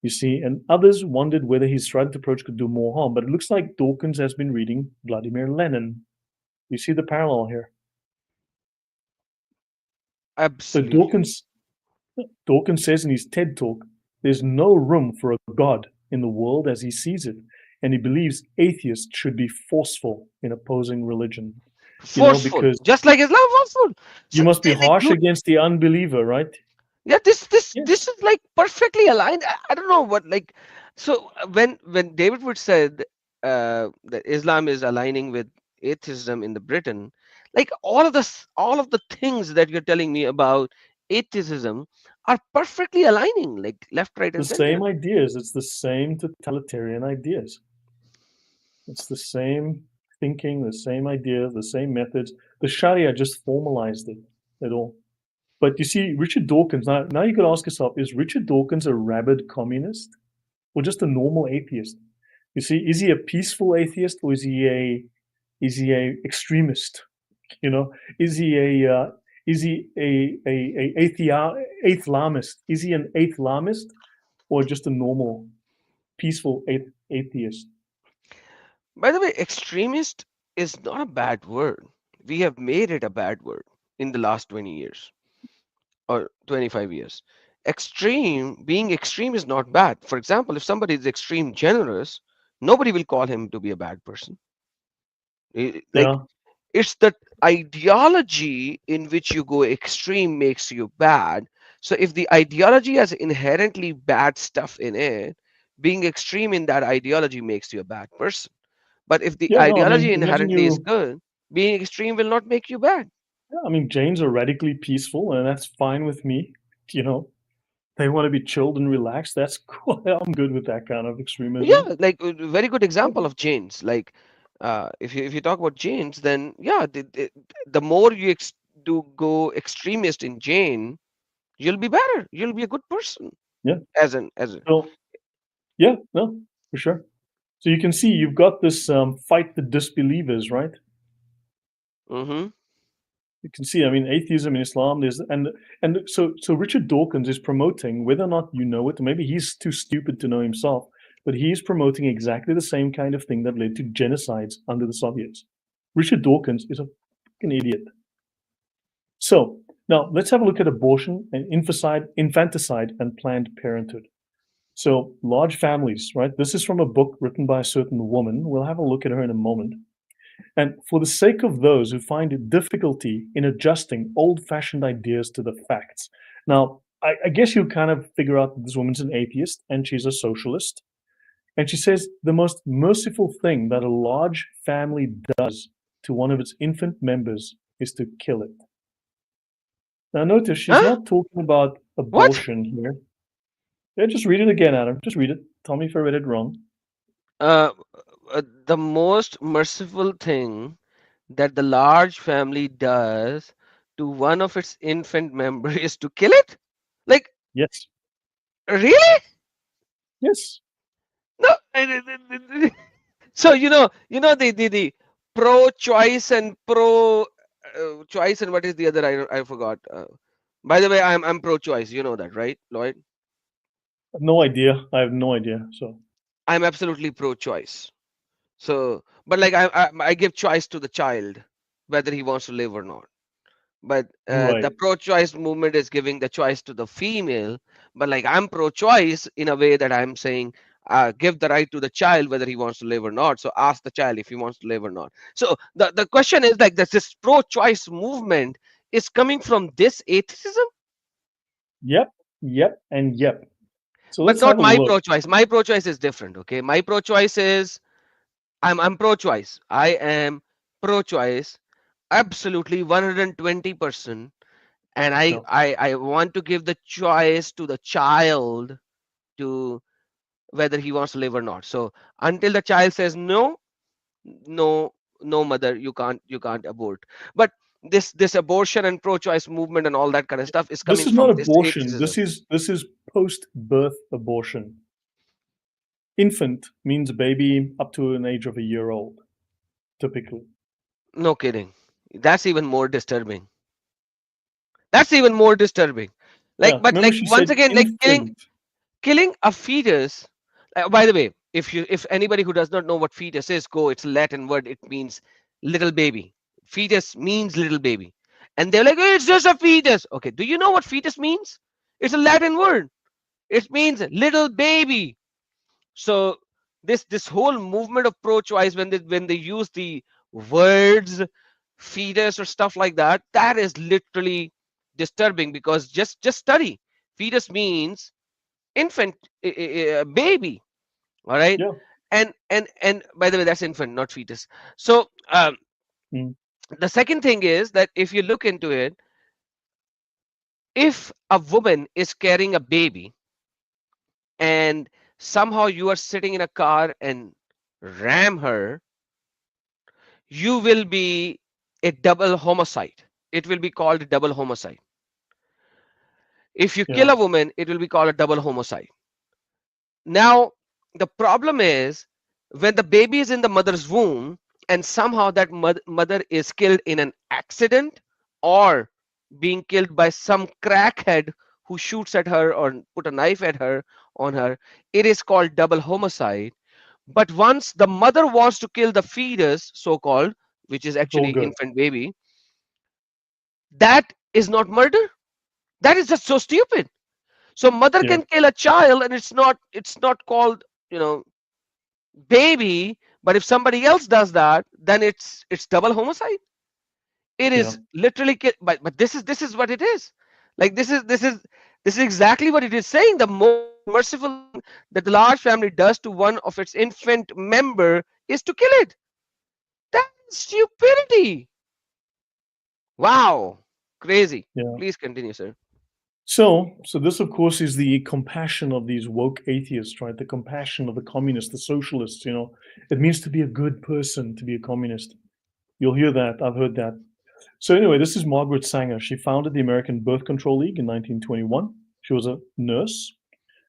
You see, and others wondered whether his strident approach could do more harm, but it looks like Dawkins has been reading Vladimir Lenin. You see the parallel here? Absolutely. So Dawkins says in his TED Talk, there's no room for a God in the world as he sees it, and he believes atheists should be forceful in opposing religion. Forceful, Because just like Islam, forceful. you So must be like harsh against the unbeliever, right? yeah, this Yeah. this is like perfectly aligned. I don't know what, like, so when David Wood said that Islam is aligning with atheism in the Britain, like all of the things that you're telling me about atheism are perfectly aligning, like left, right, The and center. same ideas. It's the same totalitarian ideas. It's the same thinking, the same ideas, the same methods. The Sharia just formalized it at all. But you see, Richard Dawkins, now you could ask yourself, is Richard Dawkins a rabid communist or just a normal atheist? You see, is he a peaceful atheist or is he a extremist? Is he a atheist? Is he an atheist or just a normal peaceful atheist? By the way, extremist is not a bad word. We have made it a bad word in the last 20 years or 25 years. Being extreme is not bad. For example, if somebody is extreme generous, nobody will call him to be a bad person. Like, Yeah, it's the ideology in which you go extreme makes you bad. So if the ideology has inherently bad stuff in it, being extreme in that ideology makes you a bad person. But if the yeah. No, I ideology mean, imagine inherently is you. good, being extreme will not make you bad. Yeah, I mean, Jains are radically peaceful, and that's fine with me. You know, they want to be chilled and relaxed. That's cool. I'm good with that kind of extremism. Yeah, like a very good example of Jains. Like, if you talk about Jains, then yeah, the more you do go extremist in Jain, you'll be better. You'll be a good person. Yeah. As an So yeah, no, for sure. So you can see you've got this fight the disbelievers, right? mm-hmm. You can see, I mean, atheism in Islam, so Richard Dawkins is promoting, whether or not you know it, or maybe he's too stupid to know himself, but he's promoting exactly the same kind of thing that led to genocides under the Soviets. Richard Dawkins is a fucking idiot. So now let's have a look at abortion and infanticide and Planned Parenthood. So large families, right? This is from a book written by a certain woman. We'll have a look at her in a moment. And for the sake of those who find difficulty in adjusting old-fashioned ideas to the facts. Now, I guess you kind of figure out that this woman's an atheist and she's a socialist. And she says the most merciful thing that a large family does to one of its infant members is to kill it. Now, notice she's Huh? not talking about What? abortion here. Yeah, just read it again, Adam. Just read it. Tell me if I read it wrong. Uh, the most merciful thing that the large family does to one of its infant member is to kill it? Like, Yes. really? Yes. No. So the pro-choice and pro-choice and what is the other? I forgot. By the way, I'm pro-choice. You know that, right, Lloyd? No idea. I have no idea. So, I'm absolutely pro-choice. So, but like I give choice to the child whether he wants to live or not. But right. the pro-choice movement is giving the choice to the female. But like I'm pro-choice in a way that I'm saying give the right to the child whether he wants to live or not. So ask the child if he wants to live or not. So the question is like this pro-choice movement is coming from this atheism, Yep. Yep. And yep. So but let's not have a my look. pro-choice. My pro-choice is different. Okay, my pro-choice is I'm pro-choice. I am pro-choice absolutely 120%. And No. I want to give the choice to the child to whether he wants to live or not. So until the child says no, no, no, mother, you can't abort. But this abortion and pro-choice movement and all that kind of stuff is This coming is not from this abortion. atheism. This is post-birth abortion. Infant means a baby up to an age of a year old, typically. No kidding. That's even more disturbing. That's even more disturbing. Yeah. But Remember, like she once said again, like infant. killing a fetus. By the way, if anybody who does not know what fetus is, go. It's a Latin word. It means little baby. Fetus means little baby, and they're like, "Hey, it's just a fetus." Okay, do you know what fetus means? It's a Latin word. It means little baby. So this whole movement of pro-choice, when they use the words fetus or stuff like that, that is literally disturbing because just study. Fetus means infant, baby, all right. Yeah. And by the way, that's infant, not fetus. So Mm. the second thing is that if you look into it, if a woman is carrying a baby and somehow you are sitting in a car and ram her, you will be a double homicide. It will be called a double homicide. If you Yeah. kill a woman, it will be called a double homicide. Now, the problem is when the baby is in the mother's womb and somehow that mother is killed in an accident or being killed by some crackhead who shoots at her or put a knife at her on her, it is called double homicide. But once the mother wants to kill the fetus, so called, which is It's all actually good. infant baby, that is not murder. That is just so stupid. So mother Yeah. can kill a child and it's not called, baby, but if somebody else does that, then it's double homicide. It Yeah. is literally but this is what it is. Like this is exactly what it is saying. The most merciful thing that the large family does to one of its infant member is to kill it. That's stupidity. Wow. Crazy. Yeah. Please continue, sir. So this, of course, is the compassion of these woke atheists, right? The compassion of the communists, the socialists. It means to be a good person to be a communist. You'll hear that. I've heard that. So anyway, this is Margaret Sanger. She founded the American Birth Control League in 1921. She was a nurse.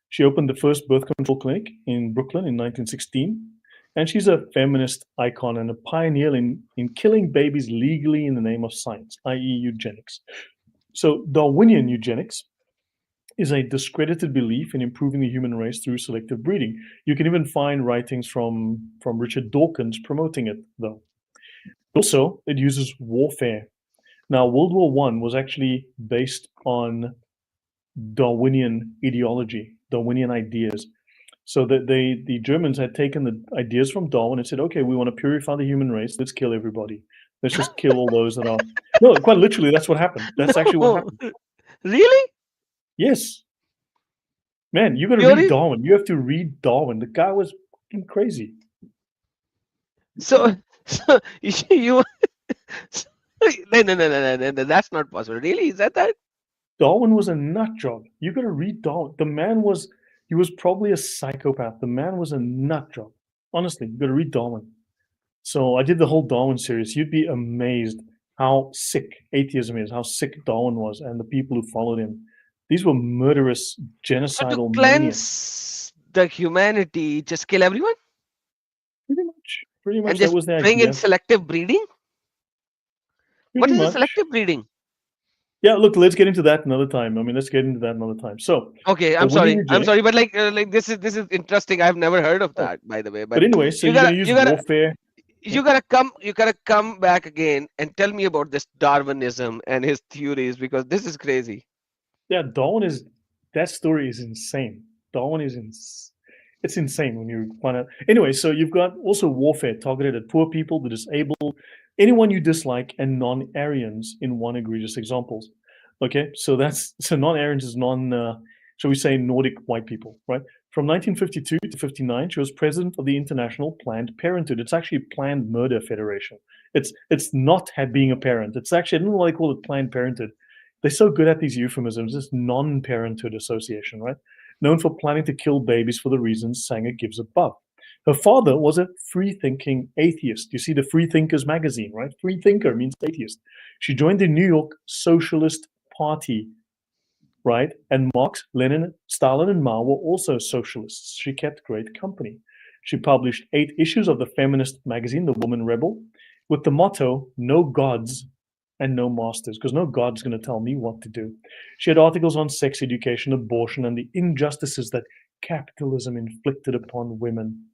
She opened the first birth control clinic in Brooklyn in 1916. And she's a feminist icon and a pioneer in killing babies legally in the name of science, i.e., eugenics. So Darwinian eugenics is a discredited belief in improving the human race through selective breeding. You can even find writings from Richard Dawkins promoting it, though. Also, it uses warfare. Now, World War One was actually based on Darwinian ideology, Darwinian ideas. So that the Germans had taken the ideas from Darwin and said, okay, we want to purify the human race. Let's kill everybody. Let's just kill all those that are. No, quite literally, that's what happened. That's actually what No. happened. Really? Yes, man, you got to read Really? Darwin. You have to read Darwin. The guy was fucking crazy. So you No, that's not possible. Really? Is that? Darwin was a nut job. You got to read Darwin. He was probably a psychopath. The man was a nut job. Honestly, you got to read Darwin. So I did the whole Darwin series. You'd be amazed how sick atheism is, how sick Darwin was, and the people who followed him. These were murderous, So to genocidal maniacs. cleanse the humanity, just kill everyone Pretty and much that just was the bring in idea. selective breeding? What Pretty is the much. selective breeding? Yeah, look, let's get into that another time. I mean, let's get into that another time. So, Okay, but when you I'm reject, sorry, but like this is interesting. I've never heard of oh, that, by the way. but But anyway, so you you're gotta gonna use you gotta warfare. Yeah. you gotta come back again and tell me about this Darwinism and his theories because this is crazy. Yeah, that story is insane. Darwin is it's insane when you find out. Anyway, so you've got also warfare targeted at poor people, the disabled, anyone you dislike, and non-Aryans in one egregious examples. Okay, so non-Aryans is shall we say Nordic white people, right? From 1952 to 59, she was president of the International Planned Parenthood. It's actually Planned Murder Federation. It's not being a parent. It's actually I don't know why they call it Planned Parenthood. They're so good at these euphemisms. This non-parenthood association, right? Known for planning to kill babies for the reasons Sanger gives above. Her father was a free-thinking atheist. You see the Free Thinkers magazine, right? Free thinker means atheist. She joined the New York Socialist Party, right? And Marx, Lenin, Stalin, and Mao were also socialists. She kept great company. She published 8 issues of the feminist magazine, The Woman Rebel, with the motto, no gods and no masters, because no God's going to tell me what to do. She had articles on sex education, abortion, and the injustices that capitalism inflicted upon women.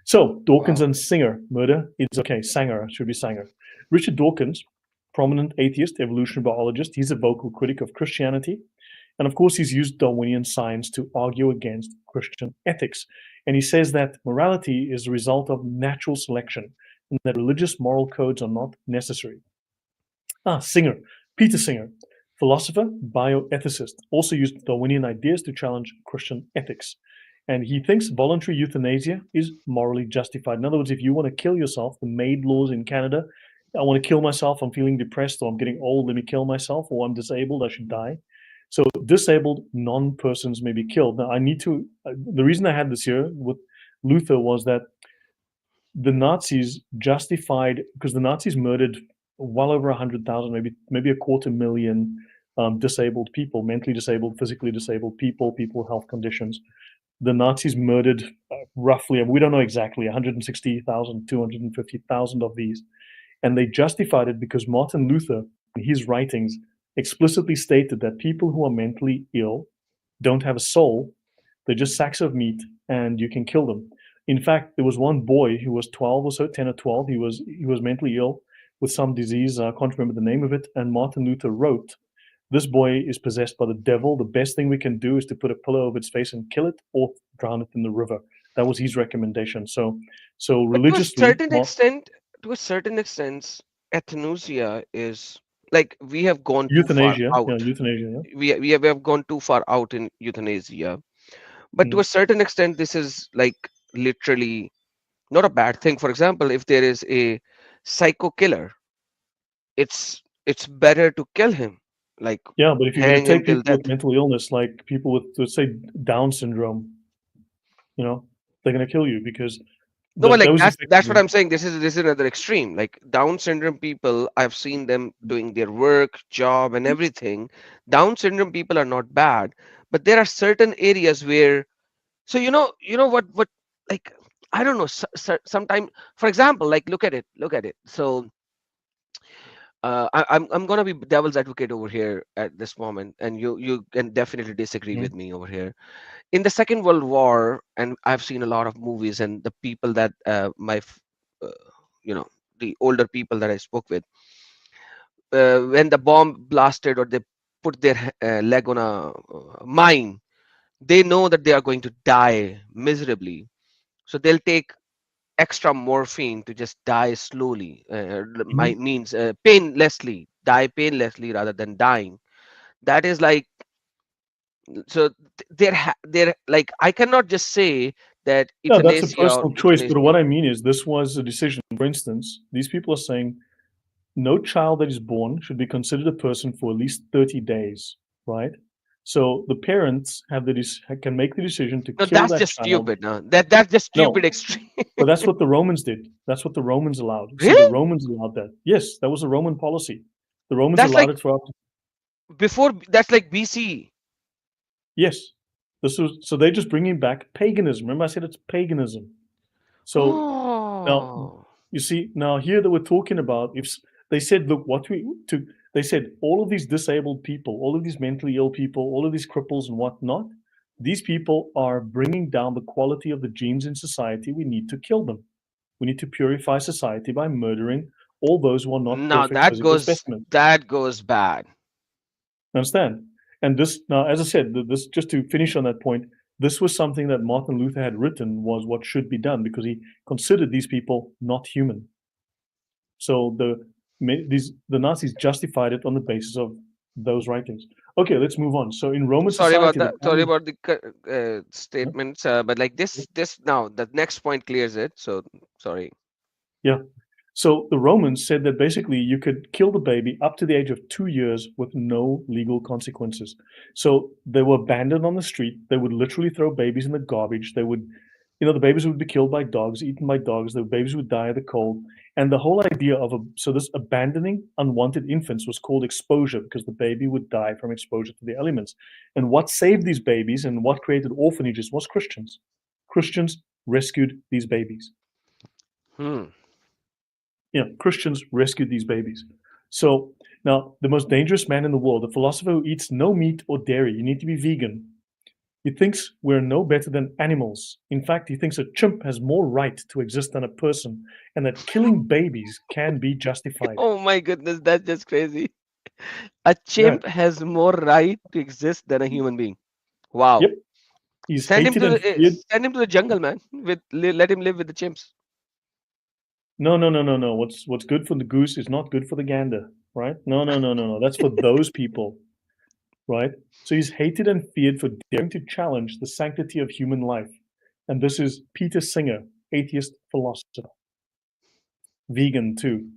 So, Dawkins Wow. and Singer, murder is okay. Sanger, should be Sanger. Richard Dawkins, prominent atheist, evolutionary biologist, he's a vocal critic of Christianity. And of course, he's used Darwinian science to argue against Christian ethics. And he says that morality is a result of natural selection and that religious moral codes are not necessary. Singer, Peter Singer, philosopher, bioethicist, also used Darwinian ideas to challenge Christian ethics. And he thinks voluntary euthanasia is morally justified. In other words, if you want to kill yourself, the MAID laws in Canada, I want to kill myself, I'm feeling depressed, or I'm getting old, let me kill myself, or I'm disabled, I should die. So disabled non-persons may be killed. Now, the reason I had this here with Luther was that the Nazis justified, because the Nazis murdered well over 100,000, maybe a 250,000 disabled people, mentally disabled, physically disabled people with health conditions. The Nazis murdered roughly, we don't know exactly, 160,000, 250,000 of these. And they justified it because Martin Luther, in his writings, explicitly stated that people who are mentally ill don't have a soul, they're just sacks of meat, and you can kill them. In fact, there was one boy who was 12 or so, 10 or 12. He was mentally ill with some disease. I can't remember the name of it. And Martin Luther wrote, "This boy is possessed by the devil. The best thing we can do is to put a pillow over its face and kill it, or drown it in the river." That was his recommendation. So But religiously, to a certain extent, euthanasia is like we have gone too far euthanasia, yeah, out. euthanasia, yeah. We have gone too far out in euthanasia. But to Mm. a certain extent, this is like literally not a bad thing. For example, if there is a psycho killer, it's better to kill him, like Yeah, but if you're going hang to him take till people with death. mental illness, like people with, let's say, Down syndrome, they're going to kill you because No, but that like was that's what effectively. I'm saying. This is another extreme. Like Down syndrome people, I've seen them doing their work, job, and everything. Down syndrome people are not bad, but there are certain areas where. So what like I don't know. Sometimes, for example, like look at it. So I'm gonna be devil's advocate over here at this moment, and you can definitely disagree Mm, with me over here. In the Second World War, and I've seen a lot of movies, and the people that uh, you know, the older people that I spoke with, when the bomb blasted or they put their leg on a mine, they know that they are going to die miserably, so they'll take extra morphine to just die slowly. mhm. My means painlessly, die painlessly rather than dying. That is like so they're like I cannot just say that Yeah, that's a euthanasia or personal choice. But what euthanasia. I mean is, this was a decision. For instance, these people are saying no child that is born should be considered a person for at least 30 days, right? So the parents can make the decision to No, kill that's that just child. stupid. No, that's just stupid No, extreme. but that's what the Romans did. That's what the Romans allowed. See, the Really? Romans allowed that. Yes, that was a Roman policy. The Romans That's allowed like it for up to, before. That's like BC. yes. This was so they just bringing back paganism. Remember, I said it's paganism. So now Oh. you see, now here that we're talking about, they said, look, they said all of these disabled people, all of these mentally ill people, all of these cripples and whatnot, these people are bringing down the quality of the genes in society. We need to kill them. We need to purify society by murdering all those who are not Now perfect physical specimens. that goes bad. Understand? And this now, as I said, this just to finish on that point, this was something that Martin Luther had written was what should be done because he considered these people not human. So the Nazis justified it on the basis of those writings. Okay, let's move on. So in Roman Sorry about society, the that. Sorry common, about the statements. But like this now, the next point clears it. So sorry. yeah. So the Romans said that basically you could kill the baby up to the age of 2 years with no legal consequences. So they were abandoned on the street. They would literally throw babies in the garbage. They would, the babies would be killed by dogs, eaten by dogs. The babies would die of the cold. And the whole idea of so this abandoning unwanted infants was called exposure because the baby would die from exposure to the elements. And what saved these babies and what created orphanages was Christians. Christians rescued these babies. Hmm. Christians rescued these babies. So now, the most dangerous man in the world, the philosopher who eats no meat or dairy, you need to be vegan. He thinks we're no better than animals. In fact, he thinks a chimp has more right to exist than a person, and that killing babies can be justified. Oh my goodness, that's just crazy. A Yeah. chimp has more right to exist than a human being. Wow. Yep. He's hated and feared. Send him to the jungle, man. Let him live with the chimps. No, no, no, no, no. What's good for the goose is not good for the gander, right? No, no, no, no, no. That's for those people, right? So he's hated and feared for daring to challenge the sanctity of human life. And this is Peter Singer, atheist philosopher, vegan too.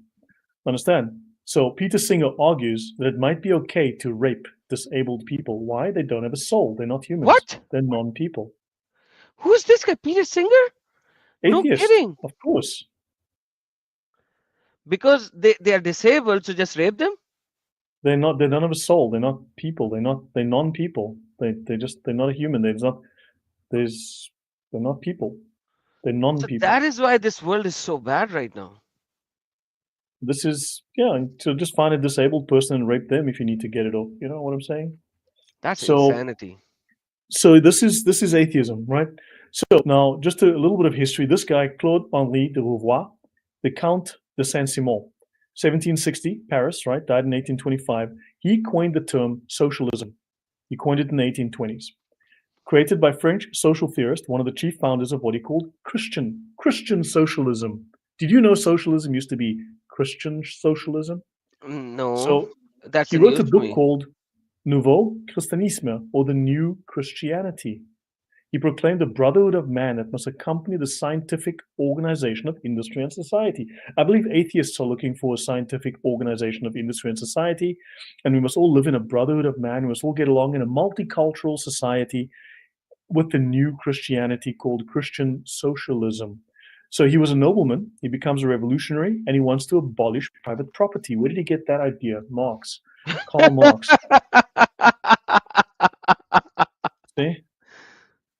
Understand? So Peter Singer argues that it might be okay to rape disabled people. Why? They don't have a soul. They're not humans. What? They're non-people. Who's this guy? Peter Singer? No Atheist, kidding. of course. Because they are disabled, so just rape them? They're not. They don't have a soul. They're not people. They're non-people. They're not a human. They're not people. They're So non-people. that is why this world is so bad right now. This is so just find a disabled person and rape them if you need to get it off. You know what I'm saying? That's So insanity. so this is atheism, right? So now just a little bit of history. This guy, Claude Henri de Rouvois, the Count de Saint-Simon, 1760, Paris, right? Died in 1825. He coined the term socialism. He coined it in the 1820s. Created by French social theorist, one of the chief founders of what he called Christian socialism. Did you know socialism used to be Christian socialism? No, So that's he a wrote a news to book me. called Nouveau Christianisme, or the New Christianity. He proclaimed a brotherhood of man that must accompany the scientific organization of industry and society. I believe atheists are looking for a scientific organization of industry and society, and we must all live in a brotherhood of man. We must all get along in a multicultural society with the new Christianity called Christian socialism. So he was a nobleman, he becomes a revolutionary, and he wants to abolish private property. Where did he get that idea? Marx. Karl Marx. See?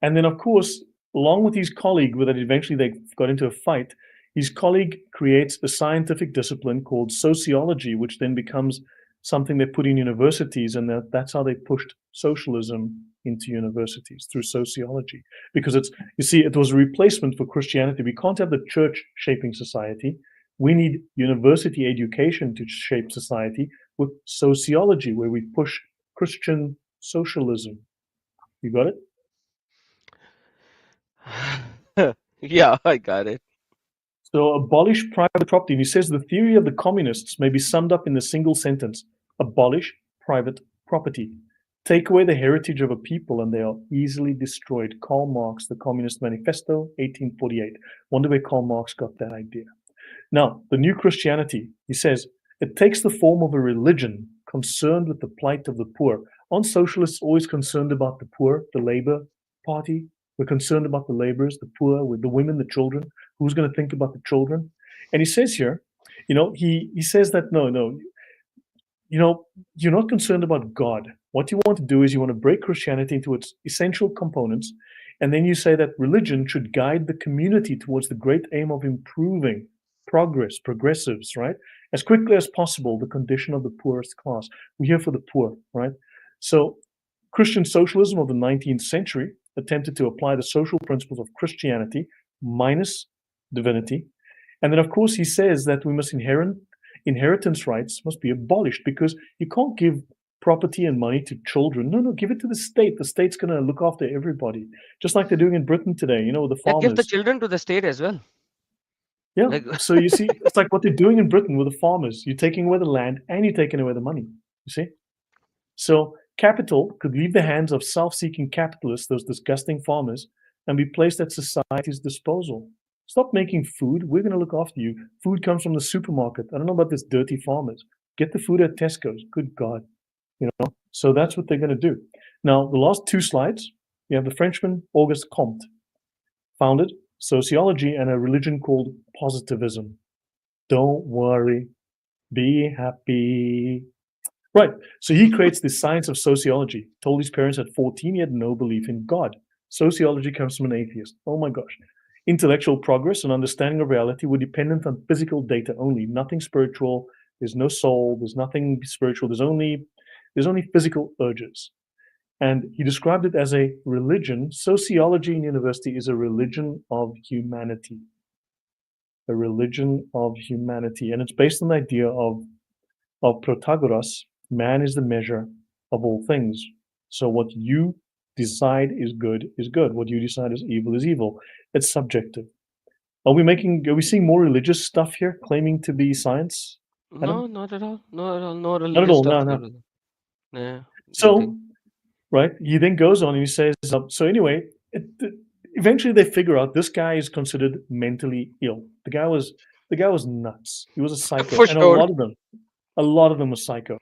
And then, of course, along with his colleague, that eventually they got into a fight, his colleague creates a scientific discipline called sociology, which then becomes something they put in universities, and that's how they pushed socialism into universities, through sociology. Because it was a replacement for Christianity. We can't have the church shaping society. We need university education to shape society with sociology, where we push Christian socialism. You got it? Yeah, I got it. So abolish private property. And he says the theory of the communists may be summed up in the single sentence: abolish private property. Take away the heritage of a people and they are easily destroyed. Karl Marx, The Communist Manifesto, 1848. Wonder where Karl Marx got that idea. Now, the new Christianity, he says, It takes the form of a religion concerned with the plight of the poor. Aren't socialists always concerned about the poor, the Labour Party? We're concerned about the laborers, the poor, with the women, the children. Who's going to think about the children? And he says here, he says that no, you're not concerned about God. What you want to do is you want to break Christianity into its essential components, and then you say that religion should guide the community towards the great aim of improving progressives, right? As quickly as possible, the condition of the poorest class. We're here for the poor, right? So Christian socialism of the 19th century attempted to apply the social principles of Christianity minus divinity. And then, of course, he says that we must inheritance rights must be abolished, because you can't give property and money to children. No, give it to the state. The state's going to look after everybody, just like they're doing in Britain today, with the farmers. Give the children to the state as well. Yeah. So you see, it's like what they're doing in Britain with the farmers. You're taking away the land and you're taking away the money. You see? So capital could leave the hands of self-seeking capitalists, those disgusting farmers, and be placed at society's disposal. Stop making food. We're going to look after you. Food comes from the supermarket. I don't know about this dirty farmers. Get the food at Tesco's. Good God. So that's what they're going to do. Now, the last two slides, you have the Frenchman Auguste Comte, founded sociology and a religion called positivism. Don't worry. Be happy. Right. So he creates the science of sociology. Told his parents at 14 he had no belief in God. Sociology comes from an atheist. Oh my gosh. Intellectual progress and understanding of reality were dependent on physical data only, nothing spiritual. There's no soul. There's nothing spiritual. There's only physical urges. And he described it as a religion. Sociology in university is a religion of humanity. A religion of humanity. And it's based on the idea of Protagoras, man is the measure of all things. So what you decide is good is good. What you decide is evil. It's subjective. Are we seeing more religious stuff here, claiming to be science? No, not at all. No Not at religious all. stuff. No. Yeah. So, right, he then goes on and he says, so anyway, eventually they figure out this guy is considered mentally ill. The guy was nuts. He was a psycho. For and sure. a lot of them were psycho.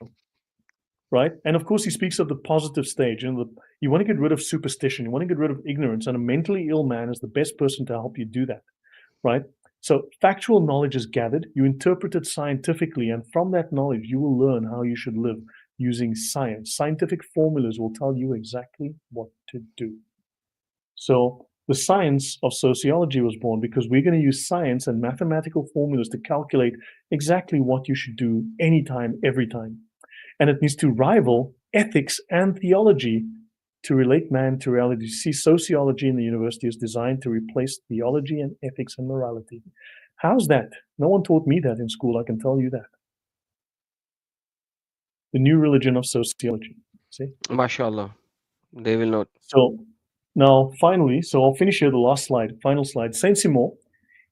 Right? And of course, he speaks of the positive stage. You want to get rid of superstition. You want to get rid of ignorance. And a mentally ill man is the best person to help you do that. Right? So factual knowledge is gathered. You interpret it scientifically. And from that knowledge, you will learn how you should live using science. Scientific formulas will tell you exactly what to do. So the science of sociology was born because we're going to use science and mathematical formulas to calculate exactly what you should do anytime, every time. And it needs to rival ethics and theology to relate man to reality. You see, sociology in the university is designed to replace theology and ethics and morality. How's that? No one taught me that in school, I can tell you that. The new religion of sociology. See? MashaAllah. They will not. So now, finally, I'll finish here the final slide. Saint-Simon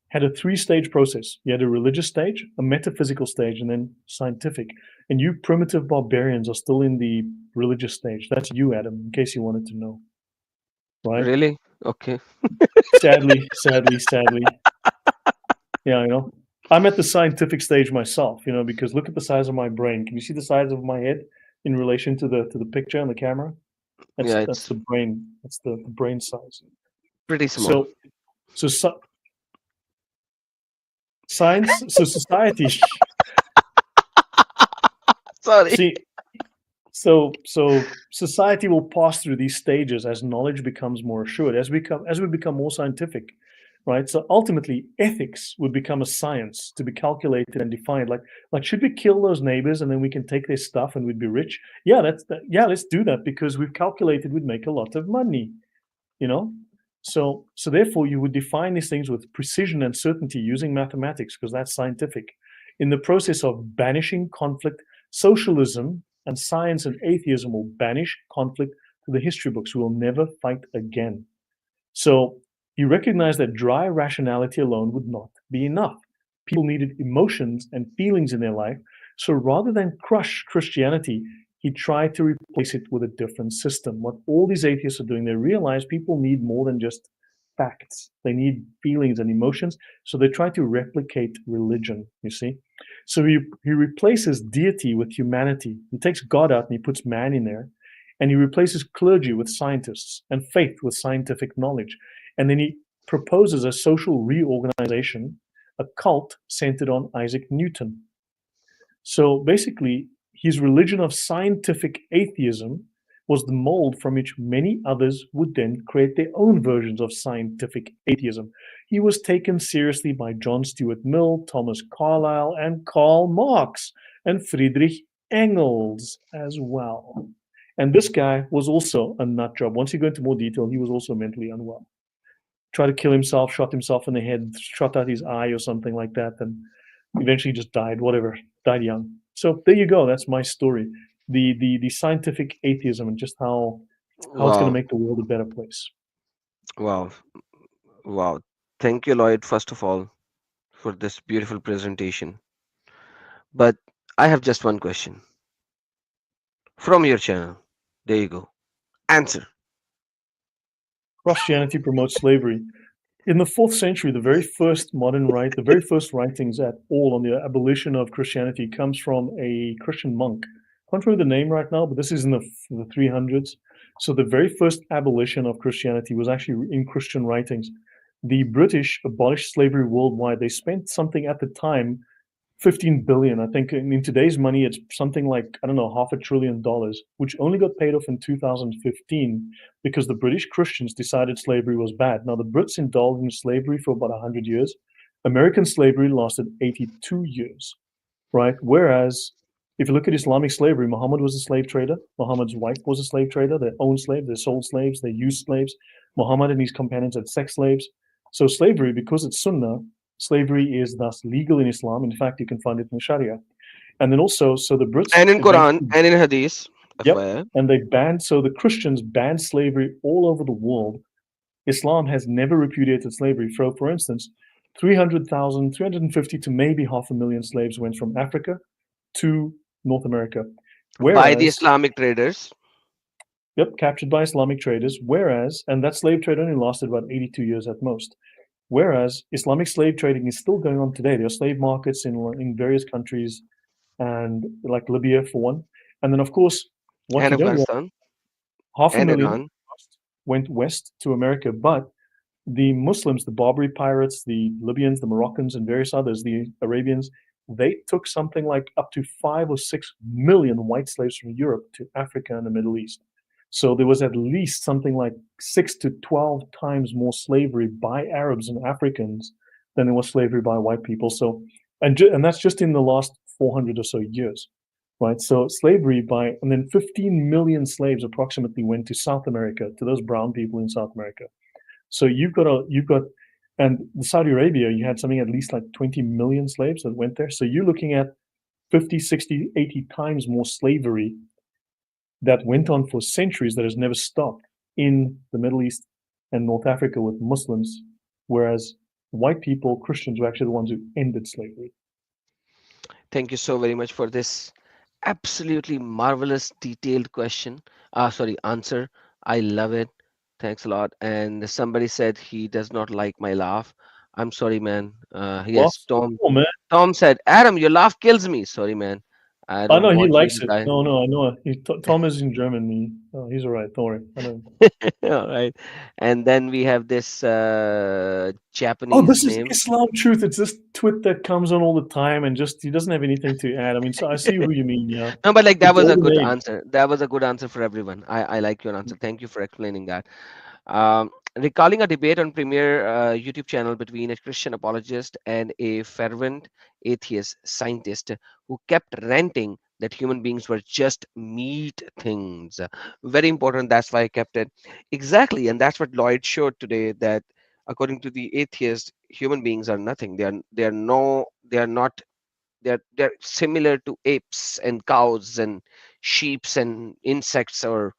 had a 3-stage process. You had a religious stage, a metaphysical stage, and then scientific. And you primitive barbarians are still in the religious stage. That's you, Adam, in case you wanted to know. Right? Really? Okay. Sadly. Yeah, I'm at the scientific stage myself, because look at the size of my brain. Can you see the size of my head in relation to the picture on the camera? That's the brain. That's the brain size. Pretty small. So science, so society. Sorry. See, so society will pass through these stages as knowledge becomes more assured, as we become more scientific, right? So ultimately, ethics would become a science to be calculated and defined. Like, should we kill those neighbors and then we can take their stuff and we'd be rich? Yeah, let's do that because we've calculated we'd make a lot of money, So therefore, you would define these things with precision and certainty using mathematics because that's scientific. In the process of banishing conflict, socialism and science and atheism will banish conflict to the history books. We will never fight again. So he recognized that dry rationality alone would not be enough. People needed emotions and feelings in their life. So rather than crush Christianity, he tried to replace it with a different system. What all these atheists are doing, they realize people need more than just facts. They need feelings and emotions. So they try to replicate religion, you see. So he replaces deity with humanity. He takes God out and he puts man in there. And he replaces clergy with scientists and faith with scientific knowledge. And then he proposes a social reorganization, a cult centered on Isaac Newton. So basically, his religion of scientific atheism was the mold from which many others would then create their own versions of scientific atheism. He was taken seriously by John Stuart Mill, Thomas Carlyle, and Karl Marx, and Friedrich Engels as well. And this guy was also a nut job. Once you go into more detail, he was also mentally unwell. Tried to kill himself, shot himself in the head, shot out his eye or something like that, and eventually just died, whatever, died young. So there you go. That's my story. The scientific atheism and just how it's going to Wow. make the world a better place. Wow. Wow. Thank you, Lloyd, first of all, for this beautiful presentation. But I have just one question from your channel. There you go. Answer. Christianity promotes slavery. In the 4th century, the very first the very first writings at all on the abolition of Christianity comes from a Christian monk. I can't remember the name right now, but this is in the 300s. So the very first abolition of Christianity was actually in Christian writings. The British abolished slavery worldwide. They spent something at the time 15 billion. I think in today's money, it's something like, I don't know, $500 billion, which only got paid off in 2015 because the British Christians decided slavery was bad. Now, the Brits indulged in slavery for about 100 years. American slavery lasted 82 years, right? Whereas if you look at Islamic slavery, Muhammad was a slave trader. Muhammad's wife was a slave trader. They owned slaves, they sold slaves, they used slaves. Muhammad and his companions had sex slaves. So slavery, because it's Sunnah, slavery is thus legal in Islam. In fact, you can find it in Sharia. And then also, so the Brits And in Quran eventually, and in Hadith, yep, FYI. and they banned, so the Christians banned slavery all over the world. Islam has never repudiated slavery. For instance, 300,000, 350 to maybe 500,000 slaves went from Africa to North America. By the Whereas, Islamic traders. yep, captured by Islamic traders. Whereas, and that slave trade only lasted about 82 years at most. Whereas Islamic slave trading is still going on today. There are slave markets in various countries, and like Libya for one. And then, of course, what And you don't want, Afghanistan half a and million Iran. went west to America, but the Muslims, the Barbary pirates, the Libyans, the Moroccans, and various others, the Arabians, they took something like up to 5 or 6 million white slaves from Europe to Africa and the Middle East. So there was at least something like 6 to 12 times more slavery by Arabs and Africans than there was slavery by white people. So, and that's just in the last 400 or so years, right? So slavery and then 15 million slaves approximately went to South America, to those brown people in South America. So and Saudi Arabia, you had something at least like 20 million slaves that went there. So you're looking at 50, 60, 80 times more slavery that went on for centuries that has never stopped in the Middle East and North Africa with Muslims, whereas white people, Christians, were actually the ones who ended slavery. Thank you so very much for this absolutely marvelous, detailed answer. I love it. Thanks a lot. And somebody said he does not like my laugh. I'm sorry, man. Yes, Lost? Tom. Oh, man. Tom said, Adam, your laugh kills me. Sorry, man. I I don't know he want you to likes it. die. No, I know. Tom is in Germany. He's all right. Don't worry. I know. All right. And then we have this Oh, Japanese this is name. Islam Truth. It's this twit that comes on all the time and just he doesn't have anything to add. I mean, so I see who you mean, yeah. No, but like that It's was all a the good name. answer. That was a good answer for everyone. I like your answer. Thank you for explaining that. Recalling a debate on premier YouTube channel between a Christian apologist and a fervent atheist scientist who kept ranting that human beings were just meat things. Very important. That's why I kept it. Exactly. And that's what Lloyd showed today, that according to the atheist, human beings are nothing. They are not, they're similar to apes and cows and sheeps and insects or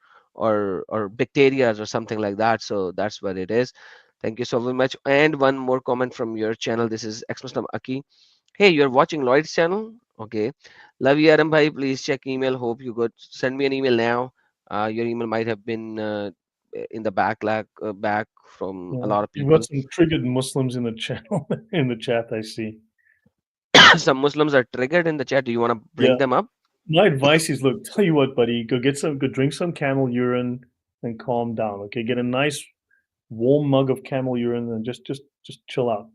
bacteria or something like that. So that's what it is. Thank you so very much. And one more comment from your channel. This is Xmuslim Aki. Hey, you're watching Lloyd's channel? Okay. Love you, Adam bhai. Please check email. Hope you got. Send me an email now. Your email might have been in the back from a Yeah. lot of You've got people. some triggered Muslims in the channel in the chat, I see. Some Muslims are triggered in the chat. Do you want to bring Yeah. them up? My advice is, look, tell you what, buddy, go drink some camel urine and calm down. Okay, get a nice warm mug of camel urine and just chill out.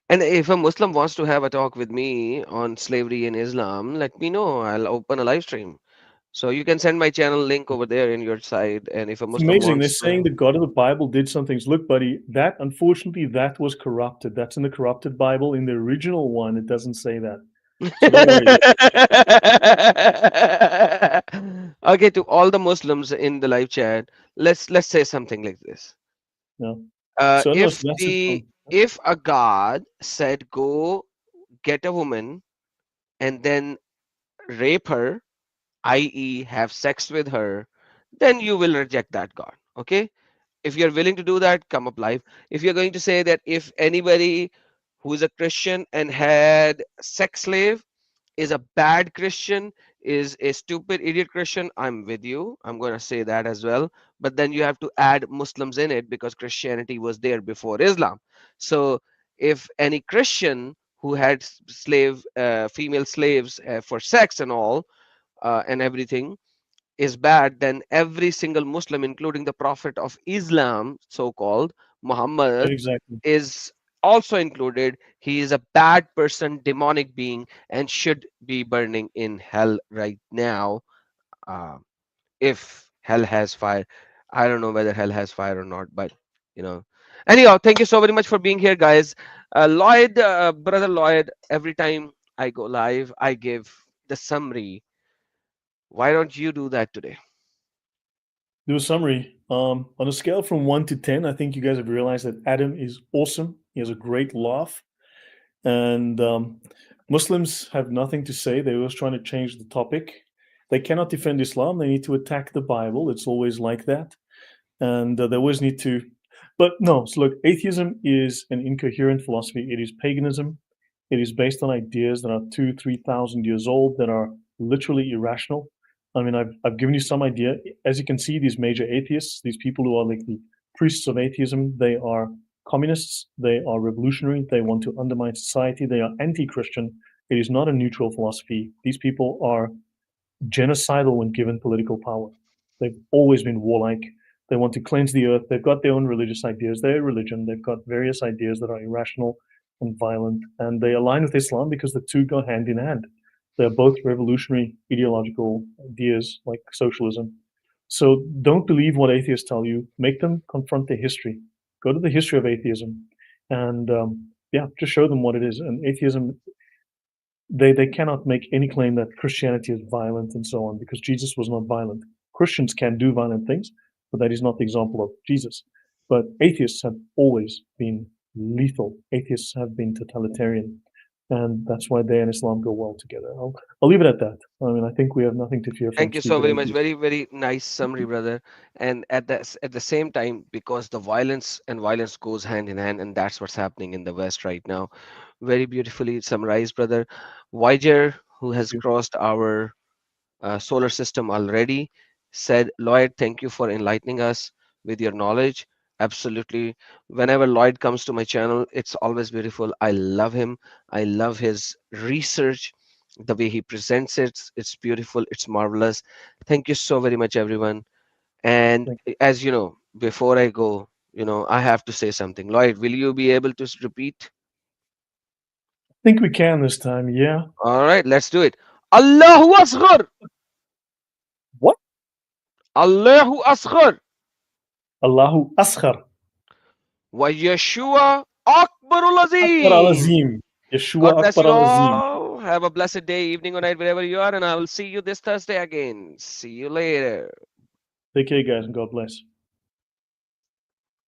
And if a Muslim wants to have a talk with me on slavery in Islam, let me know. I'll open a live stream. So you can send my channel link over there in your side. And if a It's Muslim amazing. They're wants saying to. the God of the Bible did some things. Look, buddy, that unfortunately that was corrupted. That's in the corrupted Bible. In the original one, it doesn't say that. So don't worry. Okay, to all the Muslims in the live chat, let's say something like this. No. So no, If so that's it the from if a god said go get a woman and then rape her, i.e., have sex with her, then you will reject that god. Okay? If you're willing to do that, come up live. If you're going to say that if anybody who is a Christian and had sex slave is a bad Christian, is a stupid idiot Christian, I'm with you. I'm going to say that as well. But then you have to add Muslims in it because Christianity was there before Islam. So if any Christian who had female slaves for sex and all and everything is bad, then every single Muslim, including the Prophet of Islam, so called Muhammad, exactly. is also included. He is a bad person, demonic being, and should be burning in hell right now. Uh, if hell has fire, I don't know whether hell has fire or not, but you know. Anyhow, thank you so very much for being here, guys. Lloyd, brother Lloyd, every time I go live, I give the summary. Why don't you do that today? Do a summary. On a scale from 1 to 10, I think you guys have realized that Adam is awesome. He has a great laugh. And Muslims have nothing to say. They're always trying to change the topic. They cannot defend Islam. They need to attack the Bible. It's always like that. And they always need to. But no, so look, atheism is an incoherent philosophy. It is paganism. It is based on ideas that are 2, 3,000 years old that are literally irrational. I mean, I've given you some idea. As you can see, these major atheists, these people who are like the priests of atheism, they are communists. They are revolutionary. They want to undermine society. They are anti-Christian. It is not a neutral philosophy. These people are genocidal when given political power. They've always been warlike. They want to cleanse the earth. They've got their own religious ideas, their religion. They've got various ideas that are irrational and violent, and they align with Islam because the two go hand in hand. They're both revolutionary ideological ideas like socialism. So don't believe what atheists tell you. Make them confront the history. Go to the history of atheism, and yeah, just show them what it is. And atheism, they cannot make any claim that Christianity is violent and so on because Jesus was not violent. Christians can do violent things, but that is not the example of Jesus. But atheists have always been lethal. Atheists have been totalitarian, and that's why they and Islam go well together. I'll leave it at that. I mean, I think we have nothing to fear from Thank you so stupid very much. atheists. Very, very nice summary, brother. And at the same time, because the violence and violence goes hand in hand, and that's what's happening in the West right now. Very beautifully summarized, brother. Voyager, who has crossed our solar system already, said, Lloyd, thank you for enlightening us with your knowledge. Absolutely. Whenever Lloyd comes to my channel, it's always beautiful. I love him. I love his research, the way he presents it. It's beautiful. It's marvelous. Thank you so very much, everyone. And Thank as you know, before I go, I have to say something. Lloyd, will you be able to repeat? I think we can this time. Yeah. All right, let's do it. Allahu Asghar. What? Allahu Asghar. Allahu Asghar. Wa Yeshua Akbarul Akbar al Azim. Azim. God Yeshua bless Akbar you al Azim. all. Have a blessed day, evening, or night, wherever you are, and I will see you this Thursday again. See you later. Take care, guys, and God bless.